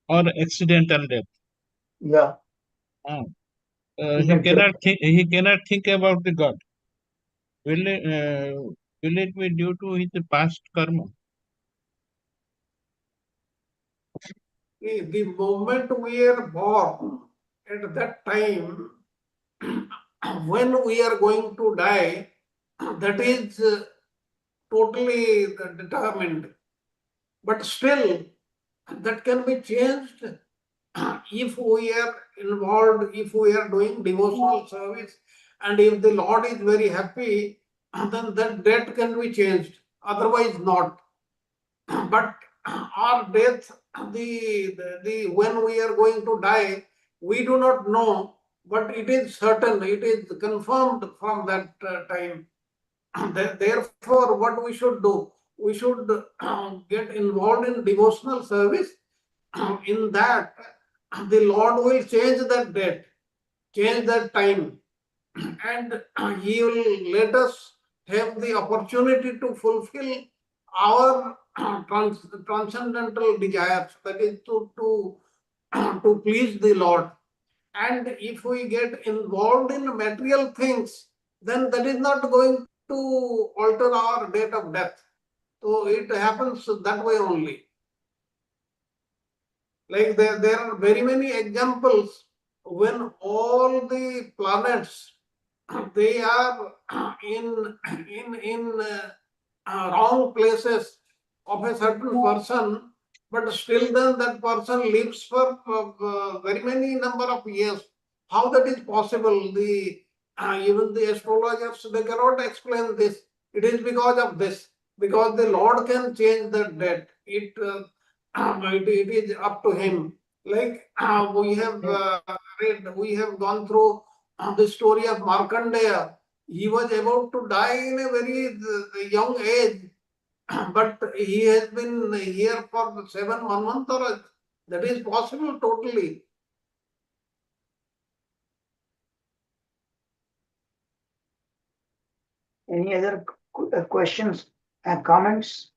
or accidental death, Yeah, uh, he can say. he cannot think about the God. Will it be due to his past karma? The moment we are born, at that time, when we are going to die, that is totally determined. but still that can be changed if we are involved, if we are doing devotional service, and if the Lord is very happy, then that debt can be changed. Otherwise, not. But our death, the when we are going to die, we do not know, but it is certain, it is confirmed from that time. Therefore, what we should do, we should get involved in devotional service. In that, the Lord will change that date, change that time, and He will let us have the opportunity to fulfill our transcendental desires, that is to please the Lord. And if we get involved in material things, then that is not going to alter our date of death. So it happens that way only. Like there are very many examples when all the planets they are in wrong places of a certain person, but still then that person lives for very many number of years. How that is possible? The even the astrologers, they cannot explain this. It is because of this, because the Lord can change that date. It is up to Him. Like we have read, we have gone through the story of Markandeya. He was about to die in a very young age, but he has been here for 7 months or that is possible totally. Any other questions and comments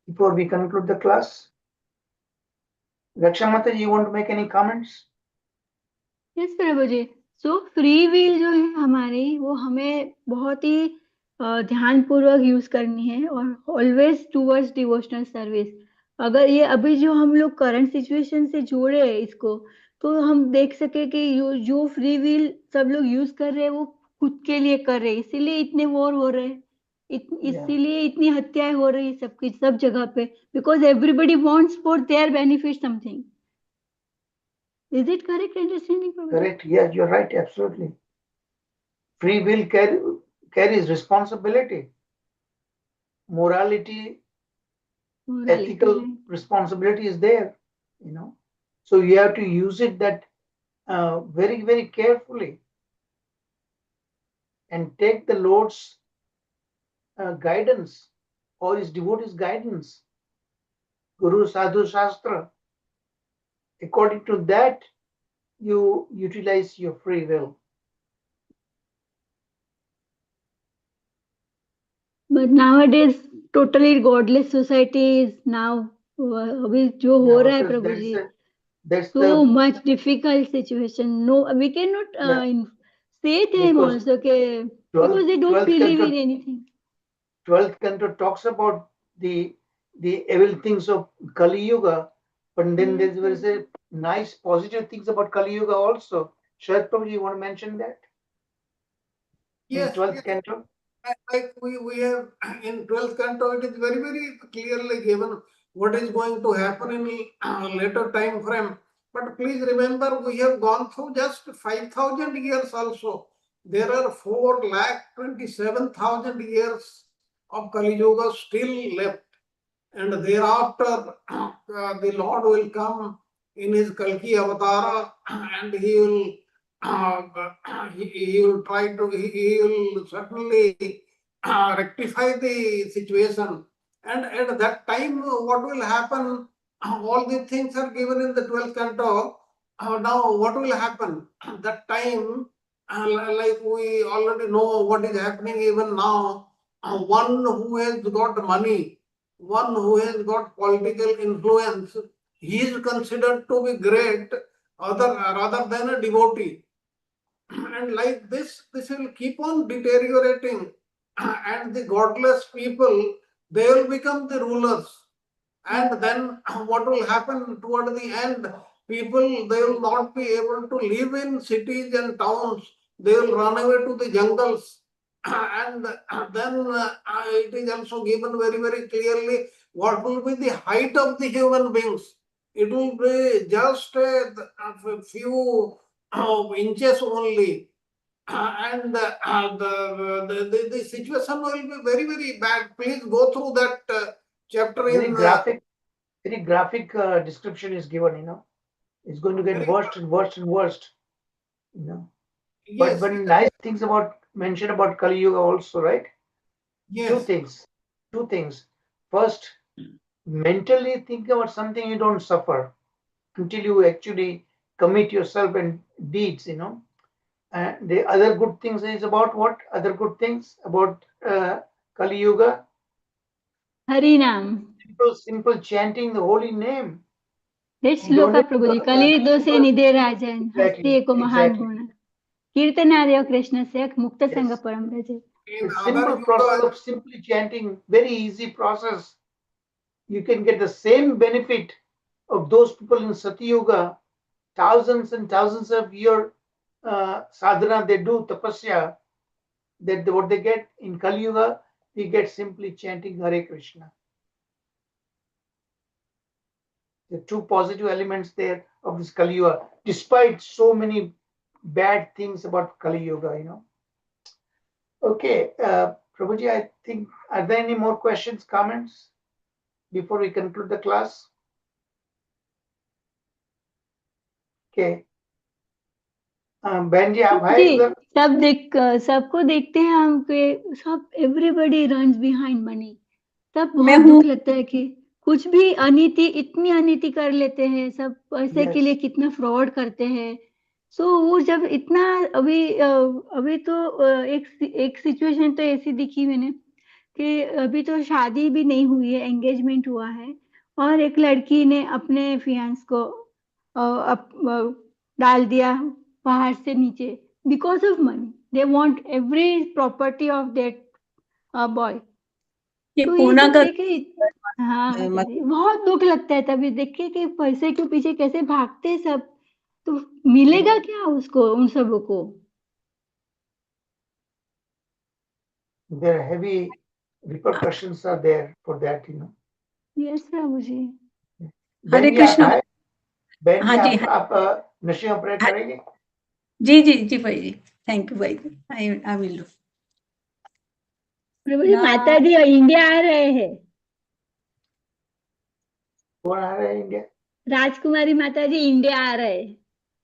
before we conclude the class? Rakshamata, you want to make any comments? Yes Prabhu ji. So free will जो है हमारी, वो हमें बहुत ही ध्यानपूर्वक use करनी है और ऑलवेज टूवर्ड्स डिवोशनल सर्विस. अगर ये अभी जो हम लोग करंट सिचुएशन से जोड़े इसको, तो हम देख सके कि जो फ्री विल सब लोग यूज कर रहे हैं वो खुद के लिए कर रहे हैं, इसीलिए इतने वॉर हो रहे हैं, इसीलिए इतनी हत्याएं हो रही है सबकी सब जगह पे, because everybody wants for their benefit something. Is it correct understanding, Prabhuji? Correct. Yes, you're right. Absolutely. Free will carries responsibility, morality, ethical right. responsibility is there. So you have to use it that very, very carefully and take the Lord's guidance or His devotees' guidance, Guru Sadhu Shastra. According to that, you utilize your free will. But nowadays, totally godless society is now. अभी जो हो रहा है प्रभु जी, so much difficult situation. No, we cannot say them also because they don't believe in anything. 12th canto talks about the evil things of Kali Yuga, but then there's a nice positive things about Kali Yuga also. Sharath Prabhu, you want to mention that? Yes. In 12th canto? Like we have in 12th canto, it is very, very clearly given what is going to happen in later time frame. But please remember, we have gone through just 5,000 years also. There are 4,27,000 years of Kali Yuga still left. And thereafter, the Lord will come in his Kalki Avatara and he will he will try to, he will certainly rectify the situation. And at that time, what will happen? All the things are given in the 12th canto. Now, what will happen? That time, like we already know what is happening even now, one who has got money, one who has got political influence, he is considered to be great rather than a devotee. And like this will keep on deteriorating, and the godless people, they will become the rulers. And then what will happen toward the end? People, they will not be able to live in cities and towns. They will run away to the jungles. And then it is also given very, very clearly what will be the height of the human beings. It will be just a few inches only. And the situation will be very, very bad. Please go through that chapter Very in graphic description is given, you know. It's going to get very, worse and worse and worse, you know. But yes, when nice things mention about Kali Yuga also, right? yes, Two things. First, mentally think about something you don't suffer until you actually commit yourself and deeds, you know. And the other good things is about what? Other good things about Kali Yuga? Harinam. Simple chanting the holy name. Hey You don't shloka need Prabhu ji to, कली दोषे निधे राजन हस्ति एको महान exactly. गुण कीर्तनादय कृष्ण से मुक्त संग Yes. परम रजे. in The other simple process of simply chanting, very easy process. You can get the same benefit of those people in Satyuga, thousands and thousands of year sadhana they do, tapasya, that what they get in Kali Yuga, we get simply chanting Hare Krishna. The two positive elements there of this Kali Yuga, despite so many bad things about Kali Yuga, you know. Okay, Prabhuji, I think, are there any more questions, comments before we conclude the class? Okay. बहन जी आप है जी उधर? सबको देखते हैं हम कि सब एवरीबॉडी रन्स बिहाइंड मनी. तब मैं बहुत हूँ. दुख लगता है कि कुछ भी अनीति इतनी अनीति कर लेते हैं सब पैसे के लिए Yes. कितना फ्रॉड करते हैं. सो वो जब इतना अभी तो एक सिचुएशन तो ऐसी दिखी मैंने कि अभी तो शादी भी नहीं हुई है, एंगेजमेंट हुआ है और एक लड़की ने अपने फियांस को डाल दिया पहाड़ से नीचे because of money. They want every property of that boy. ये तो ये पूना सब का देखे. हाँ माता जी बहुत दुख लगता है तभी देख के कि पैसे के पीछे कैसे भागते हैं सब. तो मिलेगा क्या उसको उन सबों को. There are heavy repercussions are there for that, you know. Yes Prabhu ji. Hare बहन जी आप कृष्ण. है? बहन हाँ जी जी, आप नशे में प्रयोग करेंगे? जी जी जी भाई जी. थैंक यू भाई जी. I will do. प्रभु जी माता जी इंडिया आ रहे हैं. कौन आ रहे हैं इंडिया? राजकुमारी माता जी इंडिया आ रहे हैं.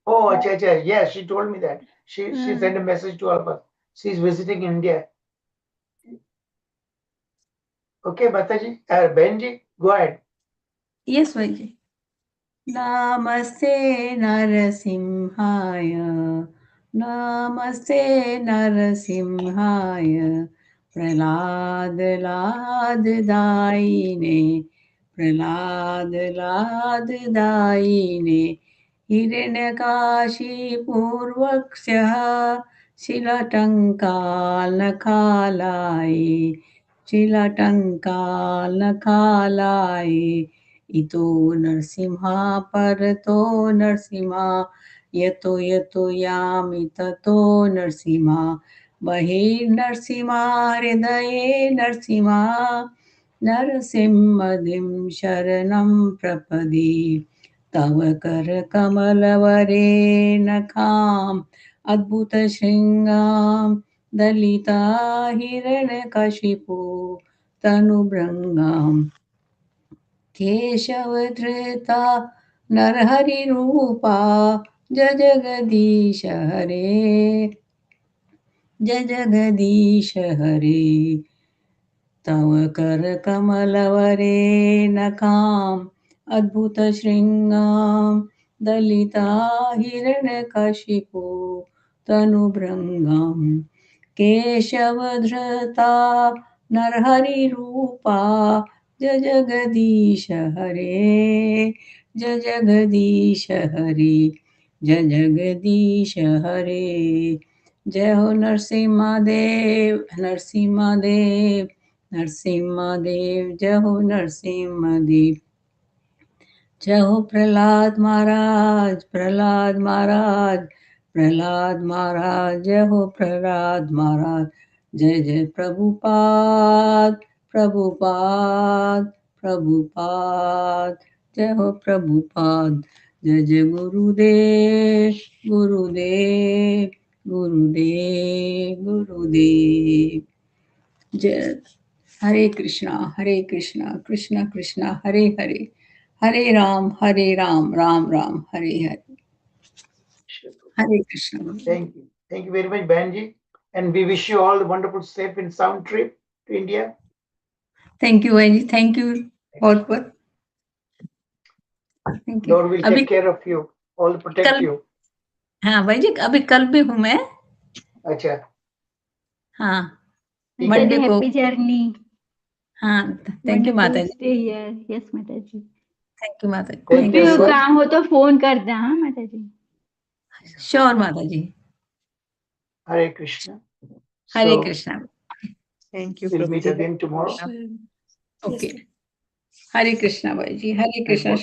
Oh, अच्छा. Yes, she told me that. She sent a message to all of us. She is visiting India. Okay, Mataji, Benji, go ahead. Yes भाई जी. नमस्ते नरसिंहाय नमस्ते नरसिंहाय प्रहलाद लाद दायिने प्रहलाद लाद दायिने हिरण्यकाशीपूर्वक्ष्यः शिलटङ्कालकालाय शिलटङ्कालकालाय इतो नरसिंहा परतो नरसिंहा यतो यतो यामि ततो नरसिंहा बहिर्नरसिंहा हृदये नरसिंहा नरसिंहदिं शरणं प्रपदे तव करकमलवरे नखाम् अद्भुतशृङ्गां दलिता हिरण्यकशिपु तनुभृङ्गाम् केशवधृता नरहरिरूपा जय जगदीश हरे जय जगदीश हरे तव करकमलवरे नखाम् अद्भुतशृङ्गां दलिता हिरण्यकशिपु तनुभृङ्गाम् केशवधृता नरहरिरूपा जय जगदीश हरे जय जगदीश हरे जय जगदीश हरे. जय हो नरसिंहदेव नरसिंहदेव नरसिंहदेव जय हो नरसिंहदेव. जय हो प्रहलाद महाराज प्रहलाद महाराज प्रहलाद महाराज जय हो प्रहलाद महाराज जय जय प्रभुपाद प्रभुपाद प्रभुपाद, जय हो प्रभुपाद। जय जय गुरुदेव गुरुदेव गुरुदेव गुरुदेव। जय हरे कृष्णा कृष्णा कृष्णा हरे हरे, हरे Ram Ram Ram Hare Hare. Hare Krishna. Thank you. Thank you very much, Banji. And we wish you all the wonderful, safe and sound trip to India. Thank you, Banji. Thank you. बहुत बहुत Thank you. Lord will अभी take care of you, all protect कल, you. हाँ भाई जी, अभी कल भी हूँ मैं। अच्छा, हाँ, ठीक है। मंडे को। Happy journey. हाँ, थैंक यू माता Wonderful जी। stay here. Yes, माता जी। थैंक यू माता जी। कुछ Thank भी you, everyone. काम हो तो फोन कर दें, हाँ माता जी। श्योर माता जी। Hare Krishna. Hare So Krishna. Thank you, we'll meet Prabhuji. again tomorrow. Okay, Hare Krishna भाई जी, हरे कृष्णा।